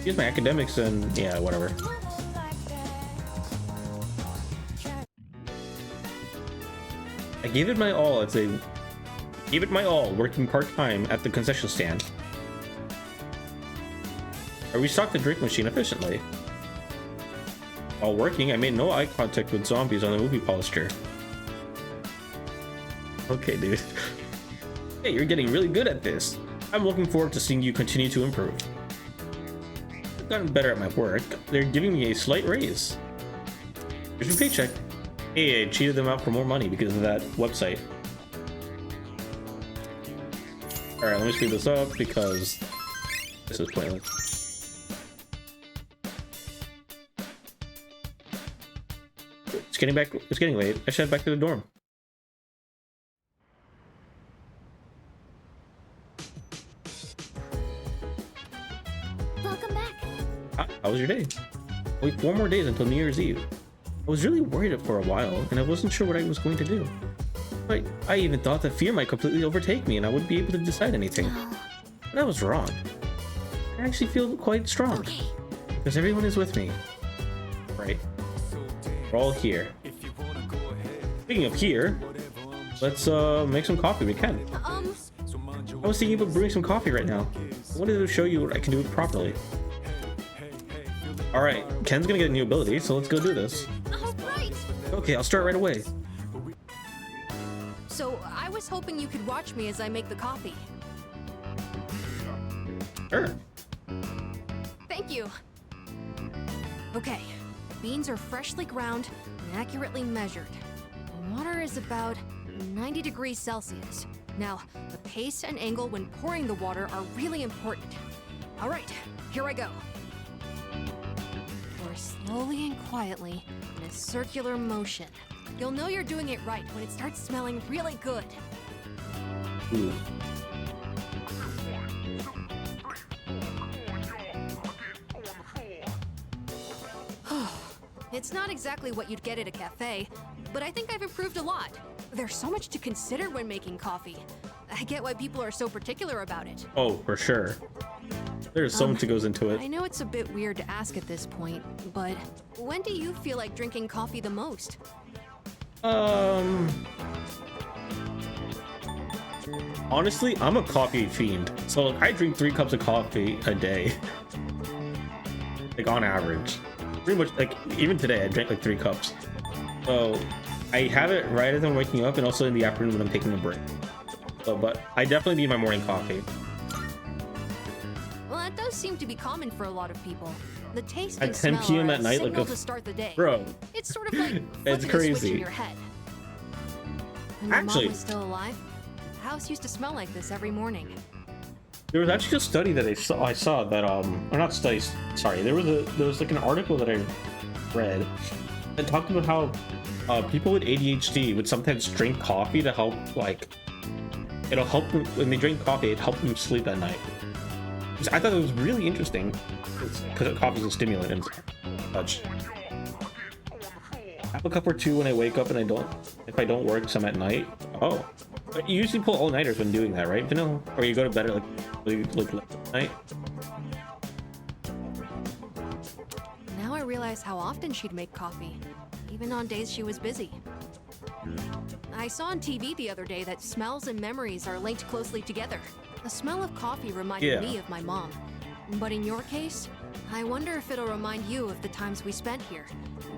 Use my academics and yeah, whatever. I gave it my all. Gave it my all working part-time at the concession stand. I restocked the drink machine efficiently. While working, I made no eye contact with zombies on the movie poster. Okay, dude. Hey, you're getting really good at this. I'm looking forward to seeing you continue to improve. I've gotten better at my work. They're giving me a slight raise. Here's your paycheck. Hey, I cheated them out for more money because of that website. Alright, let me speed this up because this is pointless. It's getting late. I should head back to the dorm. Welcome back. How was your day? Only 4 more days until New Year's Eve. I was really worried for a while, and I wasn't sure what I was going to do. I even thought that fear might completely overtake me and I wouldn't be able to decide anything. But I was wrong. I actually feel quite strong. Okay. Because everyone is with me. Right? We're all here. Speaking of here, let's make some coffee. We can. I was thinking about brewing some coffee right now. I wanted to show you what I can do it properly. Alright, Ken's gonna get a new ability, so let's go do this. Alright! Okay, I'll start right away. So, I was hoping you could watch me as I make the coffee. Sure. Thank you. Okay, the beans are freshly ground and accurately measured. The water is about 90 degrees Celsius. Now, the pace and angle when pouring the water are really important. All right, here I go. Pour slowly and quietly in a circular motion. You'll know you're doing it right when it starts smelling really good. Ooh. It's not exactly what you'd get at a cafe, but I think I've improved a lot. There's so much to consider when making coffee. I get why people are so particular about it. Oh, for sure. There's so much that goes into it. I know it's a bit weird to ask at this point, but when do you feel like drinking coffee the most? Honestly, I'm a coffee fiend. So I drink 3 cups of coffee a day. Like on average. Pretty much, like, even today I drank like 3 cups. So I have it right as I'm waking up and also in the afternoon when I'm taking a break. So, but I definitely need my morning coffee. Well, that does seem to be common for a lot of people. The taste At and 10 smell p.m. are at a night, signal like a to start the day. bro. It's sort of like It's flipping a switch in crazy. your head. When my Actually- mom was still alive, the house used to smell like this every morning. There was actually a study that I saw that or not studies. Sorry, there was like an article that I read that talked about how people with ADHD would sometimes drink coffee to help, like, it'll help them when they drink coffee. It helps them sleep at night. I thought it was really interesting because coffee is a stimulant and such. Have a cup or 2 when I wake up and if I don't work some at night. Oh, but you usually pull all-nighters when doing that, right, Vanilla? Or you go to bed at like late at night? Now I realize how often she'd make coffee, even on days she was busy. I saw on TV the other day that smells and memories are linked closely together. The smell of coffee reminded me of my mom. But in your case, I wonder if it'll remind you of the times we spent here,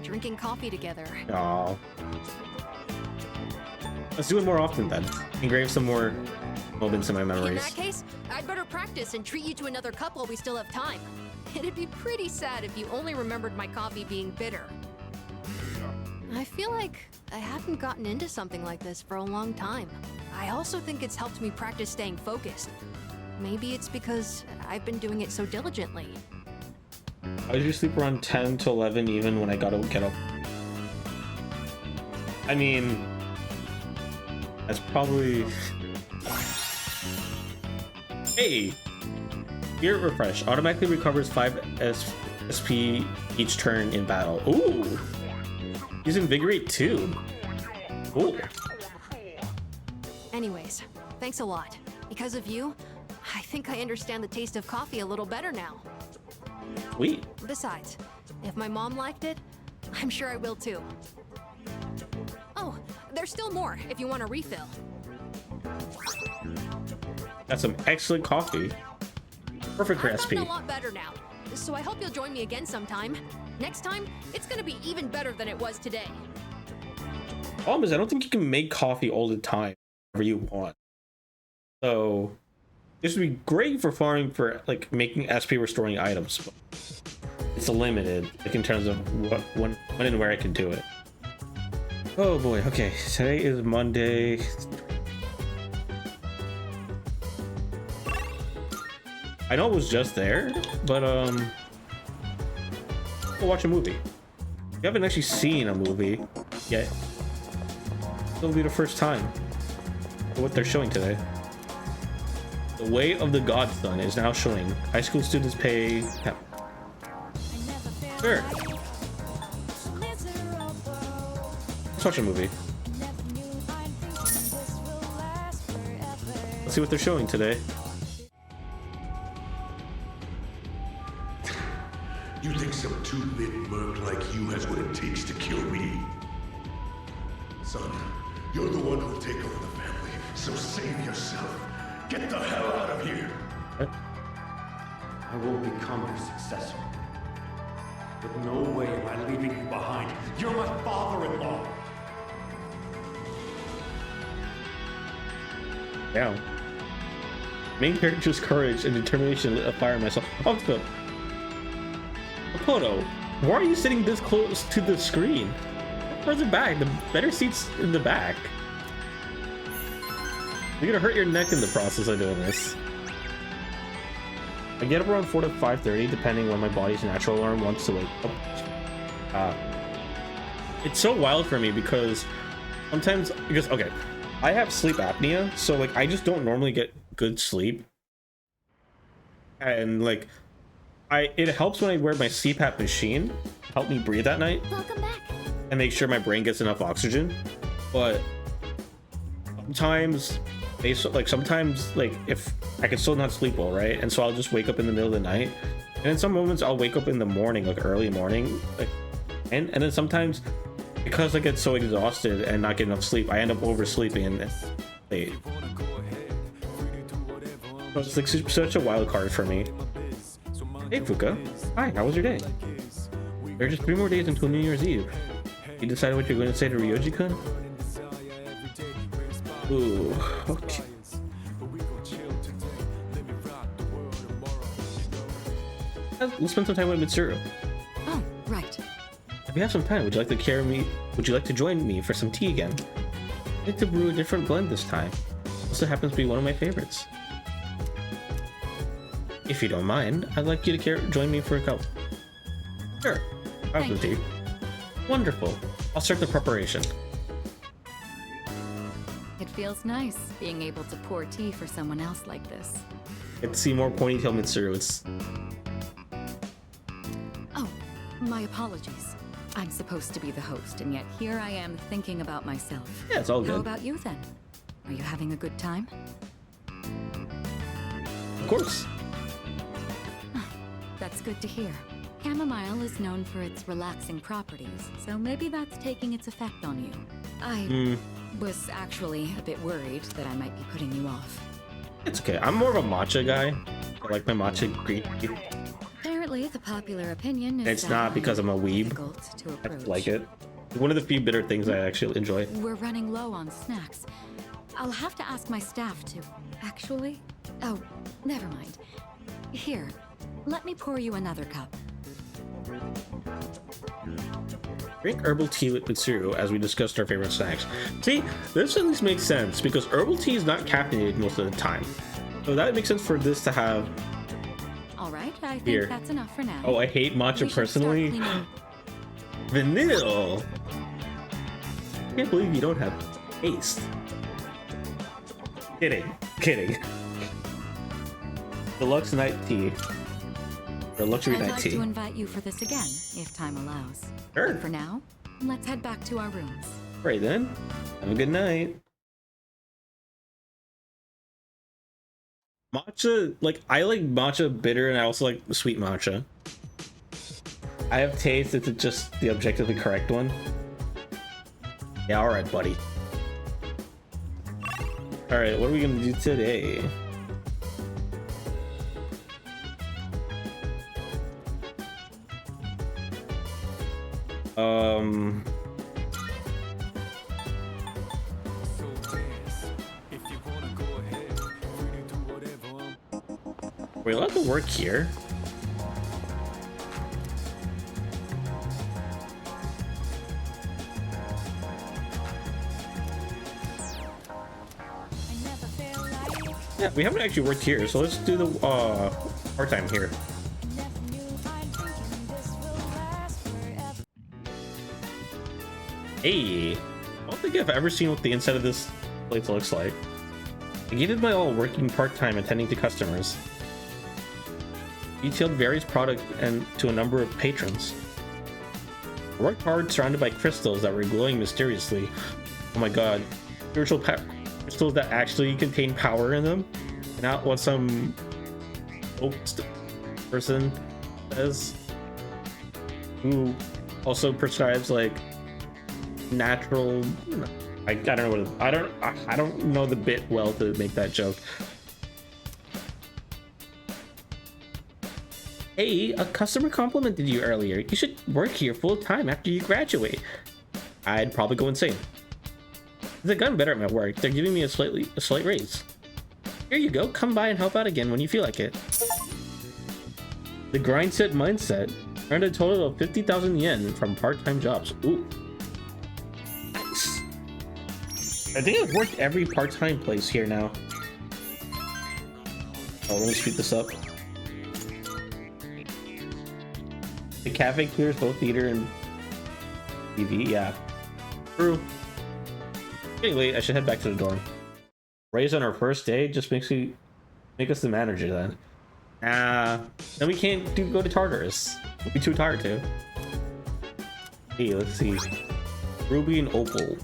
drinking coffee together. Aww. Let's do it more often then. Engrave some more moments in my memories. In that case, I'd better practice and treat you to another cup while we still have time. It'd be pretty sad if you only remembered my coffee being bitter. I feel like I haven't gotten into something like this for a long time. I also think it's helped me practice staying focused. Maybe it's because I've been doing it so diligently. I usually sleep around 10 to 11 even when I gotta get up. I mean, that's probably... Hey! Spirit Refresh automatically recovers 5 SP each turn in battle. Ooh! Use Invigorate too. Cool. Anyways, thanks a lot. Because of you, I think I understand the taste of coffee a little better now. Sweet. Besides, if my mom liked it, I'm sure I will too. Oh, there's still more if you want a refill. That's some excellent coffee. Perfect for SP. I'm a lot better now, so I hope you'll join me again sometime. Next time, it's gonna be even better than it was today. Problem is, I don't think you can make coffee all the time, whenever you want. So this would be great for farming, for like making SP restoring items. But it's limited, like in terms of when and where I can do it. Oh boy. Okay, today is Monday. I know it was just there, but we'll watch a movie. You haven't actually seen a movie yet. It'll be the first time for what they're showing today. The Way of the Godson is now showing. High school students pay. Yeah. Sure. Let's watch a movie. Let's see what they're showing today. You think some two-bit merc like you has what it takes to kill me? Son, you're the one who'll take over the family, so save yourself. Get the hell out of here! I will become your successor. But no way am I leaving you behind. You're my father-in-law! Down. Main character's courage and determination lit a fire in myself. Oh, the Makoto, why are you sitting this close to the screen? Further back, the better seats in the back. You're gonna hurt your neck in the process of doing this. I get up around 4 to 5:30, depending when my body's natural alarm wants to wake up. It's so wild for me because sometimes, okay, I have sleep apnea, so like I just don't normally get good sleep, and like it helps when I wear my CPAP machine, help me breathe at night. Welcome back. And make sure my brain gets enough oxygen. But sometimes sometimes if I can still not sleep well, right? And so I'll just wake up in the middle of the night. And in some moments I'll wake up in the morning, like early morning, and then sometimes because I get so exhausted and not get enough sleep, I end up oversleeping and late. So it's like such a wild card for me. Hey Fuka, hi, how was your day? There are just 3 more days until New Year's Eve. You decided what you're going to say to Ryoji-kun? Ooh, okay. Let's spend some time with Mitsuru. Oh, right. If you have some time, would you like to join me for some tea again? I'd like to brew a different blend this time. Also happens to be one of my favorites. If you don't mind, I'd like you to join me for a cup. Sure. I'll have some tea. Wonderful. I'll start the preparation. It feels nice being able to pour tea for someone else like this. Get to see more ponytail Mitsuru. It's... Oh, my apologies. I'm supposed to be the host, and yet here I am thinking about myself. Yeah, it's all good. How about you then? Are you having a good time? Of course. That's good to hear. Chamomile is known for its relaxing properties, so maybe that's taking its effect on you. I was actually a bit worried that I might be putting you off. It's okay. I'm more of a matcha guy. I like my matcha green tea. Apparently, the popular opinion is it's not because I'm a weeb. I like it. One of the few bitter things I actually enjoy. We're running low on snacks. I'll have to ask my staff to... Actually? Oh, never mind. Here, let me pour you another cup. Drink herbal tea with Mitsuru as we discussed our favorite snacks. See, this at least makes sense because herbal tea is not caffeinated most of the time. So that makes sense for this to have. Alright, I think that's enough for now. Oh, I hate matcha personally. Vanilla! I can't believe you don't have taste. Kidding. Deluxe night tea. Or luxury I'd night like tea. to invite you for this again, if time allows. Sure. But for now, let's head back to our rooms. Right then. Have a good night. Matcha, like, I like matcha bitter, and I also like sweet matcha. I have taste, it's just the objectively correct one. Yeah, alright, buddy. Alright, what are we gonna do today? We're allowed to work here. Yeah, we haven't actually worked here, so let's do the part-time here. Hey, I don't think I've ever seen what the inside of this place looks like. I gave it my all working part-time attending to customers. Detailed various products and to a number of patrons. I worked hard surrounded by crystals that were glowing mysteriously. Oh my god. Spiritual crystals that actually contain power in them. Not what some person says. Who also prescribes like natural, I don't know what I don't know the bit well to make that joke. Hey, a customer complimented you earlier. You should work here full time after you graduate. I'd probably go insane. I've gotten better at my work. They're giving me a slight raise. Here you go. Come by and help out again when you feel like it. The grind set mindset earned a total of 50,000 yen from part-time jobs. Ooh. Nice. I think I've worked every part-time place here now. Oh, let me speed this up. The cafe clears both theater and TV. Yeah. True. Getting late. I should head back to the dorm. Raise on our first day just make us the manager then. Then we can't go to Tartarus. We'll be too tired to. Hey, let's see. Ruby and Opal.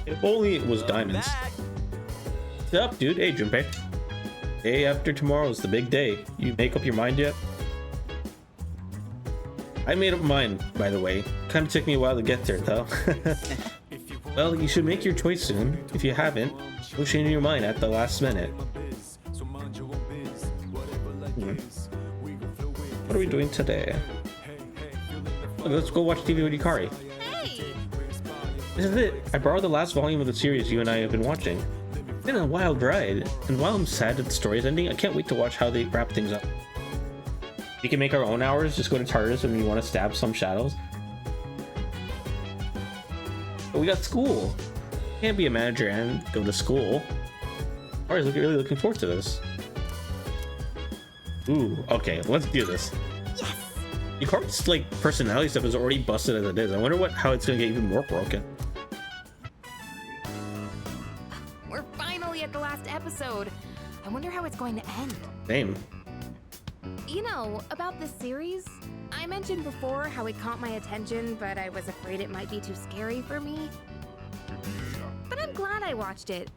If only it was diamonds. What's up, dude? Hey, Junpei. Day after tomorrow is the big day. You make up your mind yet? I made up mine, by the way. Kind of took me a while to get there, though. Well, you should make your choice soon. If you haven't, you'll change your mind at the last minute. What are we doing today? Look, let's go watch TV with Yukari. Hey! This is it. I borrowed the last volume of the series you and I have been watching. It's been a wild ride, and while I'm sad that the story is ending, I can't wait to watch how they wrap things up. We can make our own hours, just go to Tartarus when we want to stab some shadows. But we got school. Can't be a manager and go to school. Alright, really looking forward to this. Ooh, okay, let's do this. Yes! Yukari's like personality stuff is already busted as it is. I wonder how it's gonna get even more broken. We're finally at the last episode. I wonder how it's going to end. Same. You know, about this series, I mentioned before how it caught my attention, but I was afraid it might be too scary for me. But I'm glad I watched it.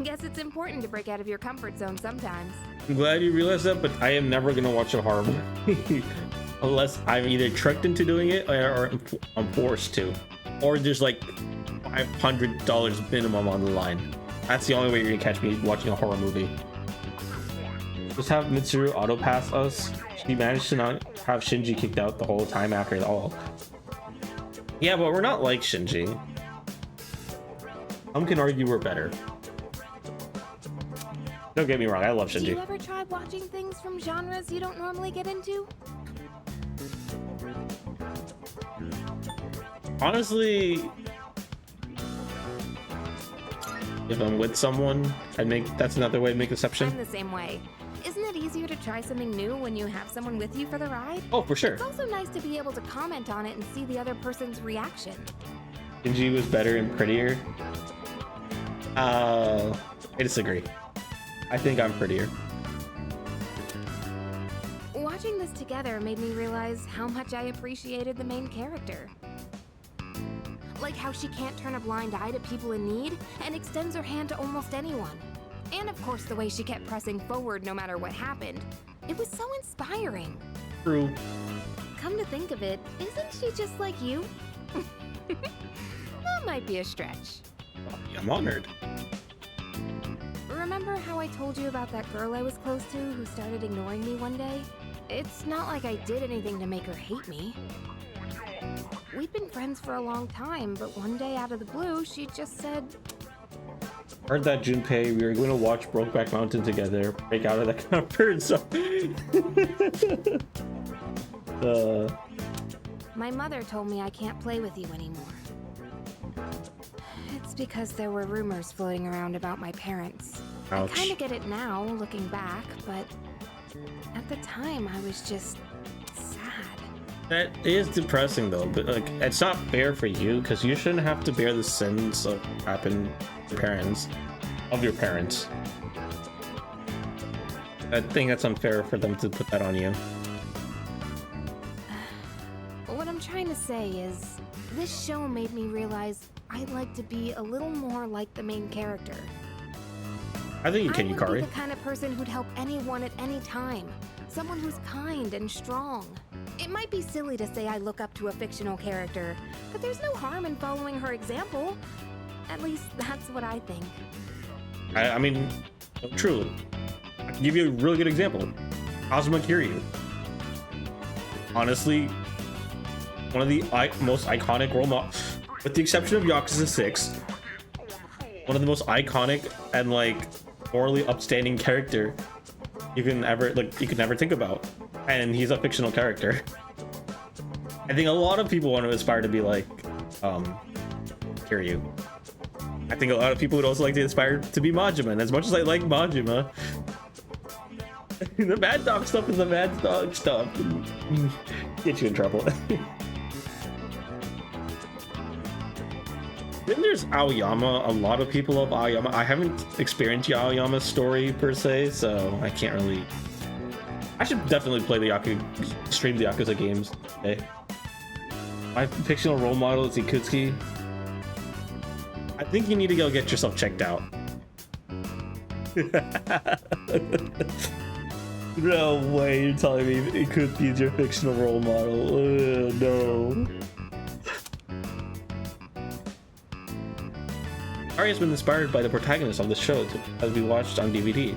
Guess it's important to break out of your comfort zone sometimes. I'm glad you realized that, but I am never gonna watch a horror movie unless I'm either tricked into doing it or I'm forced to, or there's like $500 minimum on the line. That's the only way you're gonna catch me watching a horror movie. Just have Mitsuru auto pass us. She managed to not have Shinji kicked out the whole time after it all. Yeah, but we're not like Shinji. Some can argue we're better. Don't get me wrong, I love Shinji. Do you ever try watching things from genres you don't normally get into? Honestly, if I'm with someone, that's another way to make exception. I'm the same way. Isn't it easier to try something new when you have someone with you for the ride? Oh, for sure. It's also nice to be able to comment on it and see the other person's reaction. Shinji was better and prettier. I disagree. I think I'm prettier. Watching this together made me realize how much I appreciated the main character. Like how she can't turn a blind eye to people in need and extends her hand to almost anyone. And of course the way she kept pressing forward no matter what happened. It was so inspiring. True. Come to think of it, isn't she just like you? That might be a stretch. I'm honored. Remember how I told you about that girl I was close to who started ignoring me one day? It's not like I did anything to make her hate me. We'd been friends for a long time, but one day out of the blue, she just said... Heard that, Junpei. We were going to watch Brokeback Mountain together. Break out of that comfort zone. My mother told me I can't play with you anymore. It's because there were rumors floating around about my parents. Ouch. I kind of get it now, looking back, but at the time I was just sad. That is depressing though, but like it's not fair for you because you shouldn't have to bear the sins of happened to your parents. I think that's unfair for them to put that on you. What I'm trying to say is, this show made me realize I'd like to be a little more like the main character. I think you can, I Yukari. would be the kind of person who'd help anyone at any time. Someone who's kind and strong. It might be silly to say I look up to a fictional character, but there's no harm in following her example. At least that's what I think. I mean, true. I can give you a really good example. Kazuma Kiryu. Honestly, one of the most iconic role models, with the exception of Yakuza 6, one of the most iconic and like morally upstanding character you can ever think about, and he's a fictional character. I think a lot of people want to aspire to be like Kiryu. I think a lot of people would also like to aspire to be Majima, and as much as I like Majima, the Mad Dog stuff is the Mad Dog stuff. Get you in trouble. Then there's Aoyama. A lot of people love Aoyama. I haven't experienced Aoyama's story per se, so I can't really... I should definitely play the stream the Yakuza games today. My fictional role model is Ikutsuki. I think you need to go get yourself checked out. No way you're telling me Ikutsuki is your fictional role model. No. Ari has been inspired by the protagonist of the show as we watched on DVD.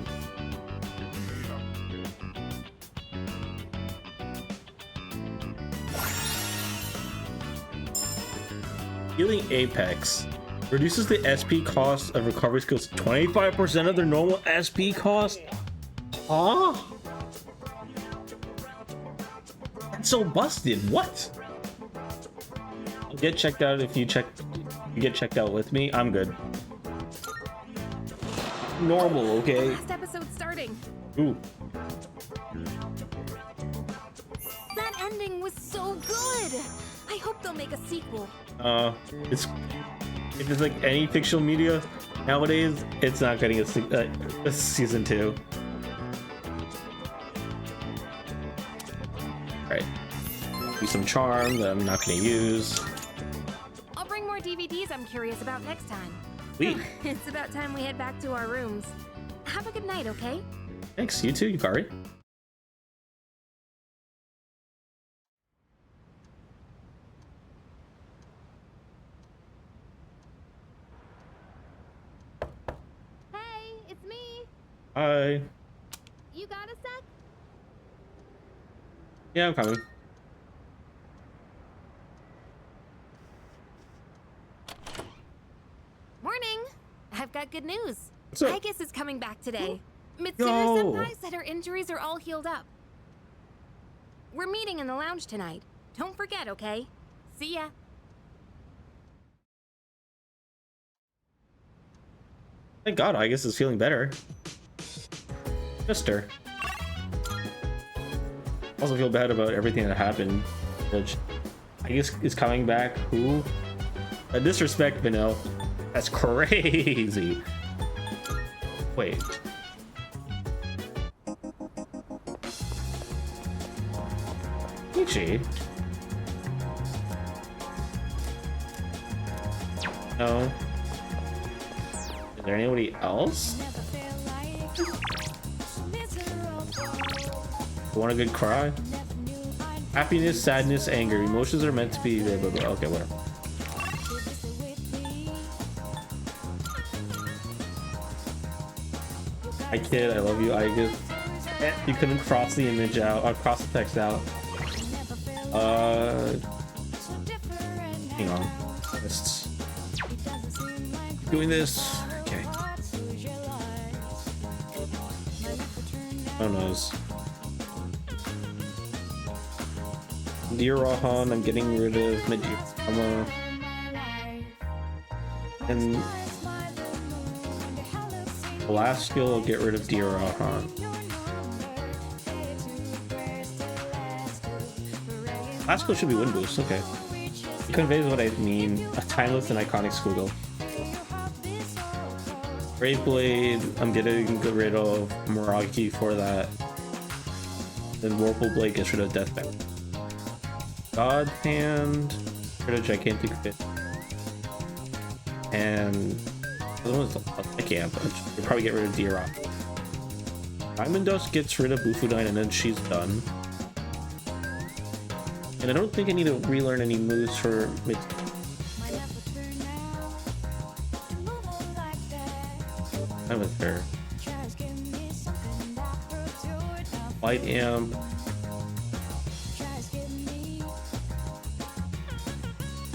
Healing Apex reduces the SP cost of recovery skills 25% of their normal SP cost? Huh? That's so busted. What? I'll get checked out if you get checked out with me. I'm good. Normal, okay? Last episode starting. Ooh. That ending was so good. I hope they'll make a sequel. If it's like any fictional media nowadays, it's not getting a season 2. Alright. Do some charm that I'm not gonna use. I'll bring more DVDs I'm curious about next time. Sweet. It's about time we head back to our rooms. Have a good night, okay? Thanks, you too, Yukari. Hey, it's me. Hi. You got a sec? Yeah, I'm coming. Morning. I've got good news. What's up? Aigis is coming back today. Yo. Mitsuru-senpai said her injuries are all healed up. We're meeting in the lounge tonight. Don't forget, okay? See ya. Thank God, Aigis is feeling better. Mister. Also feel bad about everything that happened. Which Aigis is coming back. Who? Disrespect, Vanille. That's crazy. Wait. Ichi? No. Is there anybody else? You want a good cry? Happiness, sadness, anger. Emotions are meant to be blah, blah, blah. Okay, whatever. Hi kid, I love you, Aigis. You couldn't cross the image out, cross the text out. Hang on. Just doing this. Okay. Oh knows. Dear Rahan, I'm getting rid of Medjama. And the last skill will get rid of Dear Rahan. Last skill should be wind boost, okay. It conveys what I mean. A timeless and iconic squiggle. Brave Blade, I'm getting rid of Moragi for that. Then Whirlpool Blade gets rid of Deathbang. God Hand, rid of Gigantic Fit. And the other one's I can't, but you'll probably get rid of D-Rock. Diamond Dust gets rid of Bufudine and then she's done. And I don't think I need to relearn any moves for mid. I'm with her. Light Amp.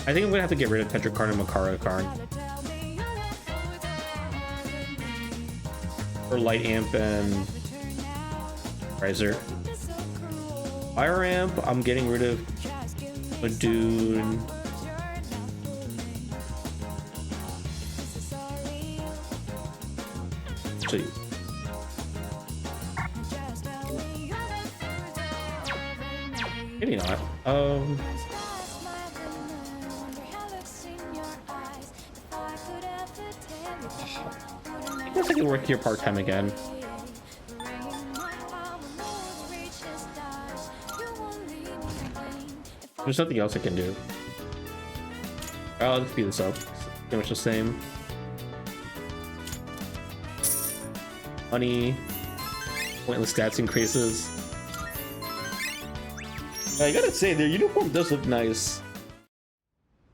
I think I'm gonna have to get rid of Tetrakarn and Makara Karn. For Light Amp and Riser. Fire Amp, I'm getting rid of Madoon. Actually, maybe not. I guess I can work here part-time again. There's nothing else I can do. I'll just speed this up. Pretty much the same. Money. Pointless stats increases. I gotta say, their uniform does look nice.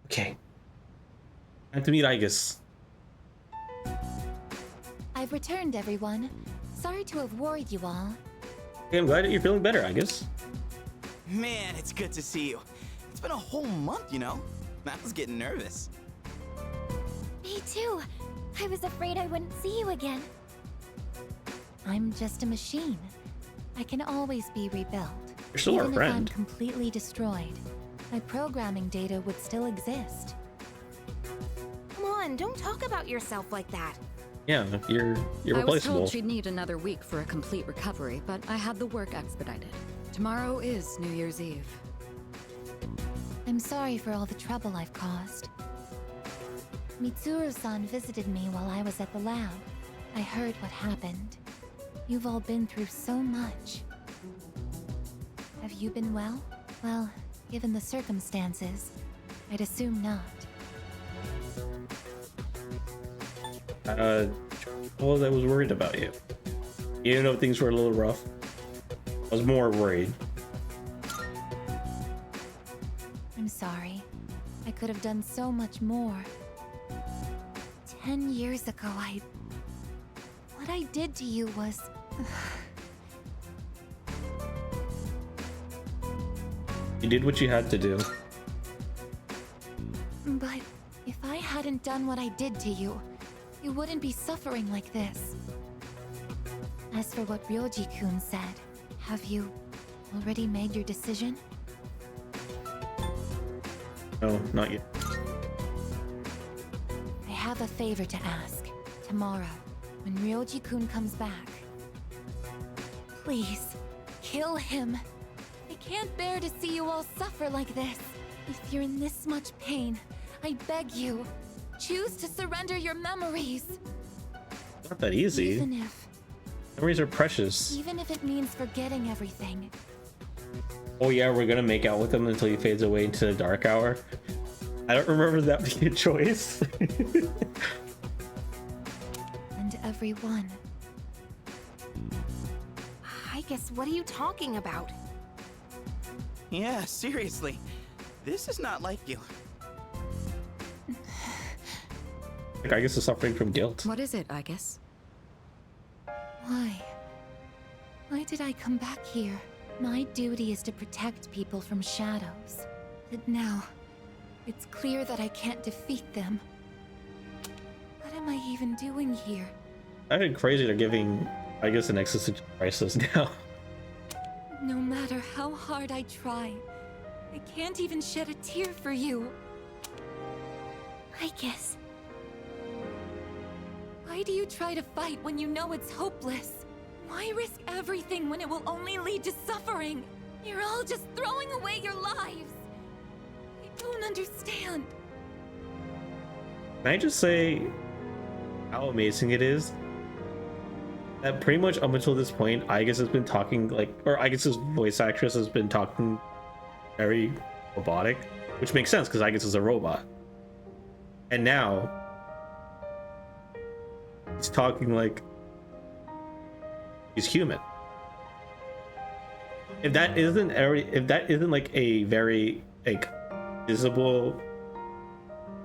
Okay. Time to meet Aigis. I've returned, everyone. Sorry to have worried you all. Okay, I'm glad that you're feeling better, Aigis. Man, it's good to see you. It's been a whole month, you know? I was getting nervous. Me too. I was afraid I wouldn't see you again. I'm just a machine. I can always be rebuilt. You're still our Even friend. if I'm completely destroyed, my programming data would still exist. Come on, don't talk about yourself like that. Yeah, you're I was replaceable. told she'd need another week for a complete recovery, but I had the work expedited. Tomorrow is New Year's Eve. I'm sorry for all the trouble I've caused. Mitsuru-san visited me while I was at the lab. I heard what happened. You've all been through so much. Have you been well? Well, given the circumstances, I'd assume not. Well, I was worried about you. Even though things were a little rough, I was more worried. I'm sorry. I could have done so much more. 10 years ago, what I did to you was... You did what you had to do. But if I hadn't done what I did to you, you wouldn't be suffering like this. As for what Ryoji-kun said, have you already made your decision? No, not yet. I have a favor to ask. Tomorrow, when Ryoji-kun comes back, please, kill him. I can't bear to see you all suffer like this. If you're in this much pain, I beg you, choose to surrender your memories. Not that easy. Even if Memories are precious. Even if it means forgetting everything, Oh yeah, we're gonna make out with him until he fades away into the dark hour. I don't remember that being a choice. And everyone. I guess, what are you talking about? Yeah, seriously. This is not like you. I guess is suffering from guilt. What is it, Aigis? Why? Why did I come back here? My duty is to protect people from shadows. But now, it's clear that I can't defeat them. What am I even doing here? I think crazy they're giving, I guess, an existential crisis now. No matter how hard I try, I can't even shed a tear for you. Aigis. Why do you try to fight when you know it's hopeless? Why risk everything when it will only lead to suffering? You're all just throwing away your lives. I don't understand. Can I just say how amazing it is that pretty much up until this point, Aigis has been talking or Aigis' voice actress has been talking very robotic, which makes sense because Aigis is a robot. And now he's talking like he's human. If that isn't like a very like visible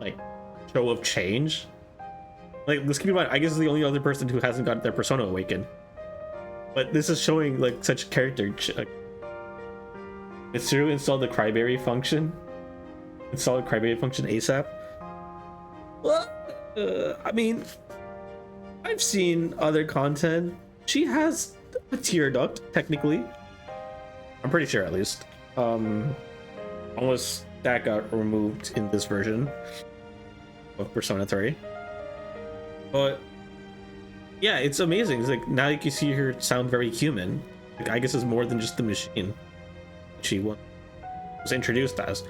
like show of change, like let's keep in mind, I guess is the only other person who hasn't got their persona awakened. But this is showing like such character. Mitsuru installed the cryberry function. Installed cryberry function ASAP. Well, I mean, I've seen other content. She has a tear duct, technically. I'm pretty sure, at least. Unless that got removed in this version of Persona 3. But yeah, it's amazing. It's like now you can see her sound very human. Like I guess it's more than just the machine she was introduced as.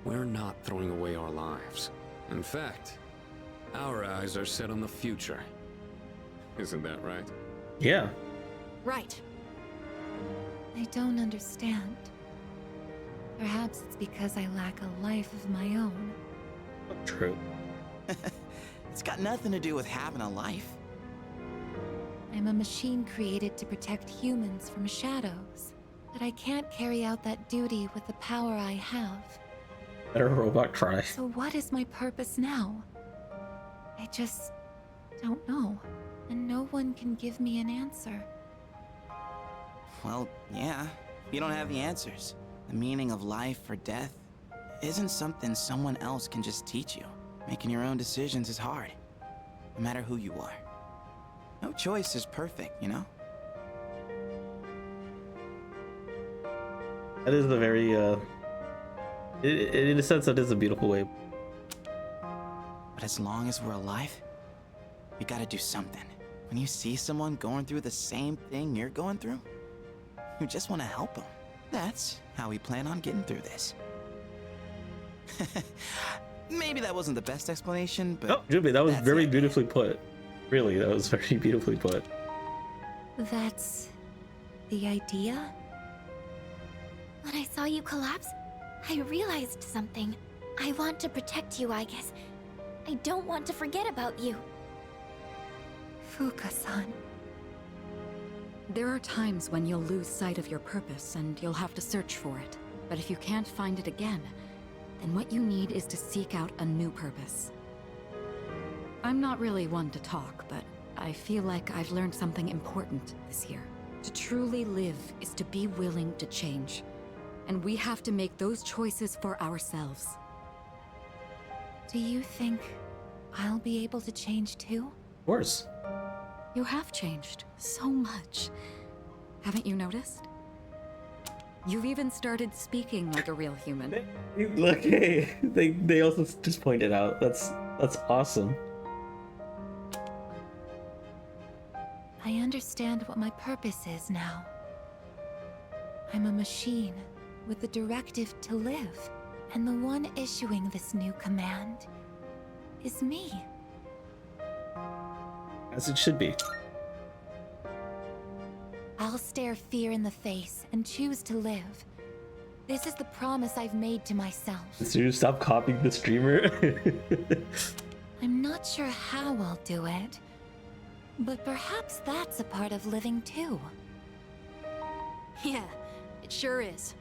We're not throwing away our lives. In fact, our eyes are set on the future. Isn't that right? Yeah. Right. I don't understand. Perhaps it's because I lack a life of my own. True. It's got nothing to do with having a life. I'm a machine created to protect humans from shadows. But I can't carry out that duty with the power I have. Let a robot cry. So what is my purpose now? I just don't know. And no one can give me an answer. Well, yeah. You don't have the answers. The meaning of life or death isn't something someone else can just teach you. Making your own decisions is hard, no matter who you are. No choice is perfect, you know? That is a very, in a sense, that is a beautiful way. But as long as we're alive, we gotta do something. When you see someone going through the same thing you're going through, you just want to help them. That's how we plan on getting through this. Maybe that wasn't the best explanation, but... Oh, Jubi, that was very beautifully put. Really, that was very beautifully put. That's the idea? When I saw you collapse, I realized something. I want to protect you, Aigis. I don't want to forget about you. Fuka-san. There are times when you'll lose sight of your purpose and you'll have to search for it. But if you can't find it again, then what you need is to seek out a new purpose. I'm not really one to talk, but I feel like I've learned something important this year. To truly live is to be willing to change. And we have to make those choices for ourselves. Do you think I'll be able to change too? Of course. You have changed so much. Haven't you noticed? You've even started speaking like a real human. Look, hey, they also just pointed out that's awesome. I understand what my purpose is now. I'm a machine with the directive to live, and the one issuing this new command is me. As it should be. I'll stare fear in the face and choose to live. This is the promise I've made to myself. So you stop copying the streamer? I'm not sure how I'll do it, but perhaps that's a part of living too. Yeah, it sure is.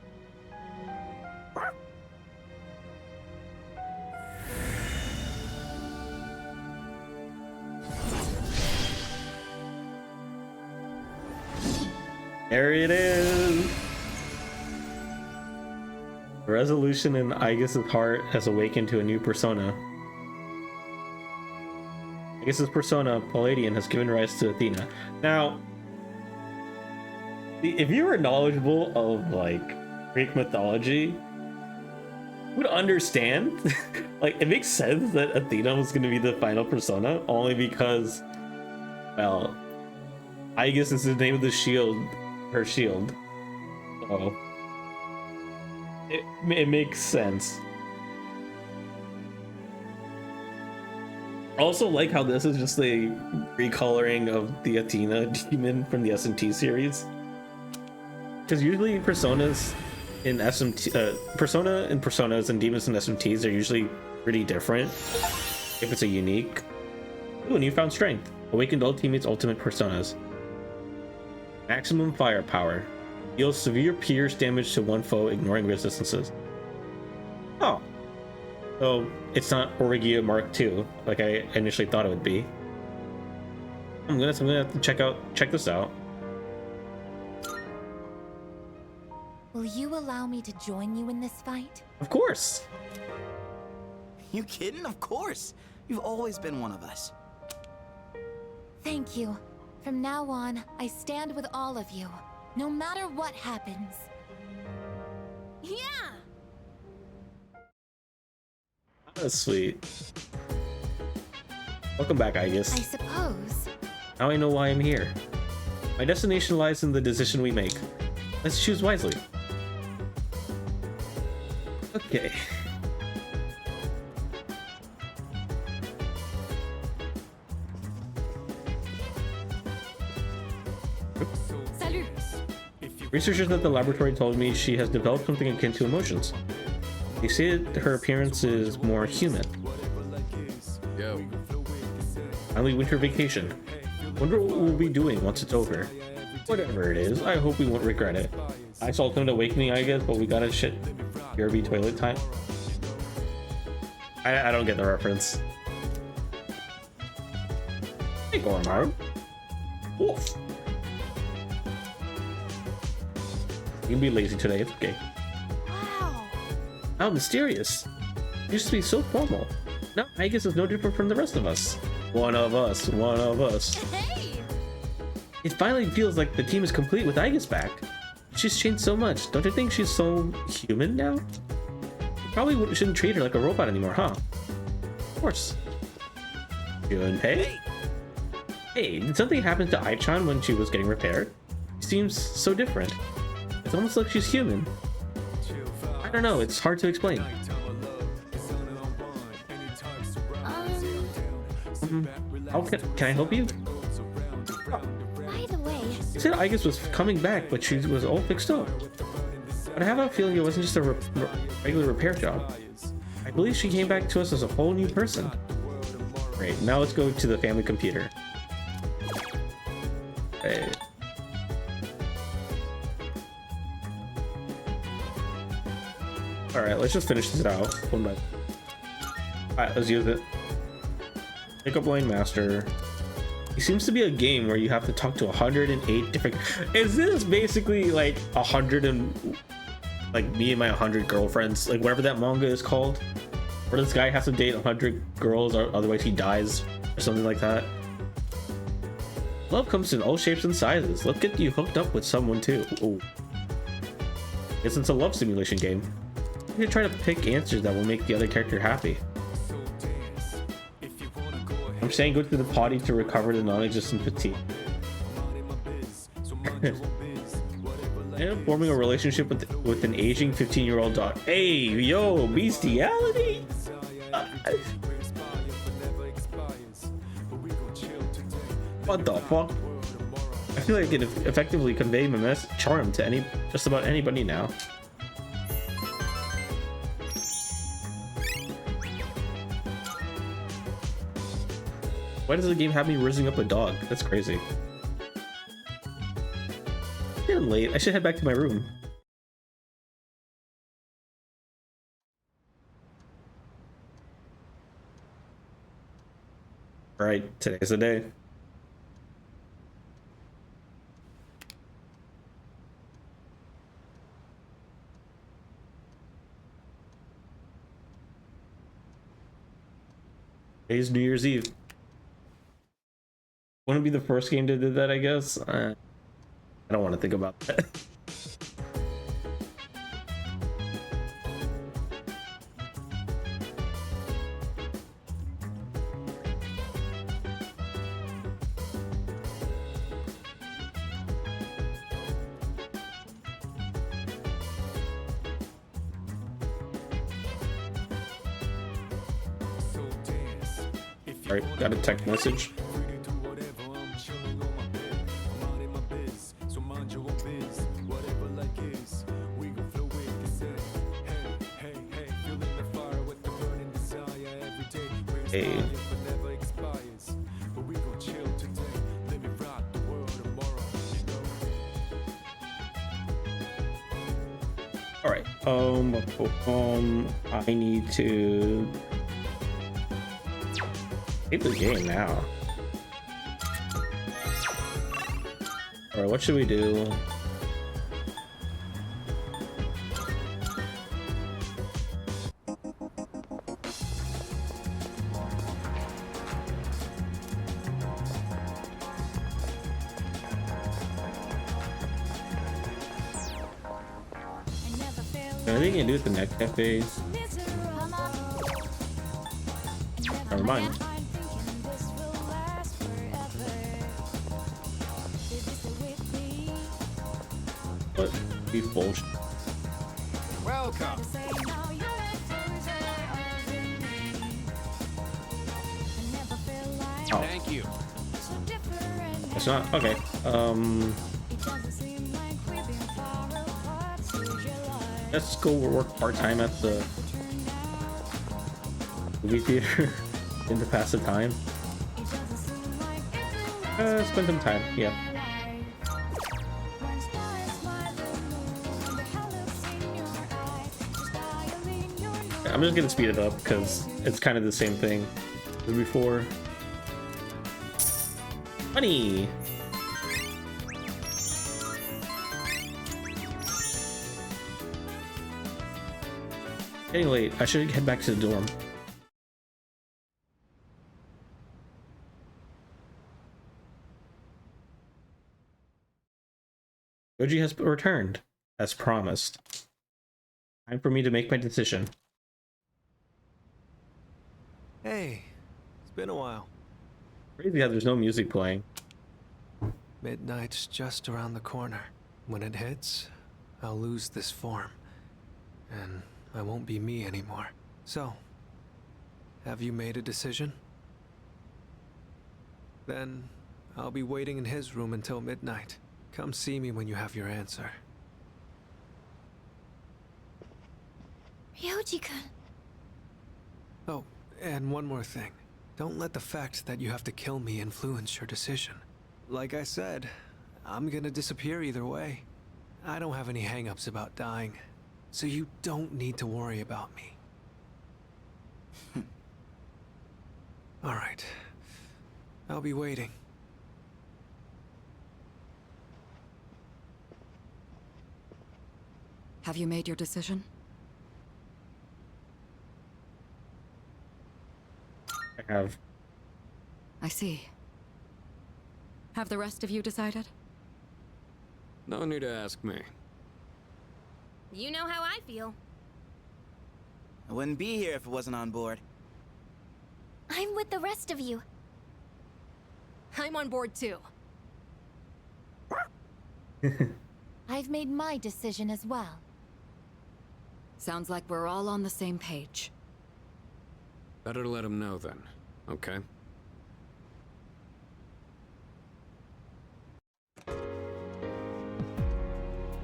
There it is! The resolution in Aigis' heart has awakened to a new persona. Aigis' persona, Palladian, has given rise to Athena. Now, if you were knowledgeable of, like, Greek mythology, you would understand. Like, it makes sense that Athena was going to be the final persona, only because, well, Aigis is the name of the shield, her shield. So it makes sense. I also like how this is just a recoloring of the Athena demon from the SMT series. Because usually personas in SMT, persona and personas and demons and SMTs are usually pretty different. If it's a unique. Ooh, newfound strength. Awakened all teammates' ultimate personas. Maximum firepower. Deals severe pierce damage to one foe, ignoring resistances. Oh. So it's not Origia Mark II, like I initially thought it would be. I'm gonna have to check this out. Will you allow me to join you in this fight? Of course. You kidding? Of course. You've always been one of us. Thank you. From now on, I stand with all of you, no matter what happens. Yeah! That's sweet. Welcome back, Aigis. I suppose. Now I know why I'm here. My destination lies in the decision we make. Let's choose wisely. Okay. Salut! Researchers at the laboratory told me she has developed something akin to emotions. They say that her appearance is more human. Yo. Finally, winter vacation. Wonder what we'll be doing once it's over. Whatever it is, I hope we won't regret it. I saw Ultimate Awakening, I guess, but we got a shit BRB toilet time. I don't get the reference. Hey, Gormar. Wolf. You can be lazy today, it's okay. Wow. How mysterious. You used to be so formal. Now Aigis is no different from the rest of us. One of us, one of us. Hey! It finally feels like the team is complete with Aigis back. She's changed so much. Don't you think she's so human now? Probably shouldn't treat her like a robot anymore, huh? Of course. Junpei? Hey, did something happen to Ai-chan when she was getting repaired? She seems so different. It's almost like she's human. I don't know, it's hard to explain. Can I help you? By the way, You said Aigis was coming back, but she was all fixed up. But I have a feeling it wasn't just a regular repair job. I believe she came back to us as a whole new person. Great, now let's go to the family computer. Hey. Alright, let's just finish this out. Alright, let's use it. Pick up Line Master. It seems to be a game where you have to talk to 108 different... Is this basically like 100 and... like me and my 100 girlfriends? Like whatever that manga is called? Where this guy has to date 100 girls or otherwise he dies or something like that. Love comes in all shapes and sizes. Let's get you hooked up with someone too. Ooh. Guess it's a love simulation game. You can try to pick answers that will make the other character happy. I'm saying go to the potty to recover the non-existent fatigue. And forming a relationship with an aging 15-year-old dog. Hey, yo, bestiality? What the fuck? I feel like I can effectively convey my charm to just about anybody now. Why does the game have me raising up a dog? That's crazy. It's getting late. I should head back to my room. Alright, today's the day. Today's New Year's Eve. Wouldn't be the first game to do that, I guess. I don't want to think about that. Alright, got a text message. Hey. Alright, I need to save the game now. Alright, what should we do? I think I can do it the next cafe. Never mind. What? Be bullshit. Welcome. Oh. Thank you. It's not okay. Let's go work part-time at the movie theater to pass the time. Spend some time, yeah. I'm just gonna speed it up because it's kind of the same thing as before. Money! Getting late. I should head back to the dorm. Goji has returned, as promised. Time for me to make my decision. Hey, it's been a while. Crazy how there's no music playing. Midnight's just around the corner. When it hits, I'll lose this form. And I won't be me anymore. So, have you made a decision? Then, I'll be waiting in his room until midnight. Come see me when you have your answer. Ryoji-kun. Oh, and one more thing. Don't let the fact that you have to kill me influence your decision. Like I said, I'm gonna disappear either way. I don't have any hang-ups about dying, so you don't need to worry about me. All right. I'll be waiting. Have you made your decision? I have. I see. Have the rest of you decided? No need to ask me. You know how I feel. I wouldn't be here if it wasn't on board. I'm with the rest of you. I'm on board too. I've made my decision as well. Sounds like we're all on the same page. Better let him know then, okay?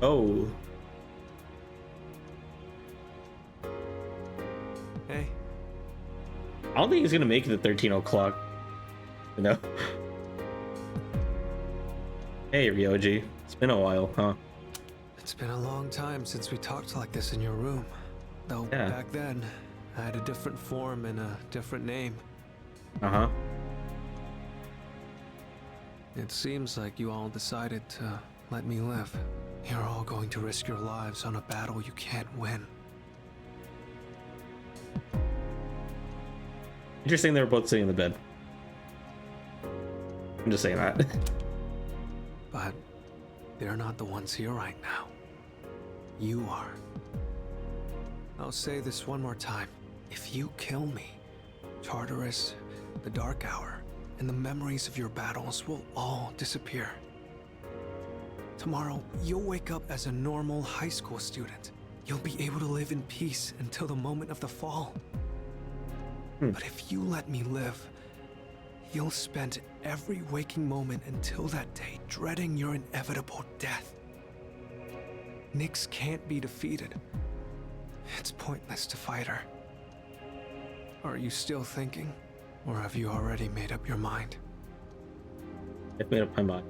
Oh. Hey. I don't think he's gonna make it at 13 o'clock. You know? Hey, Ryoji. It's been a while, huh? It's been a long time since we talked like this in your room. Though Yeah. back then, I had a different form and a different name. Uh-huh. It seems like you all decided to let me live. You're all going to risk your lives on a battle you can't win. Interesting they were both sitting in the bed. I'm just saying that. But they're not the ones here right now. You are. I'll say this one more time. If you kill me, Tartarus, the Dark Hour, and the memories of your battles will all disappear. Tomorrow, you'll wake up as a normal high school student. You'll be able to live in peace until the moment of the fall. But if you let me live, you'll spend every waking moment until that day dreading your inevitable death. Nyx can't be defeated. It's pointless to fight her. Are you still thinking? Or have you already made up your mind? I've made up my mind.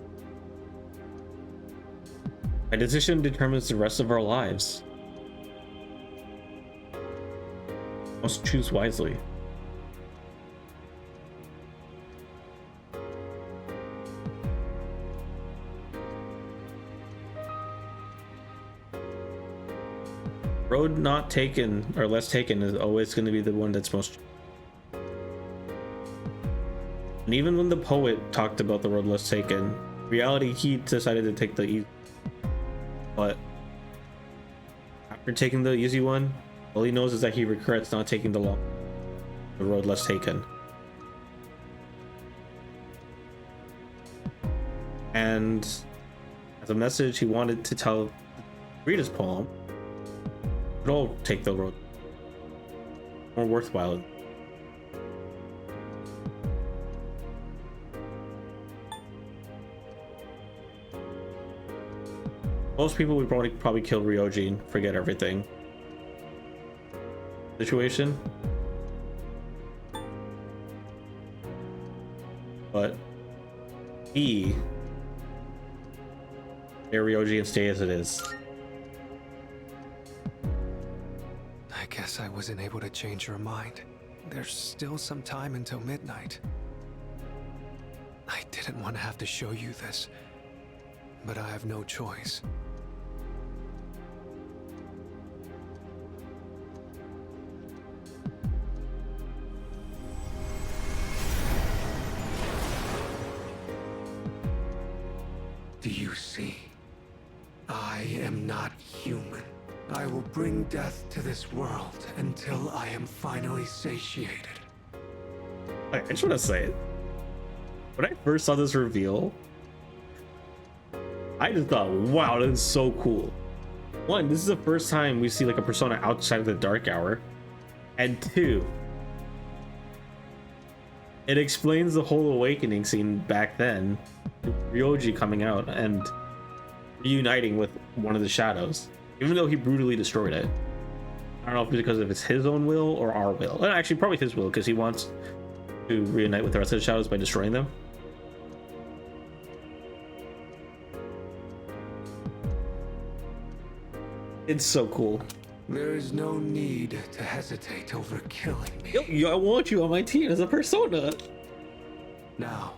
My decision determines the rest of our lives. Must choose wisely. Road not taken or less taken is always going to be the one that's most. And even when the poet talked about the road less taken, reality he decided to take the easy. But after taking the easy one, all he knows is that he regrets not taking the road less taken. And as a message he wanted to tell, read his poem. But all take the road more worthwhile. Most people would probably kill Ryoji and forget everything. Situation. But he made Ryoji and stay as it is. I guess I wasn't able to change your mind. There's still some time until midnight. I didn't want to have to show you this, but I have no choice. Do you see? I am not human. I will bring death to this world until I am finally satiated. I just want to say it. When I first saw this reveal, I just thought, wow, that is so cool. One, this is the first time we see like a persona outside of the Dark Hour. And two, it explains the whole awakening scene back then. Ryoji coming out and reuniting with one of the shadows. Even though he brutally destroyed it. I don't know if it's because of it's his own will or our will. Well, actually, probably his will, because he wants to reunite with the rest of the shadows by destroying them. It's so cool. There is no need to hesitate over killing me. Yo, I want you on my team as a persona. Now,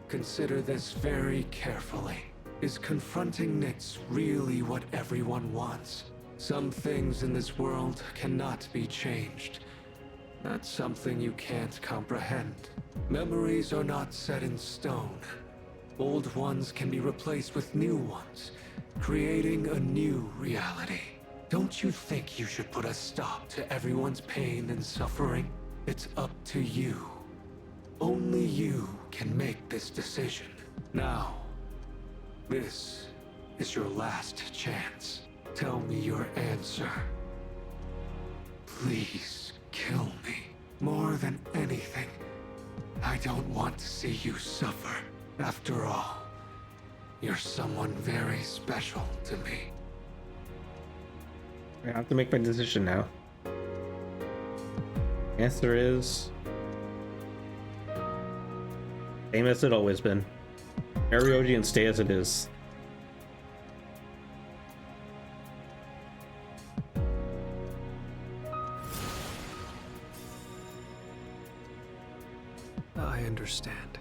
consider this very carefully. Is confronting Nyx really what everyone wants? Some things in this world cannot be changed. That's something you can't comprehend. Memories are not set in stone. Old ones can be replaced with new ones, creating a new reality. Don't you think you should put a stop to everyone's pain and suffering? It's up to you. Only you can make this decision. Now, this is your last chance. Tell me your answer. Please kill me. More than anything, I don't want to see you suffer. After all, You're someone very special to me. I have to make my decision now. Answer is same as it always been. Aryoji and stay as it is. I understand.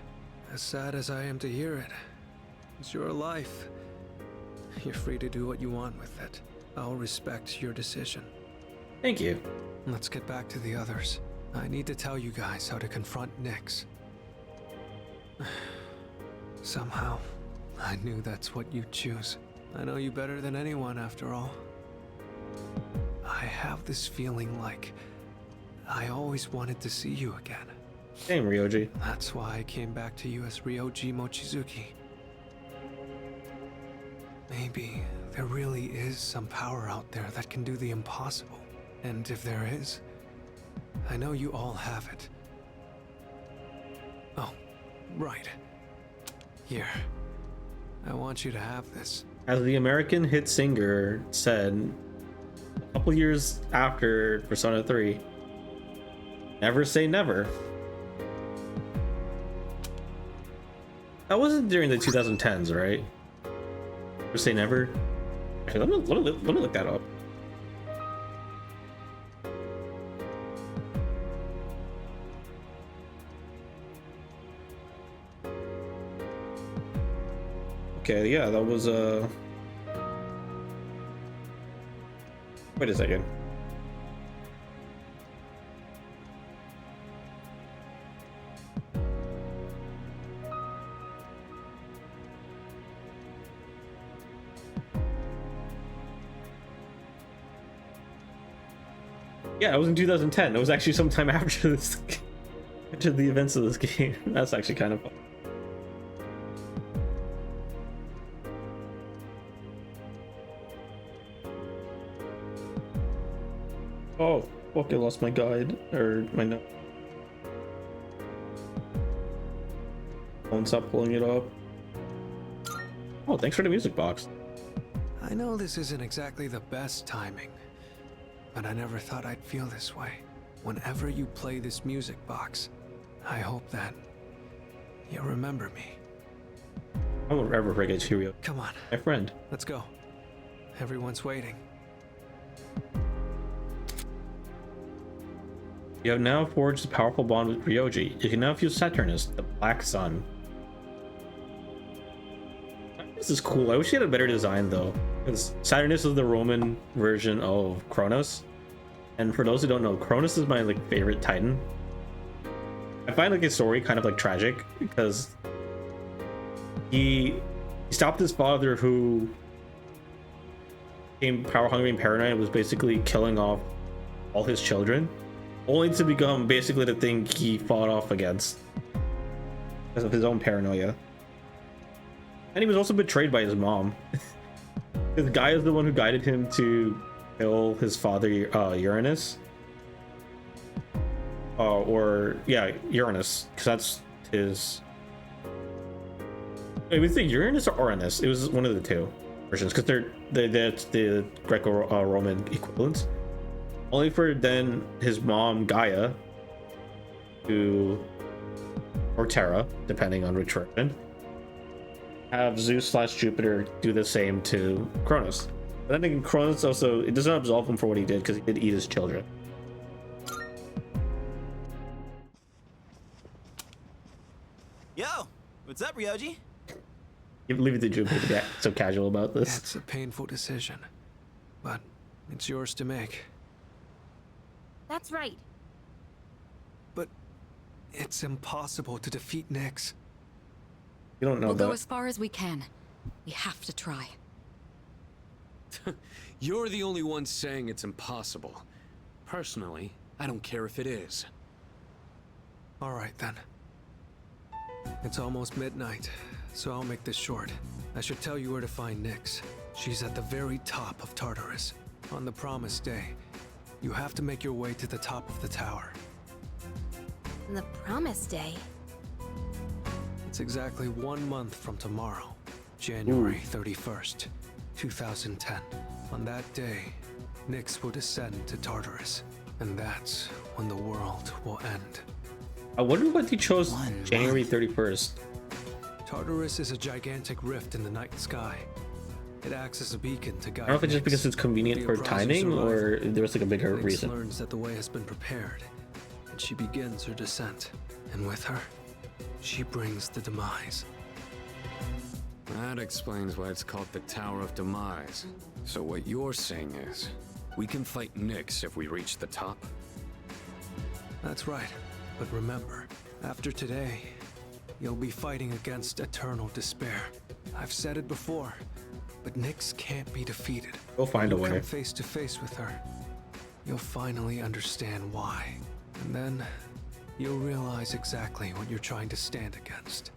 As sad as I am to hear it, it's your life. You're free to do what you want with it. I'll respect your decision. Thank you. Let's get back to the others. I need to tell you guys how to confront Nyx. Somehow, I knew that's what you'd choose. I know you better than anyone, after all. I have this feeling like I always wanted to see you again. Same, Ryoji. That's why I came back to you as Ryoji Mochizuki. Maybe there really is some power out there that can do the impossible. And if there is, I know you all have it. Oh, right. Here. I want you to have this. As the American hit singer said a couple years after Persona 3, never say never. That wasn't during the 2010s, right? Never say never. Actually, let me look that up. Okay, yeah, that was wait a second. Yeah, it was in 2010. It was actually sometime after this, after the events of this game. That's actually kind of fun. Oh, fuck, I lost my guide, or my note. Won't stop pulling it up. Oh, thanks for the music box. I know this isn't exactly the best timing, but I never thought I'd feel this way. Whenever you play this music box, I hope that you remember me. I won't ever forget Shiryu. Come on. My friend. Let's go. Everyone's waiting. You have now forged a powerful bond with Ryoji. You can now fuse Saturnus, the Black Sun. This is cool. I wish he had a better design though, because Saturnus is the Roman version of Kronos. And for those who don't know, Kronos is my favorite Titan. I find his story kind of tragic because he stopped his father, who became power hungry and paranoid and was basically killing off all his children, only to become basically the thing he fought off against because of his own paranoia. And he was also betrayed by his mom. This guy is the one who guided him to kill his father, Uranus. Uranus, because that's his. Wait, was it Uranus or Uranus? It was one of the two versions, because that's the Greco-Roman equivalents. Only for then his mom Gaia, or Terra, depending on which version, have Zeus/Jupiter do the same to Kronos. But then Kronos also, it does not absolve him for what he did, because he did eat his children. Yo, what's up, Ryoji? You leave it to Jupiter to get so casual about this. It's a painful decision, but it's yours to make. That's right. But it's impossible to defeat Nyx. You don't know we'll that. Go as far as we can. We have to try. You're the only one saying it's impossible. Personally, I don't care if it is. All right, then. It's almost midnight, so I'll make this short. I should tell you where to find Nyx. She's at the very top of Tartarus. On the promised day, you have to make your way to the top of the tower. The promised day? It's exactly 1 month from tomorrow. January 31st, 2010. On that day, Nyx will descend to Tartarus, and that's when the world will end. I wonder what they chose January 31st. Tartarus is a gigantic rift in the night sky. It acts as a beacon to guide. I don't know if it's just because it's convenient for timing or there was like a bigger Nyx reason. learns that the way has been prepared, and she begins her descent. And with her, she brings the demise. That explains why it's called the Tower of Demise. So what you're saying is, we can fight Nyx if we reach the top? That's right. But remember, after today, you'll be fighting against eternal despair. I've said it before, but Nyx can't be defeated. We'll find a way. Come face to face with her. You'll finally understand why. And then, you'll realize exactly what you're trying to stand against.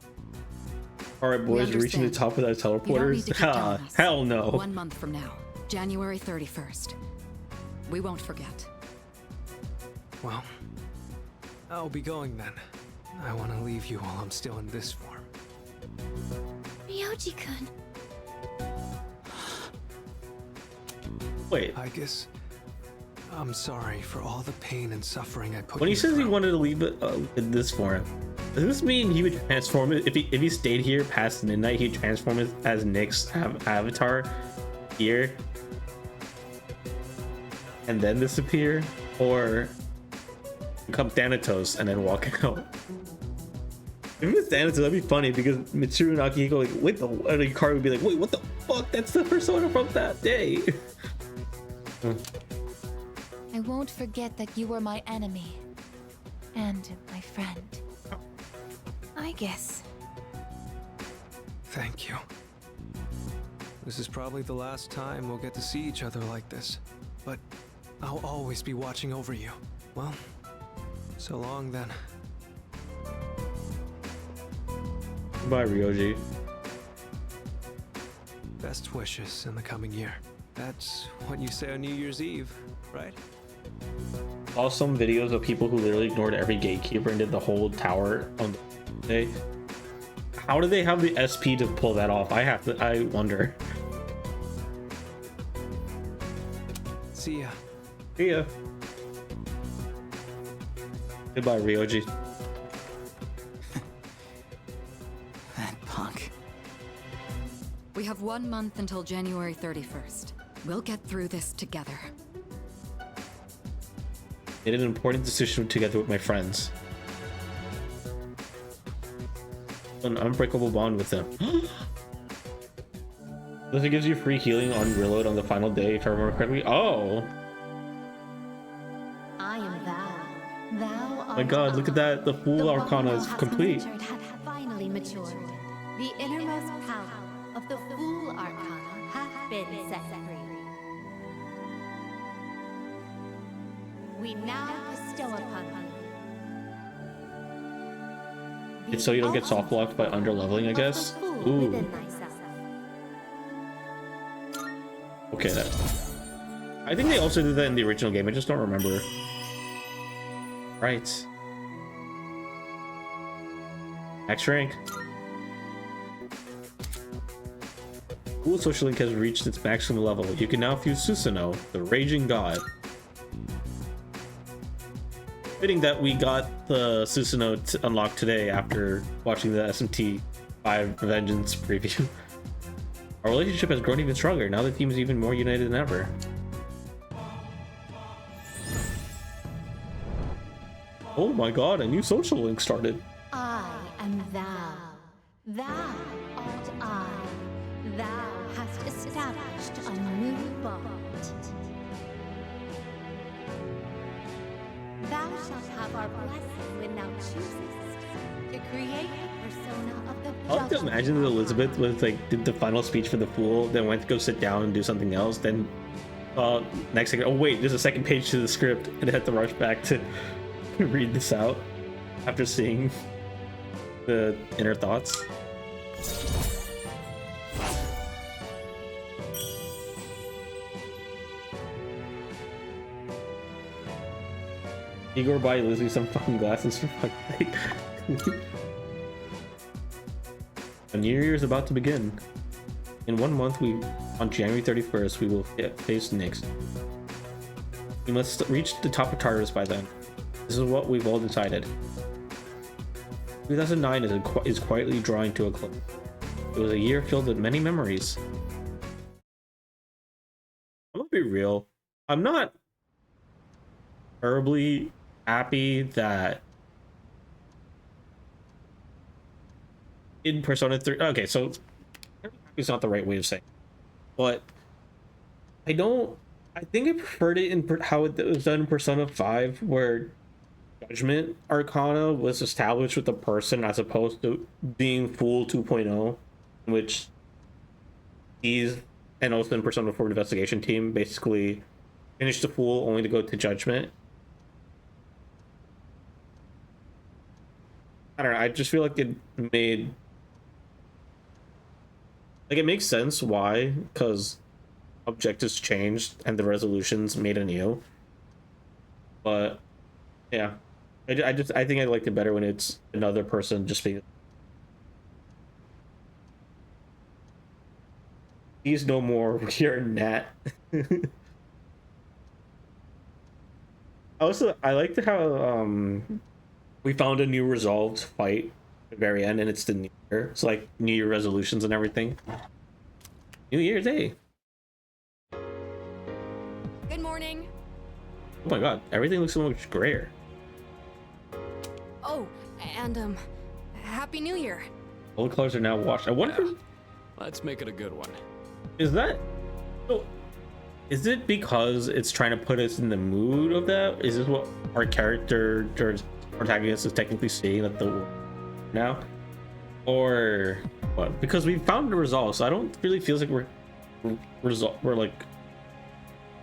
Alright boys, we're reaching the top of that teleporters? Hell no. 1 month from now, January 31st. We won't forget. Well, I'll be going then. I want to leave you while I'm still in this form. Ryoji-kun. Wait. Aigis, I'm sorry for all the pain and suffering I put When he you says he through. wanted to leave it in this form, does this mean he would transform it? If he stayed here past midnight, he'd transform it as Nyx's avatar here and then disappear? Or become Thanatos and then walk out? If it was Thanatos, that'd be funny because Mitsuru and Akihiko like, wait, the Hikaru would be like, wait, what the fuck? That's the persona from that day. I won't forget that you were my enemy. And my friend. Aigis. Thank you. This is probably the last time we'll get to see each other like this. But I'll always be watching over you. Well, so long then. Bye, Ryoji. Best wishes in the coming year. That's what you say on New Year's Eve, right? Saw some videos of people who literally ignored every gatekeeper and did the whole tower on the day. How do they have the SP to pull that off? I wonder. See ya. See ya. Goodbye, Ryoji. That punk. We have 1 month until January 31st. We'll get through this together. Made an important decision together with my friends. An unbreakable bond with them. This gives you free healing on reload on the final day, if I remember correctly. Oh! I am thou. Thou art My god, look at that. The Fool Arcana is complete. Had finally matured. The innermost power of the Fool Arcana hath been set free. We now bestow upon you. It's so you don't get soft locked by under leveling, I guess. Ooh. Okay, that. I think they also did that in the original game. I just don't remember. Right. Max rank. Fool Social Link has reached its maximum level. You can now fuse Susanoo, the Raging God. Fitting that we got the Susanoo unlocked today after watching the SMT 5 Vengeance preview. Our relationship has grown even stronger. Now the team is even more united than ever. Oh my god, a new social link started. I am thou. Thou art I. Thou hast established a new bond. Thou shalt have our blessing when thou choosest to create the persona of the I like to imagine that Elizabeth was like did the final speech for the Fool, then went to go sit down and do something else, then next second, oh wait, there's a second page to the script, and had to rush back to read this out after seeing the inner thoughts. Igor buy Lizzie some fucking glasses for fuck's sake. The new year is about to begin. In 1 month, on January 31st, we will face Nyx. We must reach the top of Tartarus by then. This is what we've all decided. 2009 is quietly drawing to a close. It was a year filled with many memories. I'm gonna be real. I'm not terribly happy that in Persona 3... Okay, so it's not the right way of saying it, but I think I preferred it in how it was done in Persona 5, where Judgment Arcana was established with a person as opposed to being Fool 2.0, which he's, and also in Persona 4 Investigation Team, basically finished the Fool only to go to Judgment. I don't know, I just feel like it makes sense why, because objectives changed and the resolutions made anew. But yeah, I think I liked it better when it's another person just being. He's no more here, Nat. Also, I liked how we found a new resolved fight at the very end, and it's the New Year. It's like New Year resolutions and everything. New Year's Day. Good morning. Oh my god, everything looks so much grayer. Oh, and Happy New Year. All the colors are now washed. I wonder. Yeah. Let's make it a good one. Is that? So, is it because it's trying to put us in the mood of that? Is this what our character or protagonist is technically saying that the now, or what? Because we found the results, so I don't really feel like we're like.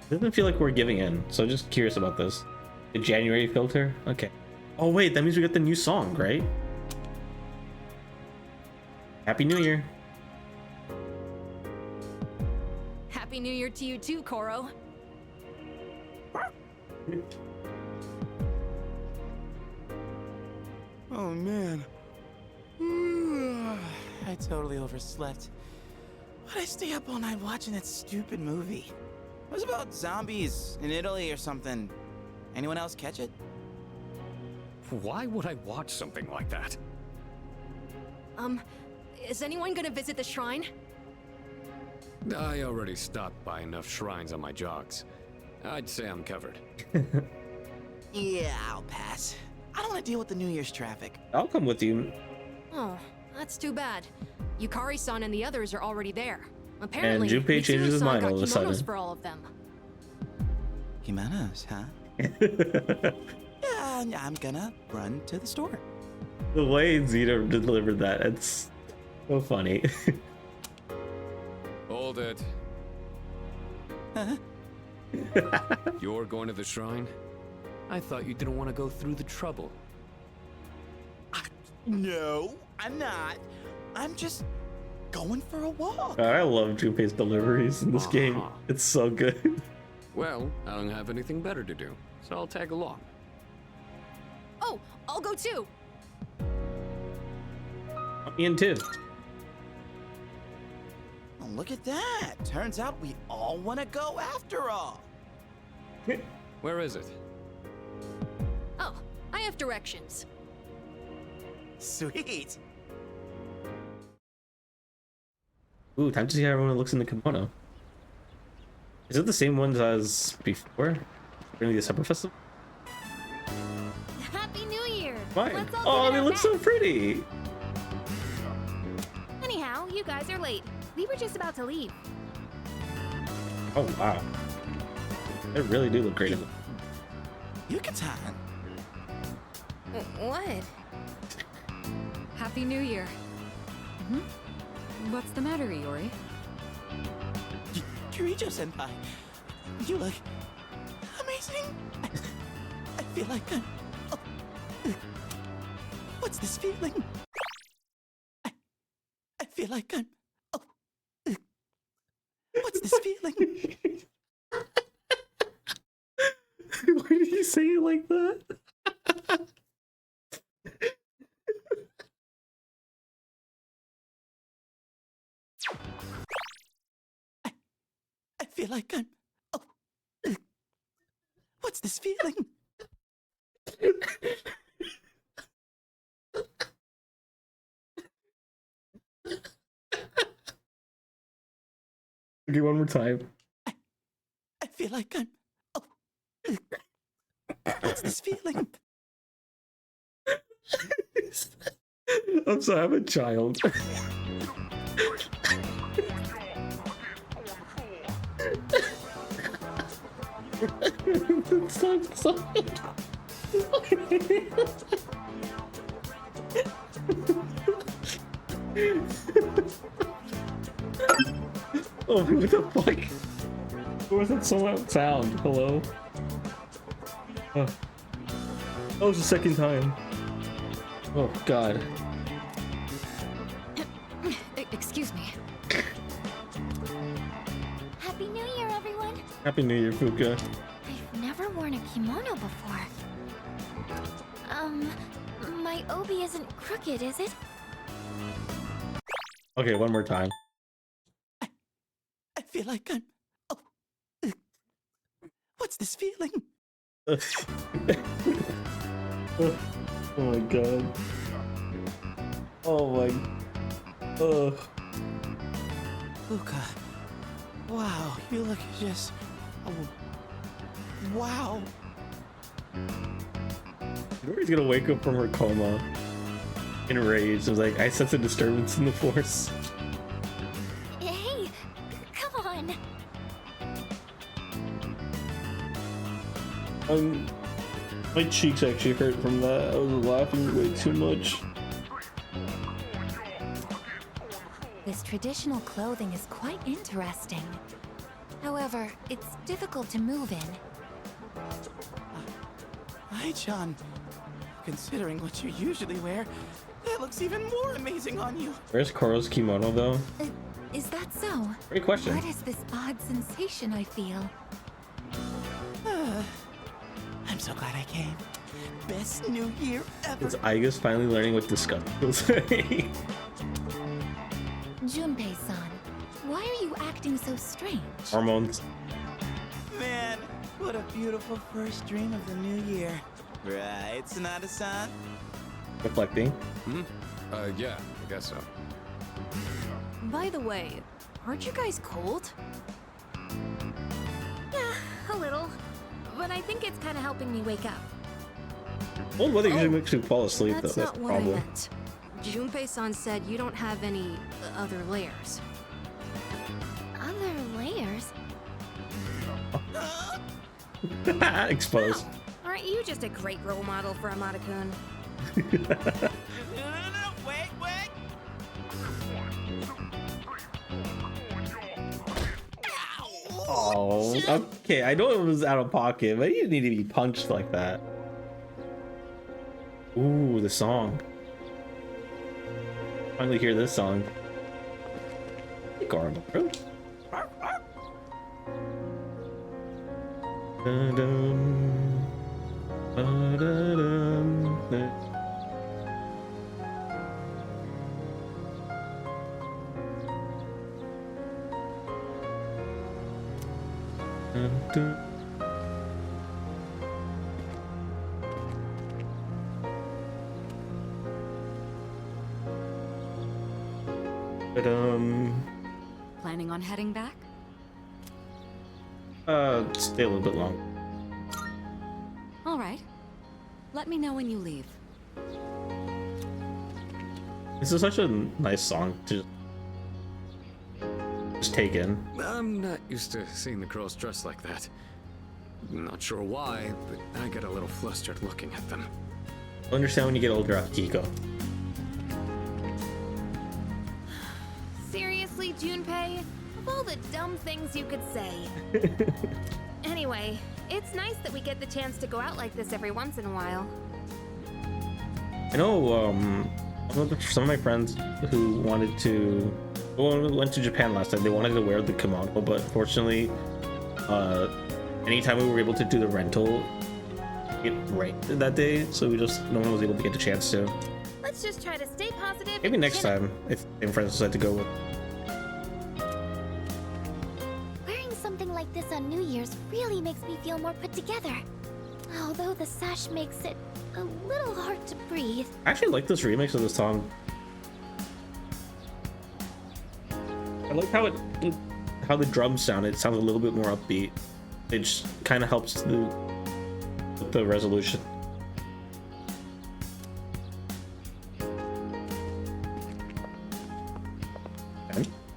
It doesn't feel like we're giving in. So just curious about this. The January filter. Okay. Oh wait, that means we got the new song, right? Happy New Year. Happy New Year to you too, Koro. Oh man. I totally overslept. Why'd I stay up all night watching that stupid movie? It was about zombies in Italy or something. Anyone else catch it? Why would I watch something like that? Is anyone gonna visit the shrine? I already stopped by enough shrines on my jogs. I'd say I'm covered. Yeah, I'll pass. I don't want to deal with the New Year's traffic. I'll come with you. Oh, that's too bad. Yukari-san and the others are already there. Apparently, and Junpei changes his mind all of a sudden. For all of them. Kimonos, huh? Yeah, I'm gonna run to the store. The way Zeta delivered that, it's so funny. Hold it. Huh? You're going to the shrine? I thought you didn't want to go through the trouble. No, I'm not. I'm just going for a walk. I love Junpei's deliveries in this game. It's so good. Well, I don't have anything better to do, so I'll tag along. Oh, I'll go too. Me in too. Oh, look at that. Turns out we all want to go after all. Where is it? Oh, I have directions. Sweet. Ooh, time to see how everyone looks in the kimono. Is it the same ones as before? During the December festival? Happy New Year! Fine. Oh, they look so pretty! Anyhow, you guys are late. We were just about to leave. Oh, wow. They really do look great. Yucatan. What? Happy New Year. What's the matter, Iori? Kirijo-senpai, you look amazing. I feel like I'm... Oh, what's this feeling? I feel like I'm... Oh, what's this feeling? Why did you say it like that? feel like I'm... Oh. What's this feeling? Okay, one more time. I feel like I'm... Oh. What's this feeling? I'm sorry, I'm a child. Stop. Oh, what the fuck? What was that sound? Hello? Oh. That was the second time. Oh, God. Excuse me. Happy New Year, everyone! Happy New Year, Fuka. I've never worn a kimono before. My obi isn't crooked, is it? Okay, one more time. I feel like I'm... Oh. What's this feeling? Oh my god. Oh my... Ugh. Luca. Wow, you look just... Oh. Wow. Nori's gonna wake up from her coma. Enraged. I was like, I sense a disturbance in the force. Hey, come on. My cheeks actually hurt from that. I was laughing way too much. This traditional clothing is quite interesting. However, it's difficult to move in. Hi, John. Considering what you usually wear, that looks even more amazing on you. Where's Koro's kimono, though? Is that so? Great question. What is this odd sensation I feel? I'm so glad I came. Best New Year ever. It's Aigis finally learning what disgust feels like. Junpei-san, why are you acting so strange? Hormones. Man, what a beautiful first dream of the new year. Right, Sonata-san? Reflecting. Yeah, I guess so. By the way, aren't you guys cold? Yeah, a little. But I think it's kind of helping me wake up. Cold weather usually makes you fall asleep, That's though. not what I meant. Junpei-san said you don't have any other layers. Other layers? Exposed. Aren't you just a great role model for Amada-kun? Wait. Oh, okay. I know it was out of pocket, but you didn't need to be punched like that. Ooh, the song. Finally hear this song. Hey, Garbo. Dun-dun. Ba-da-dum. Planning on heading back? Stay a little bit long. All right. Let me know when you leave. This is such a nice song to just take in. I'm not used to seeing the girls dressed like that. Not sure why, but I get a little flustered looking at them. I'll understand when you get older, Akiko. Seriously, Junpei? Of all the dumb things you could say. Anyway, it's nice that we get the chance to go out like this every once in a while. I know, some of my friends who wanted to, went to Japan last time, they wanted to wear the kimono, but unfortunately, anytime we were able to do the rental, it rained that day, so no one was able to get the chance to. Let's just try to stay positive. Maybe next time, if same friends decide to go with. Wearing something like this on New Year's really makes me feel more put together. Although the sash makes it a little hard to breathe. I actually like this remix of the song. I like how the drums sound. It sounds a little bit more upbeat. It just kind of helps the resolution.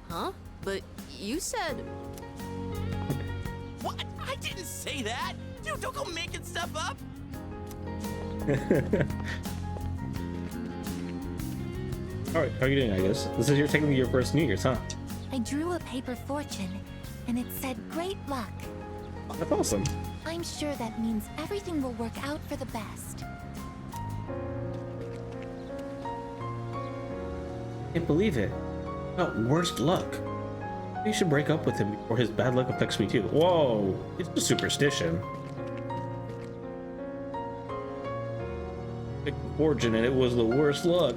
Huh? But you said... What? I didn't say that! Dude, don't go making stuff up! Alright, how are you doing, Aigis? This is technically your first New Year's, huh? I drew a paper fortune, and it said great luck. Oh, that's awesome. I'm sure that means everything will work out for the best. Can't believe it. Oh, worst luck. You should break up with him before his bad luck affects me too. Whoa, it's just superstition. Picked a fortune and it was the worst luck.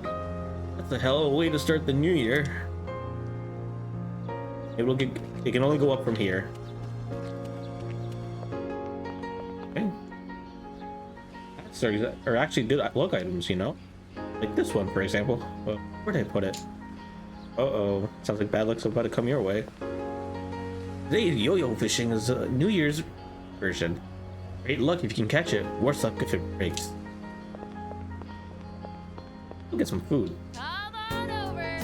That's a hell of a way to start the new year. It can only go up from here. Okay. Sorry, or actually good luck items, you know? Like this one, for example. Where did I put it? Uh-oh. Sounds like bad luck's about to come your way. Today's yo-yo fishing is a New Year's version. Great luck if you can catch it. Worse luck if it breaks. We'll get some food. Come on over.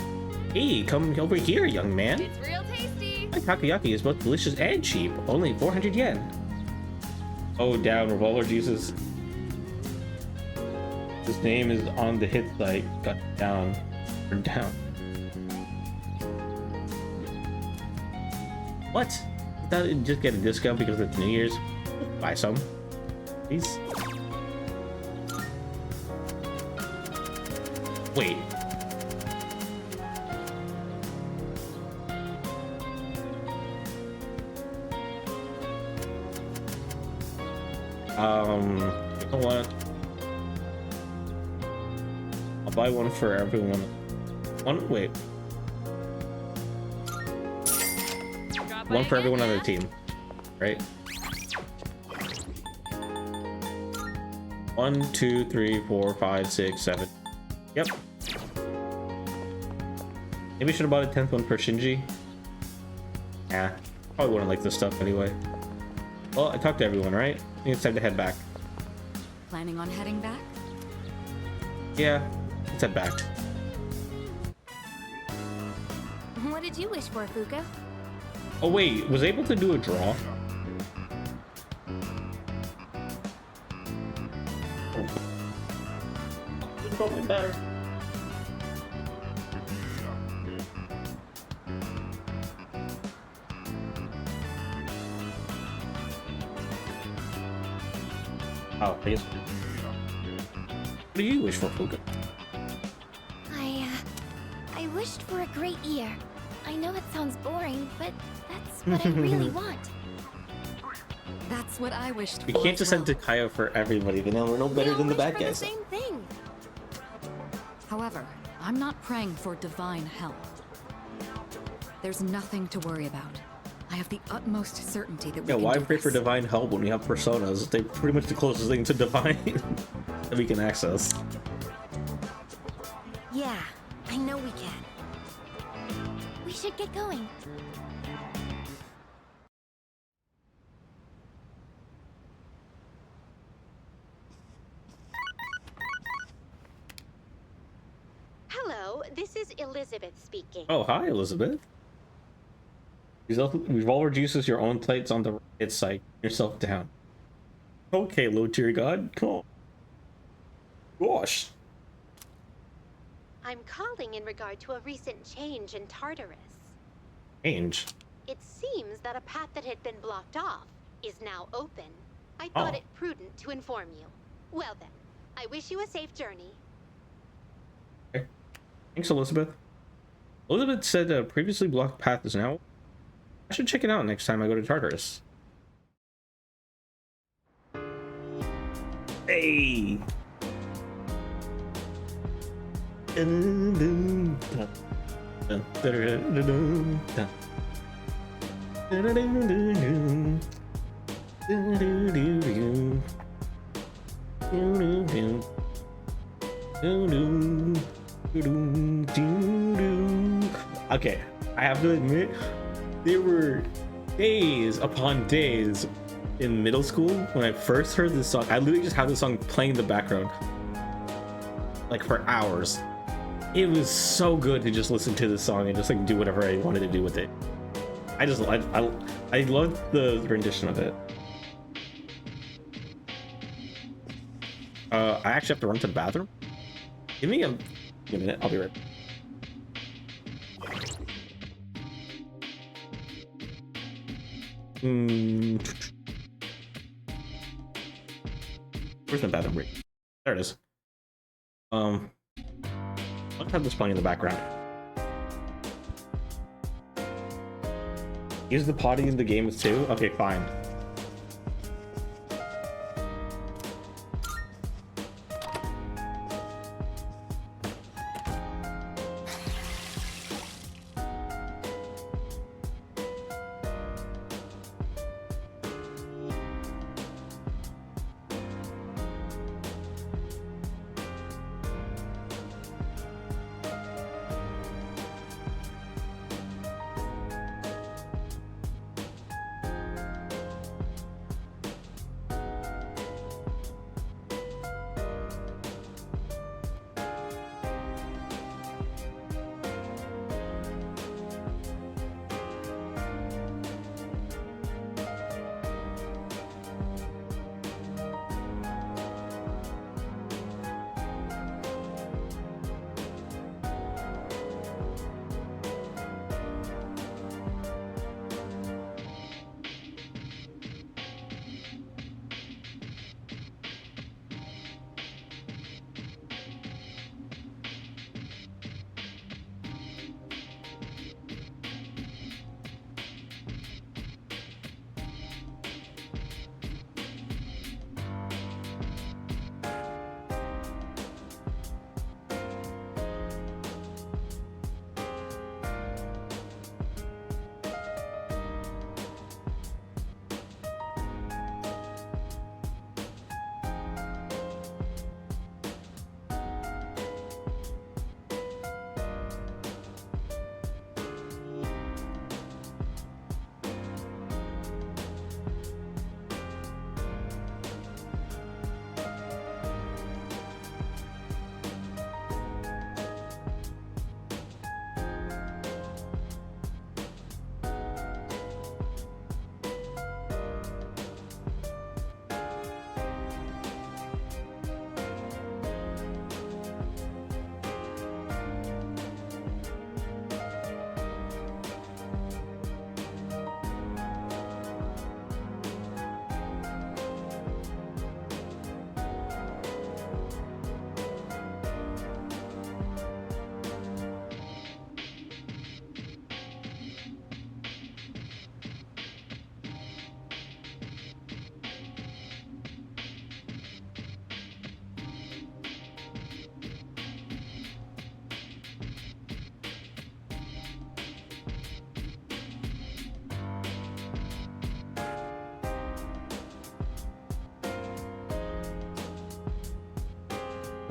Hey, come over here, young man. It's real tasty. My takoyaki is both delicious and cheap. Only 400 yen. Oh, down. Revolver Jesus. His name is on the hit site. Got down. Or down. What? I thought it'd just get a discount because it's New Year's. Buy some. Please. Wait. You know what? I'll buy one for everyone. Wait. One for everyone on the team, right? 1, 2, 3, 4, 5, 6, 7. Yep. Maybe I should have bought a 10th one for Shinji. Nah, probably wouldn't like this stuff anyway. Well, I talked to everyone, right? I think it's time to head back. Planning on heading back? Yeah, let's head back. What did you wish for, Fuka? Oh wait, was I able to do a draw? It's probably better. Oh, I guess. What do you wish for, Fuka? I wished for a great year. I know it sounds boring, but that's what I really want. That's what I wished for. We can't just send Takaya for everybody, but now we're no better than the bad guys. Same thing. However, I'm not praying for divine help. There's nothing to worry about. I have the utmost certainty that we can why do pray this. for divine help when we have personas? They're pretty much the closest thing to divine that we can access. Yeah, I know we can. We should get going. Hello, this is Elizabeth speaking. Oh, hi, Elizabeth. Revolver juices your own plates on the right side. Yourself down. Okay, low tier god. Cool. Gosh. I'm calling in regard to a recent change in Tartarus. Change. It seems that a path that had been blocked off is now open. I thought it prudent to inform you. Well then, I wish you a safe journey. Okay. Thanks, Elizabeth. Elizabeth said a previously blocked path is now. I should check it out next time I go to Tartarus. Hey. Okay, I have to admit, there were days upon days in middle school when I first heard this song. I literally just had this song playing in the background, like for hours. It was so good to just listen to this song and just like do whatever I wanted to do with it. I loved the rendition of it. I actually have to run to the bathroom. Give me a minute, I'll be right back. Where's the bathroom break? There it is. Let's have this playing in the background. Use the potty in the game too? Okay, fine.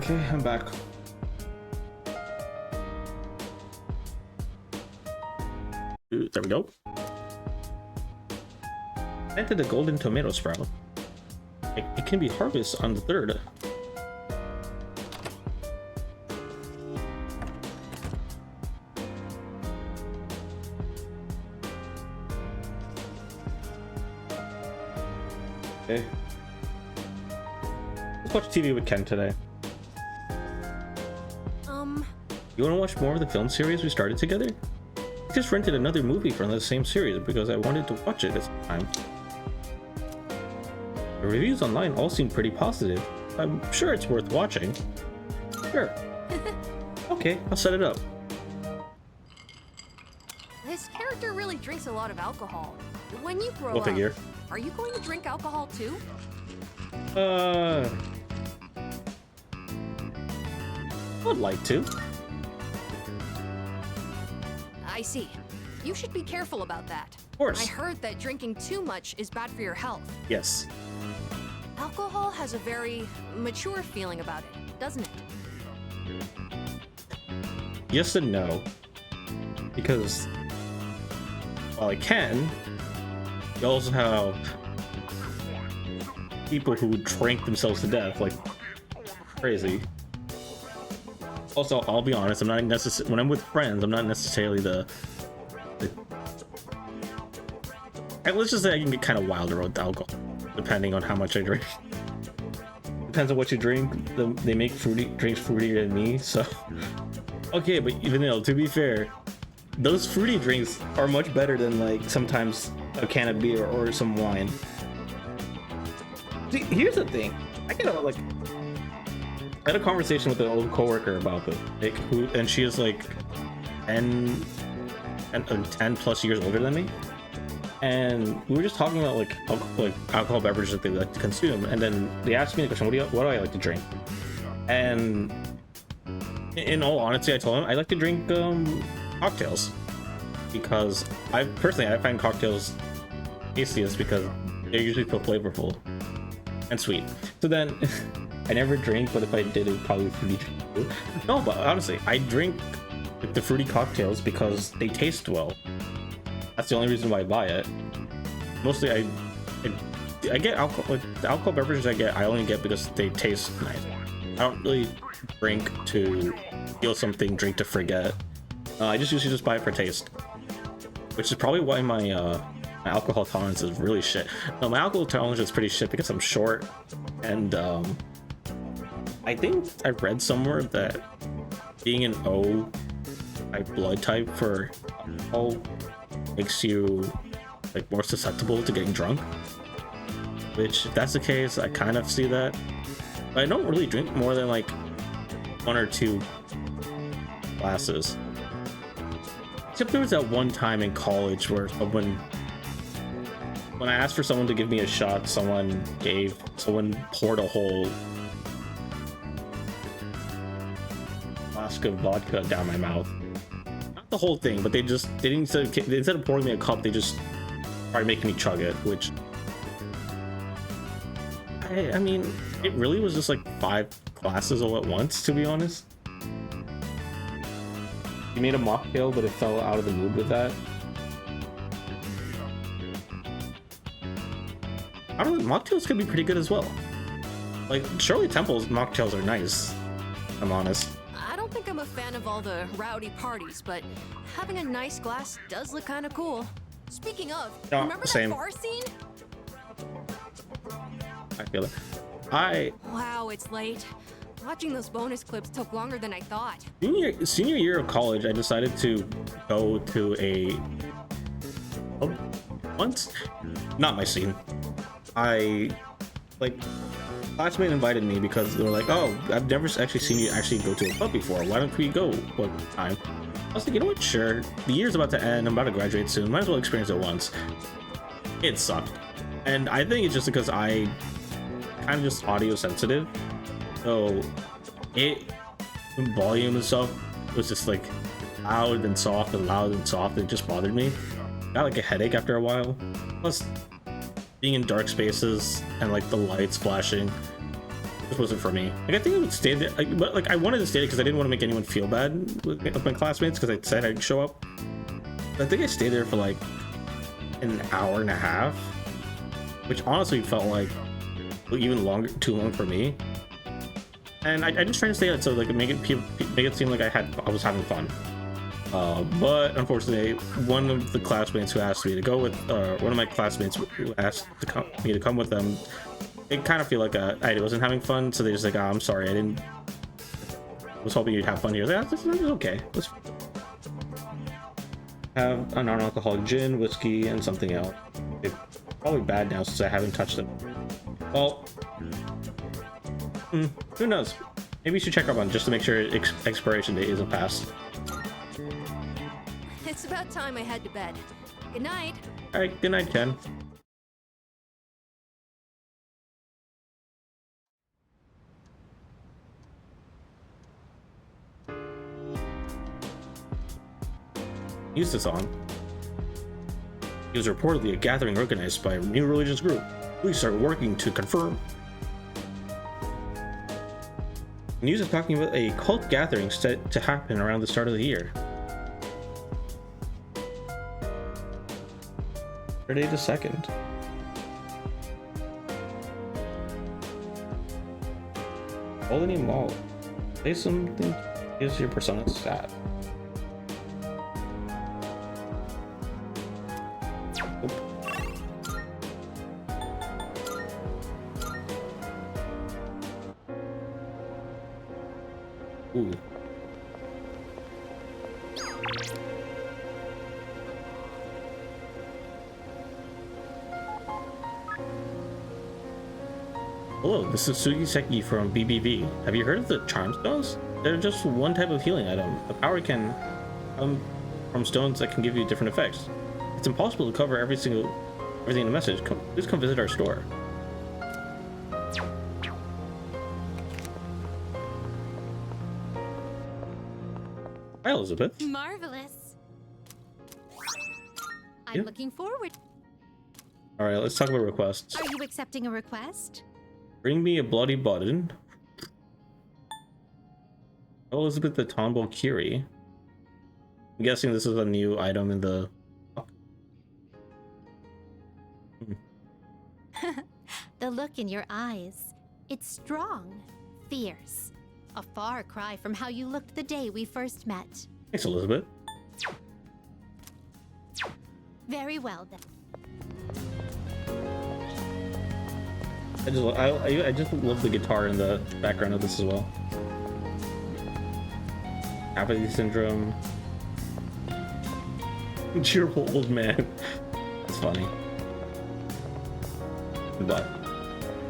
Okay, I'm back. There we go. Planted the golden tomato sprout. It can be harvested on the 3rd. Okay. Let's watch TV with Ken today. You want to watch more of the film series we started together? I just rented another movie from the same series because I wanted to watch it this time. The reviews online all seem pretty positive. I'm sure it's worth watching. Sure. Okay, I'll set it up. This character really drinks a lot of alcohol. When you grow up, are you going to drink alcohol too? I'd like to. I see. You should be careful about that. Of course. I heard that drinking too much is bad for your health. Yes. Alcohol has a very mature feeling about it, doesn't it? Yes and no. Because while I can, you also have people who drink themselves to death like crazy. Also, I'll be honest, I'm not necessarily, when I'm with friends, I'm not necessarily let's just say I can get kind of wilder with alcohol, depending on how much I drink. Depends on what you drink. They make drinks fruitier than me, so. Okay, but even though, to be fair, those fruity drinks are much better than like sometimes a can of beer or some wine. See, here's the thing. I had a conversation with an old coworker about this, and she is like 10 plus years older than me. And we were just talking about like alcohol beverages that they like to consume, and then they asked me the question, what do I like to drink? And in all honesty, I told them I like to drink cocktails, because I find cocktails tastiest because they usually feel flavorful and sweet. So then I never drink, but if I did, it would probably be true. No, but honestly, I drink the fruity cocktails because they taste well. That's the only reason why I buy it. Mostly, I get alcohol. Like, the alcohol beverages I only get because they taste nice. I don't really drink to feel something, drink to forget. I just usually just buy it for taste, which is probably why my alcohol tolerance is really shit. No, my alcohol tolerance is pretty shit because I'm short, and I think I read somewhere that being an O blood type for alcohol makes you like more susceptible to getting drunk, which if that's the case, I kind of see that. But I don't really drink more than like 1 or 2 glasses, except there was that one time in college where when I asked for someone to give me a shot, someone poured a whole flask of vodka down my mouth. The whole thing, but instead of pouring me a cup, they just started making me chug it, which I mean, it really was just like 5 glasses all at once, to be honest. You made a mocktail, but it fell out of the mood with that. I don't know, mocktails could be pretty good as well. Like, Shirley Temple's mocktails are nice, if I'm honest. I don't think I'm a fan of all the rowdy parties, but having a nice glass does look kind of cool. Speaking of, remember that bar scene? I feel it. Wow, it's late. Watching those bonus clips took longer than I thought. Senior year of college, I decided to go to a once, not my scene. Classmate invited me because they were like, oh, I've never actually seen you actually go to a club before. Why don't we go one time? I was like, you know what? Sure. The year's about to end. I'm about to graduate soon. Might as well experience it once. It sucked. And I think it's just because I kind of just audio sensitive. So volume and stuff was just like loud and soft and loud and soft. It just bothered me. Got like a headache after a while. Plus, being in dark spaces and like the lights flashing just wasn't for me. Like, I think I would stay there, but like I wanted to stay there because I didn't want to make anyone feel bad with my classmates because I said I'd show up. But I think I stayed there for like an hour and a half, which honestly felt like even longer, too long for me. And I just tried to stay out so like make it seem like I was having fun. But unfortunately, one of the classmates who asked me to go with, one of my classmates who asked me to come with them, it kind of feel like I wasn't having fun, so they just like, oh, I'm sorry, I was hoping you'd have fun here. Like, this is okay. Let's have a non-alcoholic gin, whiskey, and something else. It's probably bad now since I haven't touched them. Well, who knows? Maybe you should check up on just to make sure expiration date isn't passed. It's about time I head to bed. Good night. All right, good night, Ken. Use this on. It was reportedly a gathering organized by a new religious group. Police are working to confirm. News is talking about a cult gathering set to happen around the start of the year. Saturday the 2nd. Holding him all. Say something gives your persona sad. Ooh. Hello, this is Sugiseki from BBV. Have you heard of the charm stones? They're just one type of healing item. The power can come from stones that can give you different effects. It's impossible to cover everything in the message. Please come visit our store. Hi, Elizabeth. Marvelous. I'm looking forward. All right, let's talk about requests. Are you accepting a request? Bring me a bloody button. Elizabeth the Tombow Curie. I'm guessing this is a new item in the... The look in your eyes. It's strong, fierce. A far cry from how you looked the day we first met. Thanks, Elizabeth. Very well, then. I just love the guitar in the background of this as well. Apathy syndrome. Cheerful old man. That's funny. But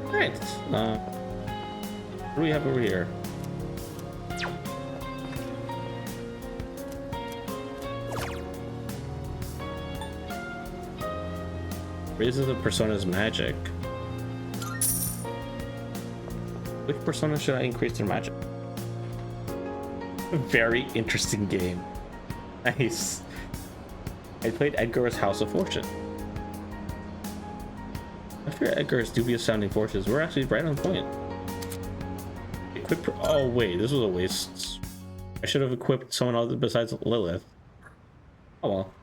alright. What do we have over here? Raises the persona's magic. Which persona should I increase their magic? Very interesting game. Nice. I played Edgar's House of Fortune. After Edgar's dubious sounding forces, we're actually right on point. Oh wait, this was a waste. I should have equipped someone else besides Lilith. Oh well.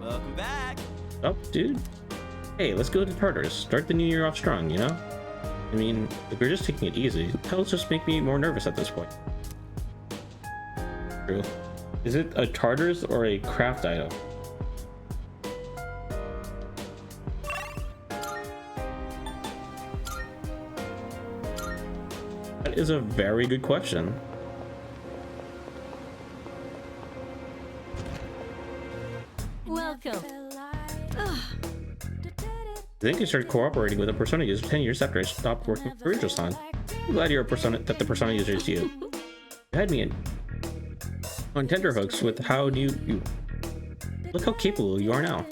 Welcome back. Oh, dude. Hey, let's go to Tartarus. Start the new year off strong, you know? I mean, if we're just taking it easy, that'll just make me more nervous at this point. True. Is it a Tartarus or a craft item? That is a very good question. Welcome. I think I started cooperating with a Persona user 10 years after I stopped working for Ridge-san. I'm glad you're a Persona that the Persona user is you. You had me on tenterhooks with how new you. Look how capable you are now.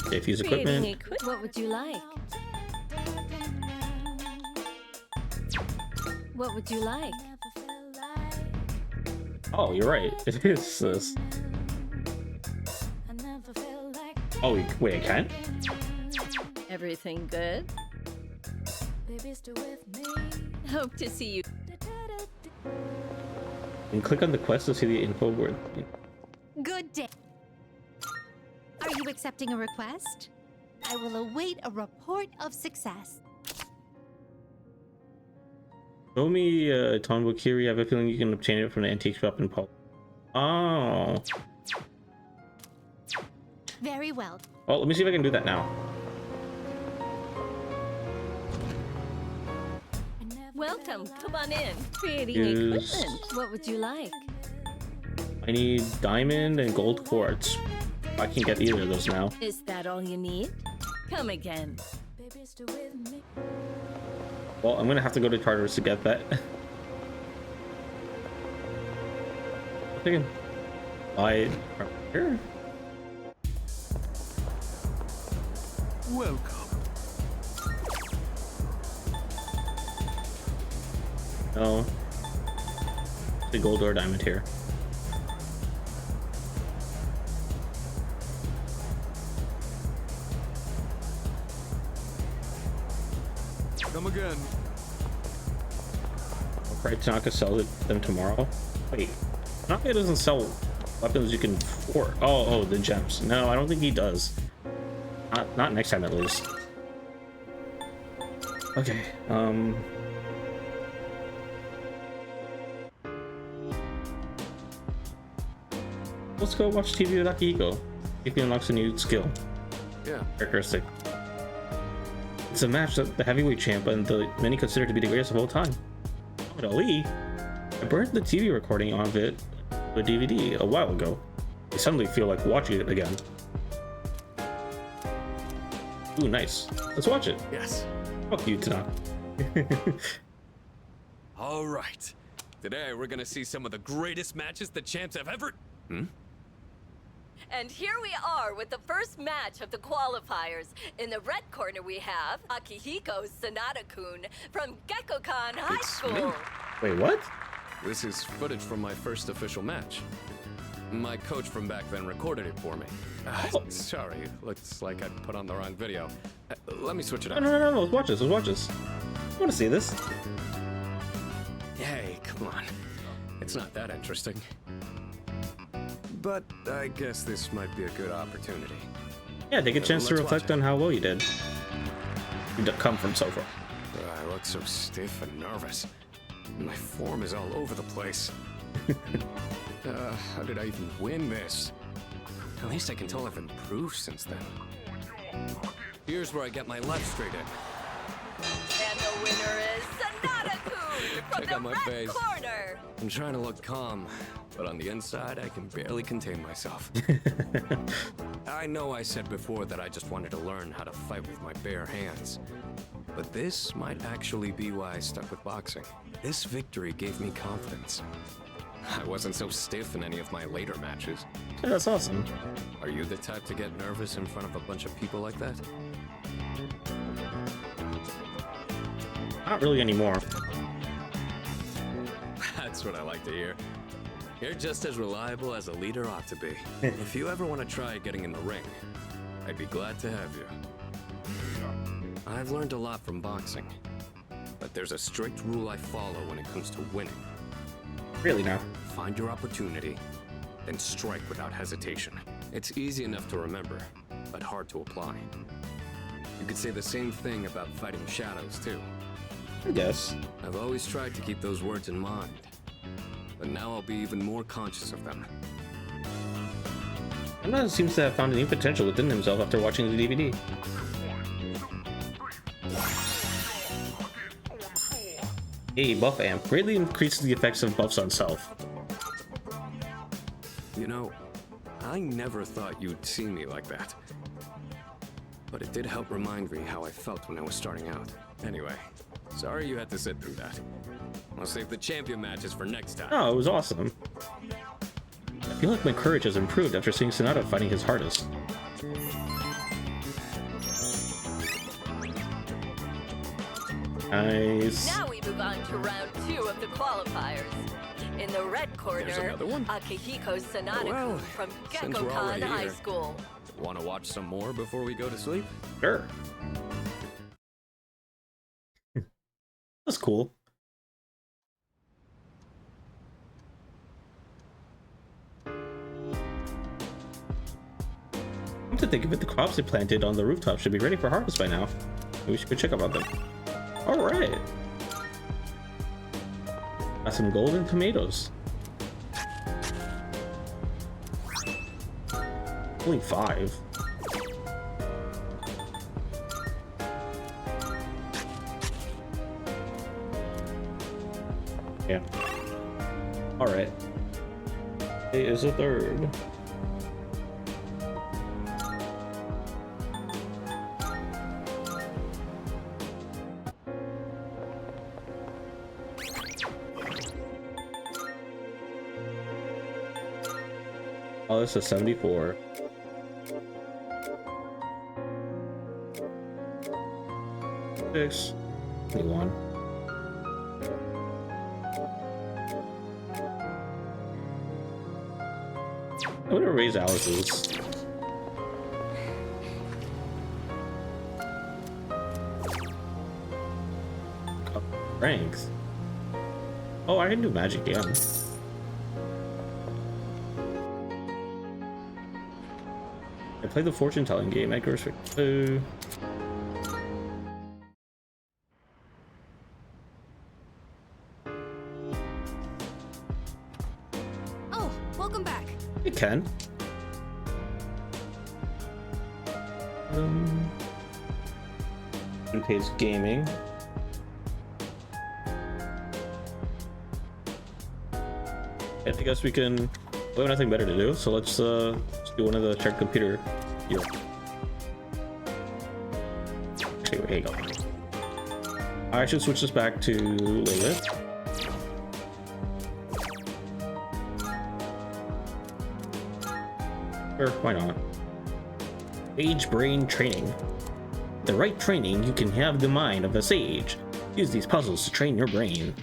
Safe use equipment. What would you like? What would you like? Oh, you're right. It is this. Oh, wait, I can't? Everything good? Hope to see you. And click on the quest to see the info word. Good day. Are you accepting a request? I will await a report of success. Show me Tombow Curie. I have a feeling you can obtain it from the antique shop in Paul. Oh. Very well. Well, let me see if I can do that now. Welcome. Come on in. Creating Use... equipment. What would you like? I need diamond and gold quartz. I can get either of those now. Is that all you need? Come again. Well, I'm gonna have to go to Tartarus to get that. I can buy it from here. Welcome. No. The gold or diamond here. Come again. Right, Tanaka sells them tomorrow. Wait, Tanaka doesn't sell weapons you can afford. Oh, the gems. No, I don't think he does. Not next time, at least. Okay. Let's go watch TV with Akihiko. If he unlocks a new skill. Yeah. Characteristic. It's a match that the heavyweight champ and the many consider to be the greatest of all time. Muhammad Ali. I burned the TV recording of it with DVD a while ago. I suddenly feel like watching it again. Ooh, nice. Let's watch it. Yes. Fuck you, Tanaka. All right. Today we're gonna see some of the greatest matches the champs have ever. And here we are with the first match of the qualifiers. In the red corner we have Akihiko Sanada-kun from Gekkokan High School. Wait, what? This is footage from my first official match. My coach from back then recorded it for me. Sorry, looks like I put on the wrong video. Let me switch it up. No, let's watch this, I want to see this. Hey, come on. It's not that interesting. But I guess this might be a good opportunity. Yeah, take a chance to reflect on how well you did. You come from so far. I look so stiff and nervous. My form is all over the place. How did I even win this? At least I can tell I've improved since then. Here's where I get my left straight in. And the winner is Sanada-kun from the red corner. I'm trying to look calm, but on the inside, I can barely contain myself. I know I said before that I just wanted to learn how to fight with my bare hands. But this might actually be why I stuck with boxing. This victory gave me confidence. I wasn't so stiff in any of my later matches. Yeah, that's awesome. Are you the type to get nervous in front of a bunch of people like that? Not really anymore. That's what I like to hear. You're just as reliable as a leader ought to be. If you ever want to try getting in the ring, I'd be glad to have you. I've learned a lot from boxing, but there's a strict rule I follow when it comes to winning. Really now? Find your opportunity, then strike without hesitation. It's easy enough to remember, but hard to apply. You could say the same thing about fighting shadows, too. I guess. I've always tried to keep those words in mind, but now I'll be even more conscious of them. Amanda seems to have found a new potential within himself after watching the DVD. A buff amp greatly increases the effects of buffs on self. You know, I never thought you'd see me like that. But it did help remind me how I felt when I was starting out. Anyway, sorry you had to sit through that. I'll save the champion matches for next time. Oh, it was awesome. I feel like my courage has improved after seeing Sanada fighting his hardest. Nice. Now we move on to round 2 of the qualifiers. In the red corner, Akihiko Sanada-kun from Gekkokan High School. Want to watch some more before we go to sleep? Sure. That's cool. Come to think of it, the crops they planted on the rooftop should be ready for harvest by now. Maybe we should go check about them. Alright. Got some golden tomatoes. Only 5. Yeah. Alright. It is a 3rd. Oh, this is 74. Six. 21. I'm gonna raise Alice's. Strength. Oh, I can do magic, yeah. I played the fortune telling game. Aigis. Oh, welcome back. Hey, Ken. Page gaming. I guess we can. We have nothing better to do, so let's do one of the shared computer. Yeah. Actually, here you go. I should switch this back to Lilith. Sure, why not? Sage brain training. With the right training, you can have the mind of a sage. Use these puzzles to train your brain.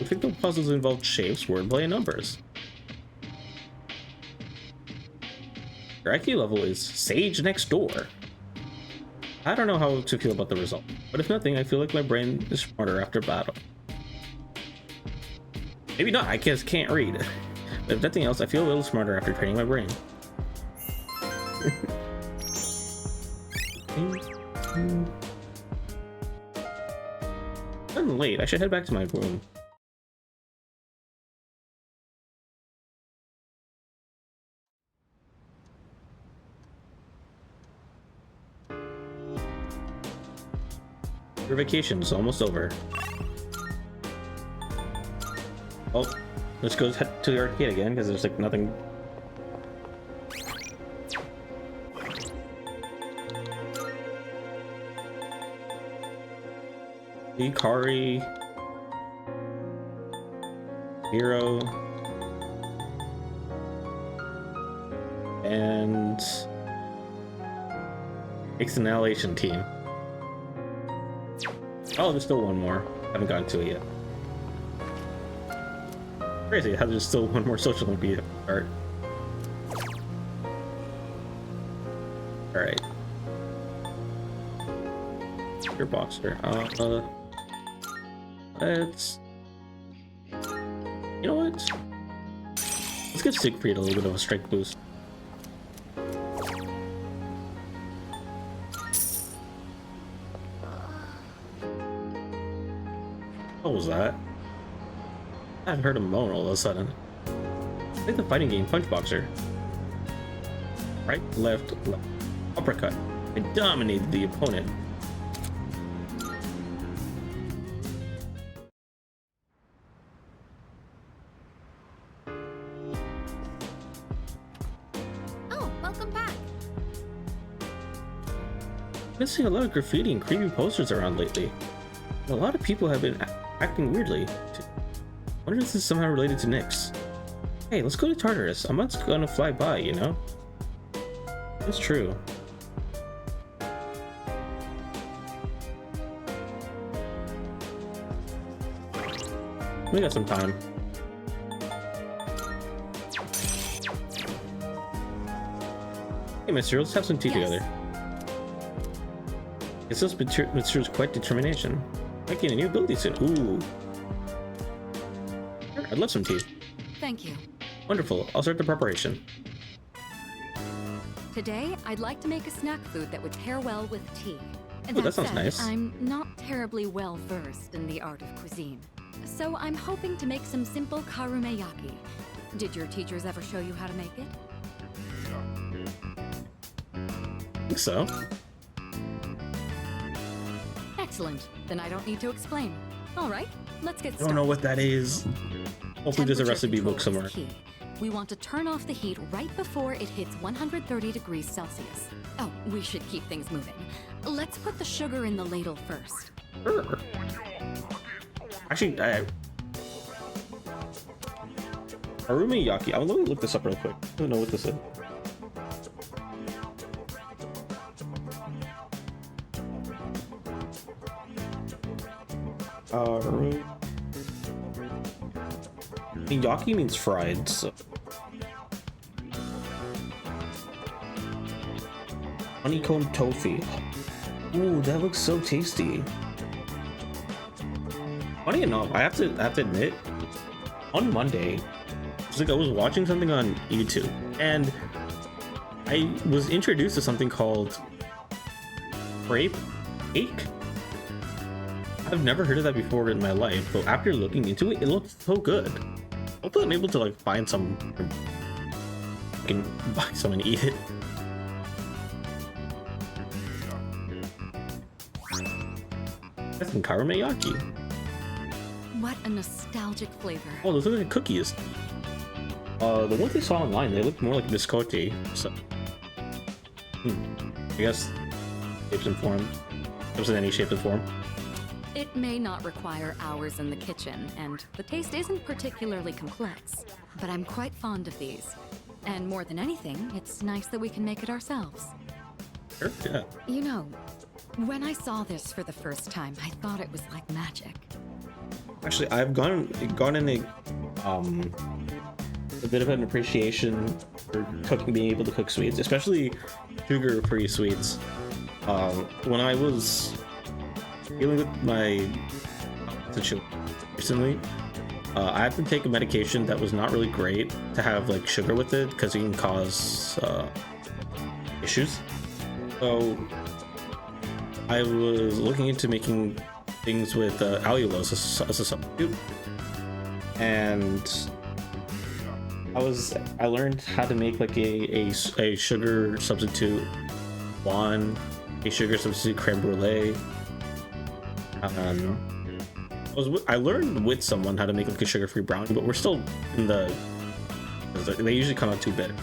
I think the puzzles involve shapes, wordplay, and numbers. Your IQ level is Sage next door. I don't know how to feel about the result, but if nothing, I feel like my brain is smarter after battle. Maybe not, I just can't read. But if nothing else, I feel a little smarter after training my brain. I'm late, I should head back to my room. Your vacation's almost over. Oh, let's go to the arcade again because there's like nothing. Ikari, Hero, and Annihilation Team. Oh, there's still one more. Haven't gotten to it yet. Crazy how there's still one more social link art. Alright. Your boxer. Let's. You know what? Let's give Siegfried a little bit of a strength boost. What was that? I haven't heard him moan all of a sudden. I think the fighting game Punch Boxer. Right, left, left. Uppercut. I dominated the opponent. Oh, welcome back. I've been seeing a lot of graffiti and creepy posters around lately. And a lot of people have been acting weirdly. I wonder if this is somehow related to Nyx. Hey, let's go to Tartarus. I'm not gonna fly by, you know? It's true. We got some time. Hey, mister, let's have some tea together. It's this material's quite determination. I gain a new ability soon. Ooh. Sure, I'd love some tea. Thank you. Wonderful. I'll start the preparation. Today, I'd like to make a snack food that would pair well with tea. Ooh, that sounds said, nice. I'm not terribly well versed in the art of cuisine, so I'm hoping to make some simple karumeyaki. Did your teachers ever show you how to make it? I think so. Excellent. Then I don't need to explain. All right, let's get started. I don't know what that is. Hopefully there's a recipe book somewhere. Key. We want to turn off the heat right before it hits 130 degrees Celsius. Oh, we should keep things moving. Let's put the sugar in the ladle first. Sure. Actually, Karumeyaki. Let me look this up real quick. I don't know what this is. Yaki means fried, so. Honeycomb tofu. Ooh, that looks so tasty. Funny enough, I have to admit, on Monday, it's like I was watching something on YouTube, and I was introduced to something called crepe cake. I've never heard of that before in my life, but after looking into it, it looks so good. Hopefully I'm able to like find some, I can buy some and eat it. That's some karameyaki. What a nostalgic flavor. Oh, those look like cookies. The ones I saw online, they look more like biscotti. So, I guess shapes and form. Comes in any shape and form. It may not require hours in the kitchen, and the taste isn't particularly complex, but I'm quite fond of these. And more than anything, it's nice that we can make it ourselves. Sure, yeah. You know, when I saw this for the first time, I thought it was like magic. Actually, I've gone in a bit of an appreciation for being able to cook sweets, especially sugar-free sweets. When I was dealing with my situation recently, I had to take a medication that was not really great to have like sugar with it because it can cause issues. So I was looking into making things with allulose as a substitute, and I learned how to make like a sugar substitute flan, a sugar substitute creme brulee. I learned with someone how to make like a sugar-free brownie, but we're still in they usually come out too bitter.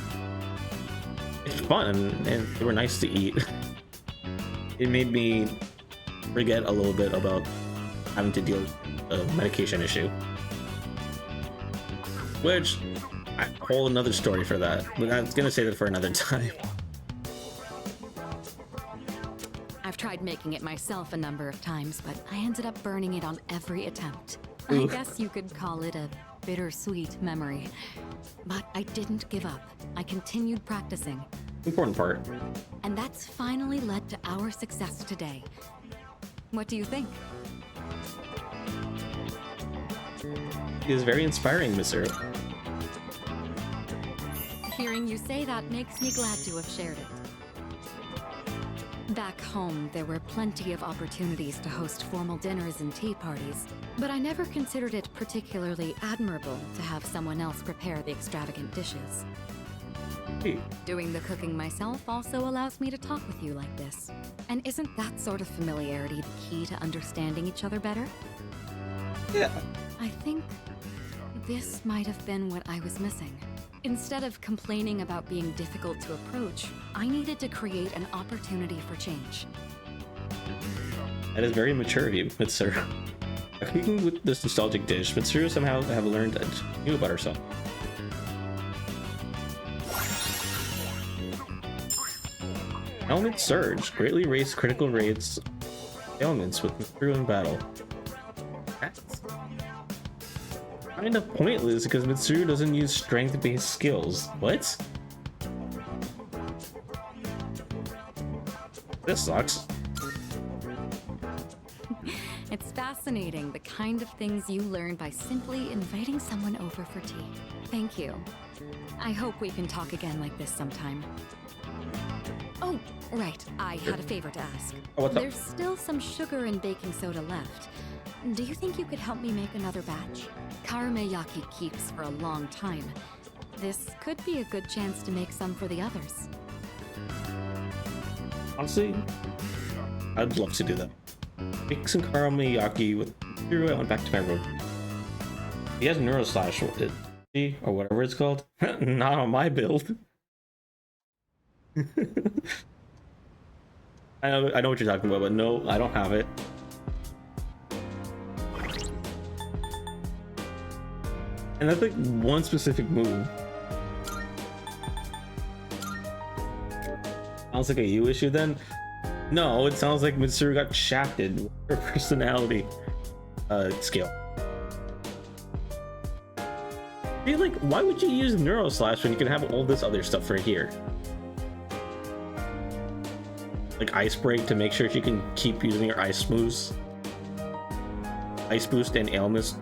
It's fun and they were nice to eat. It made me forget a little bit about having to deal with a medication issue, which a whole another story for that, but I was gonna save it for another time. I've tried making it myself a number of times, but I ended up burning it on every attempt. Ooh. I guess you could call it a bittersweet memory. But I didn't give up. I continued practicing. Important part. And that's finally led to our success today. What do you think? It is very inspiring, Mr. Hearing you say that makes me glad to have shared it. Back home, there were plenty of opportunities to host formal dinners and tea parties, but I never considered it particularly admirable to have someone else prepare the extravagant dishes. Hey. Doing the cooking myself also allows me to talk with you like this. And isn't that sort of familiarity the key to understanding each other better? Yeah. I think this might have been what I was missing. Instead of complaining about being difficult to approach, I needed to create an opportunity for change. That is very mature of you, Mitsuru. Cooking with this nostalgic dish, Mitsuru somehow have learned and knew about herself. Element Surge greatly raised critical rates ailments with Mitsuru in battle. That's kind of pointless because Mitsuru doesn't use strength-based skills. What? This sucks. It's fascinating, the kind of things you learn by simply inviting someone over for tea. Thank you. I hope we can talk again like this sometime. Oh, right. I had a favor to ask. Oh, what's up? There's still some sugar and baking soda left. Do you think you could help me make another batch? Karameyaki keeps for a long time. This could be a good chance to make some for the others. Honestly, I'd love to do that. Make some karameyaki with Mitsuru. I went back to my room. He has Neuroslash with it, or whatever it's called. Not on my build. I know what you're talking about, but no, I don't have it. And that's like one specific move. Sounds like a you issue then? No, it sounds like Mitsuru got shafted with her personality scale. See, like, why would you use Neuroslash when you can have all this other stuff right here? Like Ice Break to make sure she can keep using her ice moves. Ice boost and ailment.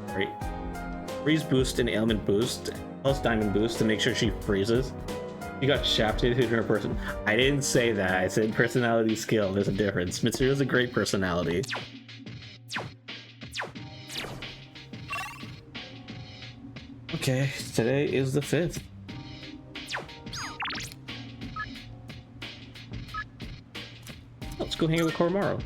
Right. Freeze boost and ailment boost. Plus diamond boost to make sure she freezes. You got shafted in her person. I didn't say that. I said personality skill. There's a difference. Mitsuru's a great personality. Okay, today is the 5th. Let's go hang out with Koromaru.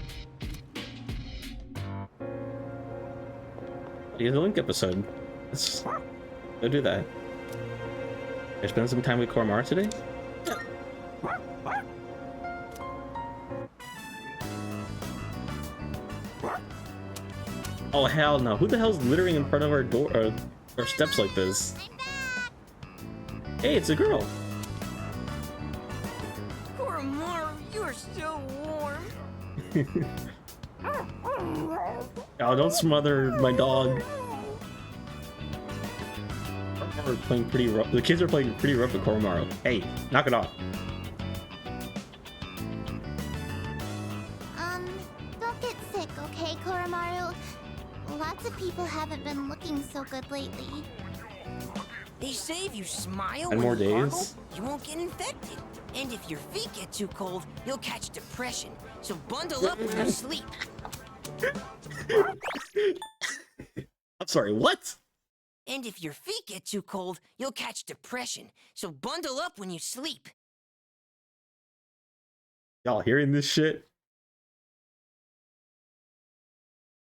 Here's a Link episode. Let's go do that. I spend some time with Koromaru today? Yeah. Oh hell no. Who the hell's littering in front of our door or steps like this? Hey, it's a girl. Koromaru, you're so warm. Oh, don't smother my dog. We're playing pretty rough. The kids are playing pretty rough with Koromaru. Hey, knock it off. Don't get sick, okay, Koromaru? Lots of people haven't been looking so good lately. They say if you smile and when more you gargle, days. you won't get infected. And if your feet get too cold, you'll catch depression. So bundle up when you sleep. I'm sorry, what? And if your feet get too cold, you'll catch depression. So bundle up when you sleep. Y'all hearing this shit?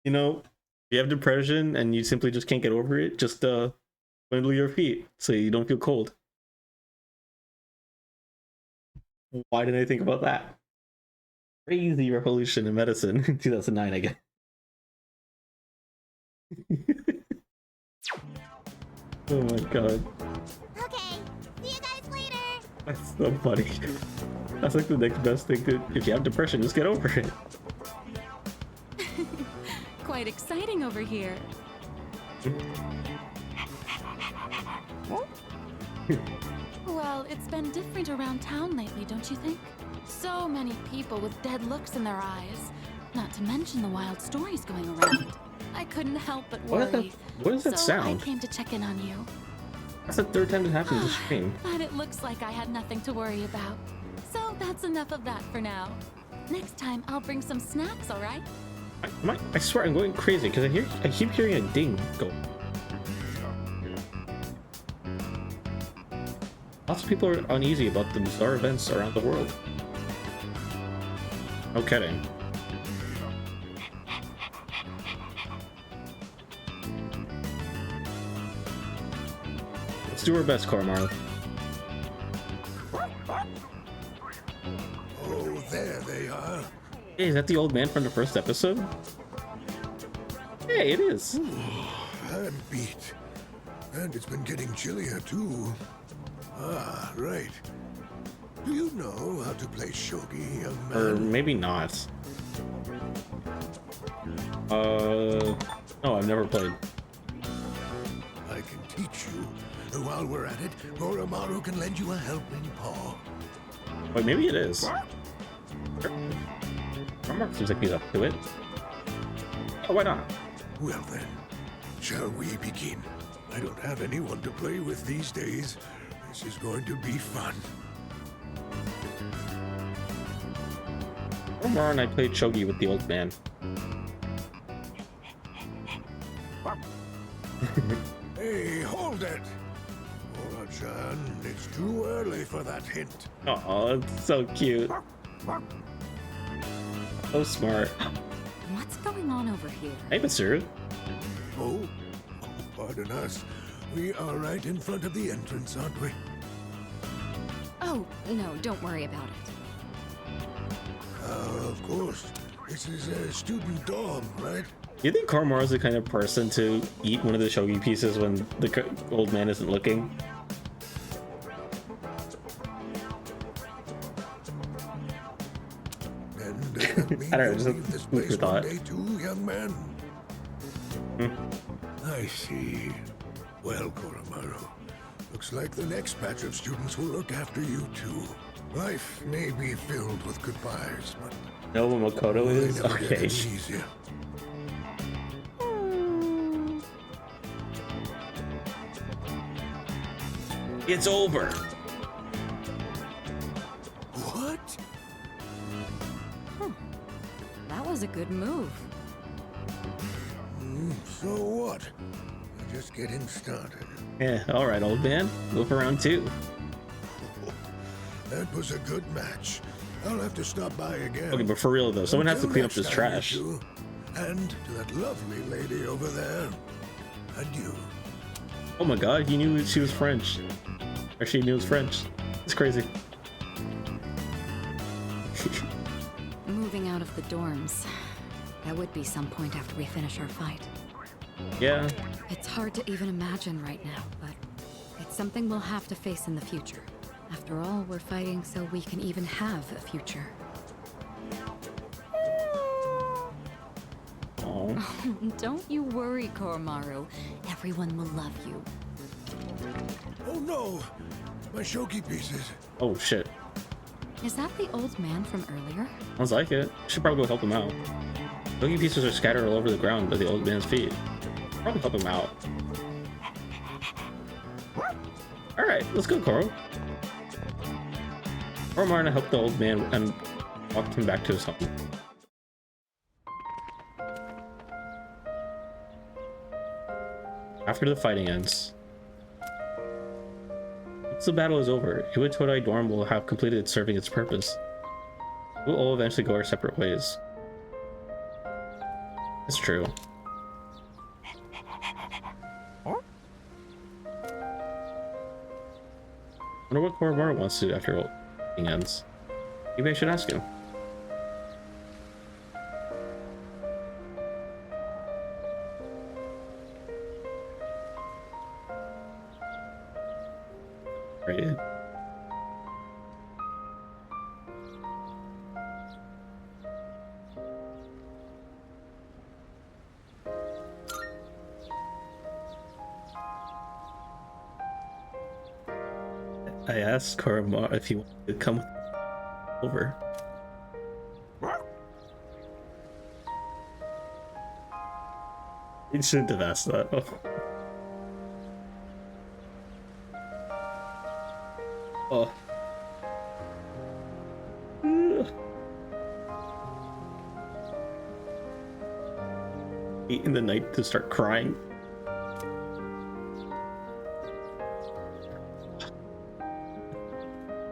You know, if you have depression and you simply just can't get over it, just bundle your feet so you don't feel cold. Why didn't I think about that? Crazy revolution in medicine in 2009, I guess. Oh my god. Okay, see you guys later. That's so funny. That's like the next best thing to, if you have depression, just get over it. Quite exciting over here. Well, it's been different around town lately, don't you think? So many people with dead looks in their eyes. Not to mention the wild stories going around. I couldn't help but worry. What does that sound? I came to check in on you. That's the 3rd time it happened this stream. But it looks like I had nothing to worry about. So that's enough of that for now. Next time, I'll bring some snacks, all right? I swear I'm going crazy because I keep hearing a ding go. Lots of people are uneasy about the bizarre events around the world. No kidding. Let's do our best, Koromaru. Oh, there they are. Hey, is that the old man from the first episode? Hey, it is. I'm beat. And it's been getting chillier, too. Ah, right. Do you know how to play shogi, young man? Or maybe not. No, I've never played. I can teach you. While we're at it, Koromaru can lend you a helping paw. Wait, maybe it is. Koromaru seems like he's up to it. Oh, why not? Well then, shall we begin? I don't have anyone to play with these days. This is going to be fun. Koromaru and I played shogi with the old man. Hey, hold it! Chan, it's too early for that hint. Oh, it's so cute. So smart. What's going on over here? Hey, Mitsuru. Oh, pardon us. We are right in front of the entrance, aren't we? Oh, no, don't worry about it. Of course. This is a student dorm, right? You think Koromaru's the kind of person to eat one of the shogi pieces when the old man isn't looking? And I don't know, just leave this food for place thought. one day too, young man. I see. Well, Koromaru, looks like the next batch of students will look after you too. Life may be filled with goodbyes, but No, Makoto is? they never get Okay. any easier. It's over. What? That was a good move. So what? We're just getting started. Yeah, alright, old man. Go for round 2. That was a good match. I'll have to stop by again. Okay, but for real though, someone has to clean up this trash. And to that lovely lady over there. Adieu. Oh my god, he knew she was French. Or she knew it was French. It's crazy. Moving out of the dorms. That would be some point after we finish our fight. Yeah. It's hard to even imagine right now, but it's something we'll have to face in the future. After all, we're fighting so we can even have a future. Oh. Don't you worry, Koromaru. Everyone will love you. Oh no! My shoki pieces. Oh shit. Is that the old man from earlier? Sounds like it. Should probably go help him out. Shoki pieces are scattered all over the ground by the old man's feet. Probably help him out. Alright, let's go, Koro. Koromaru helped the old man and walked him back to his home. After the fighting ends. Once the battle is over, Iwatodai dorm will have completed serving its purpose. We'll all eventually go our separate ways. It's true. I wonder what Koromaru wants to do after all ends. Maybe I should ask him. Right. I asked Koromaru if he wanted to come over. He shouldn't have asked that. Oh. Late in the night to start crying.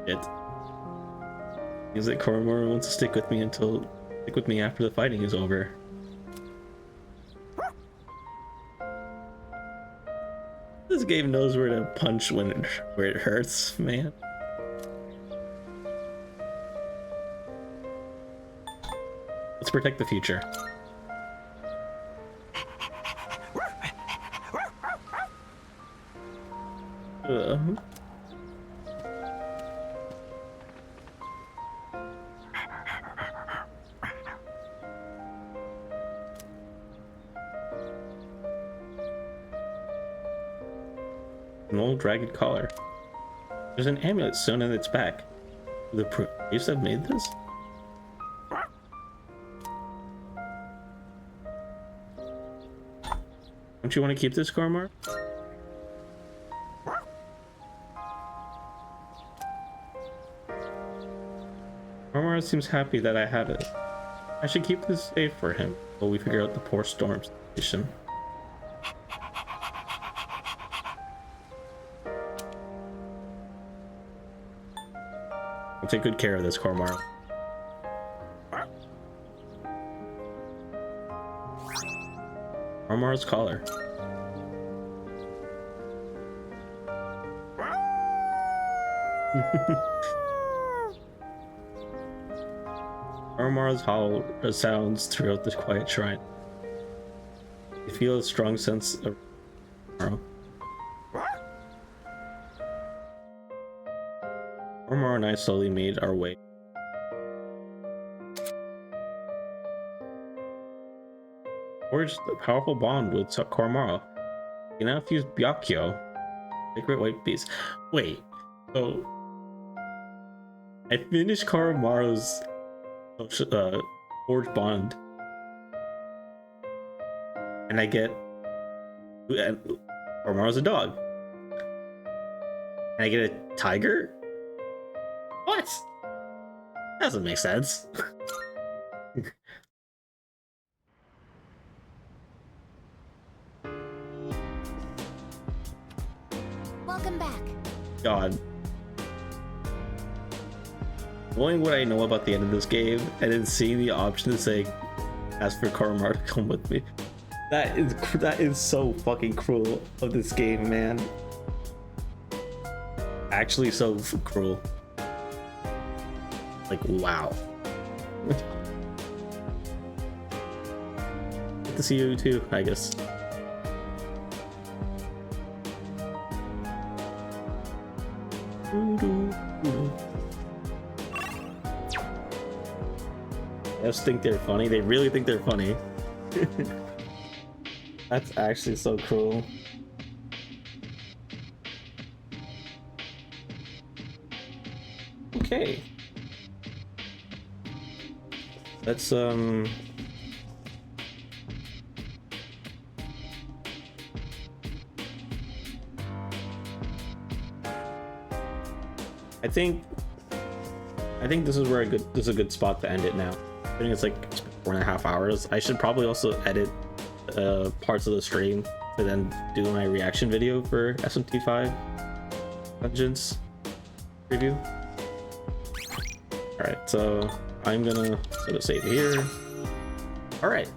It seems like Koromaru wants to stick with me after the fighting is over. This game knows where to punch where it hurts, man. Let's protect the future. An old ragged collar. There's an amulet sewn in its back. The priests have made this? Don't you want to keep this, Koromaru? Koromaru seems happy that I have it. I should keep this safe for him while we figure out the poor storm situation. I'll take good care of this, Koromaru. Koromaru's collar. Koromaru's howl sounds throughout the quiet shrine. You feel a strong sense of Koromaru. Koromaru and I slowly made our way. Forged a powerful bond with Koromaru. You now fuse Byakuyo, sacred white beast. Wait, so I finished Koromaru's forged bond, and I get Koromaru's a dog. Can I get a tiger? What? Doesn't make sense. Welcome back. God. Knowing what I know about the end of this game, and then seeing the option to say, ask for Karmar to come with me. That is so fucking cruel of this game, man. Actually so cruel. Like, wow. Good to see you too, I guess. I just think they're funny. They really think they're funny. That's actually so cruel. Okay. Let's I think this is where this is a good spot to end it now. I think it's like 4.5 hours. I should probably also edit parts of the stream to then do my reaction video for SMT5 Vengeance preview. Alright, so I'm gonna sort of save here. Alright.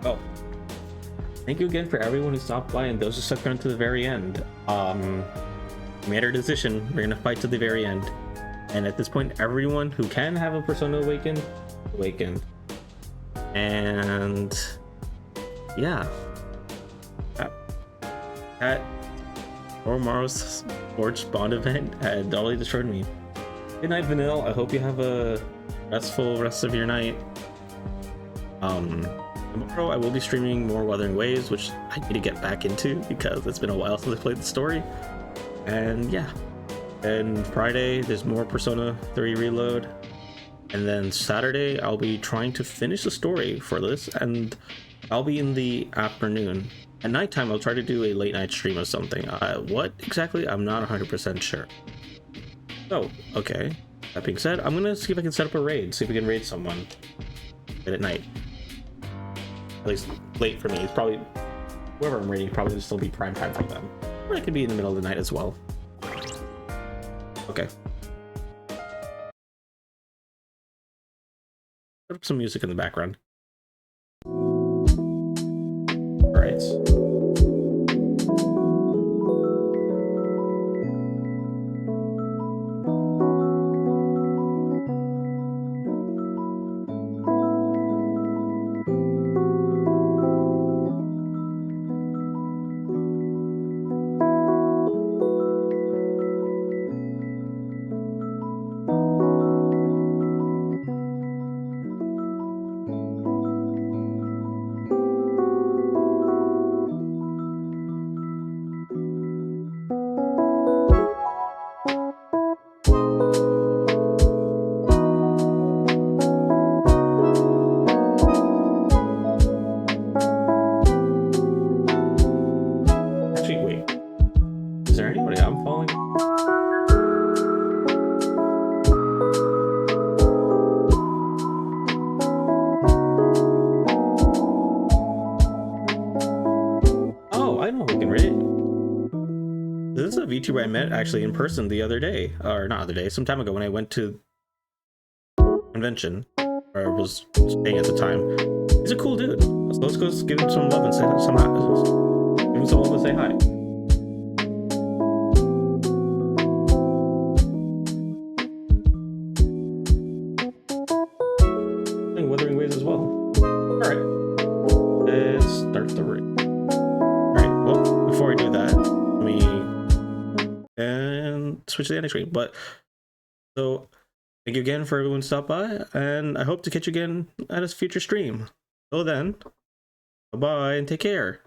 Well, thank you again for everyone who stopped by and those who stuck around to the very end. We made our decision. We're gonna fight to the very end. And at this point, everyone who can have a Persona awakened. And yeah. That Oromaru's Forged Bond event had totally destroyed me. Good night, Vanille. I hope you have a restful rest of your night. Tomorrow I will be streaming more Wuthering Waves, which I need to get back into because it's been a while since I played the story. And yeah. And Friday there's more Persona 3 Reload. And then Saturday I'll be trying to finish the story for this, and I'll be in the afternoon. At nighttime I'll try to do a late night stream of something. What exactly? I'm not 100% sure. So, okay. That being said, I'm gonna see if I can set up a raid, see if we can raid someone late at night. At least late for me. It's probably whoever I'm raiding probably will still be prime time for them. Or it could be in the middle of the night as well. Okay. Put up some music in the background. Alright. VTuber I met actually in person the other day, or not other day, some time ago when I went to convention, or I was staying at the time. He's a cool dude. So let's go give him some love and say some hi. Give him some love and say hi. And Wuthering Waves as well. Alright. Let's start the raid. Alright, well, before I do that, let me switch to the ending screen. But so thank you again for everyone who stopped by, and I hope to catch you again at a future stream. Till then, bye bye and take care.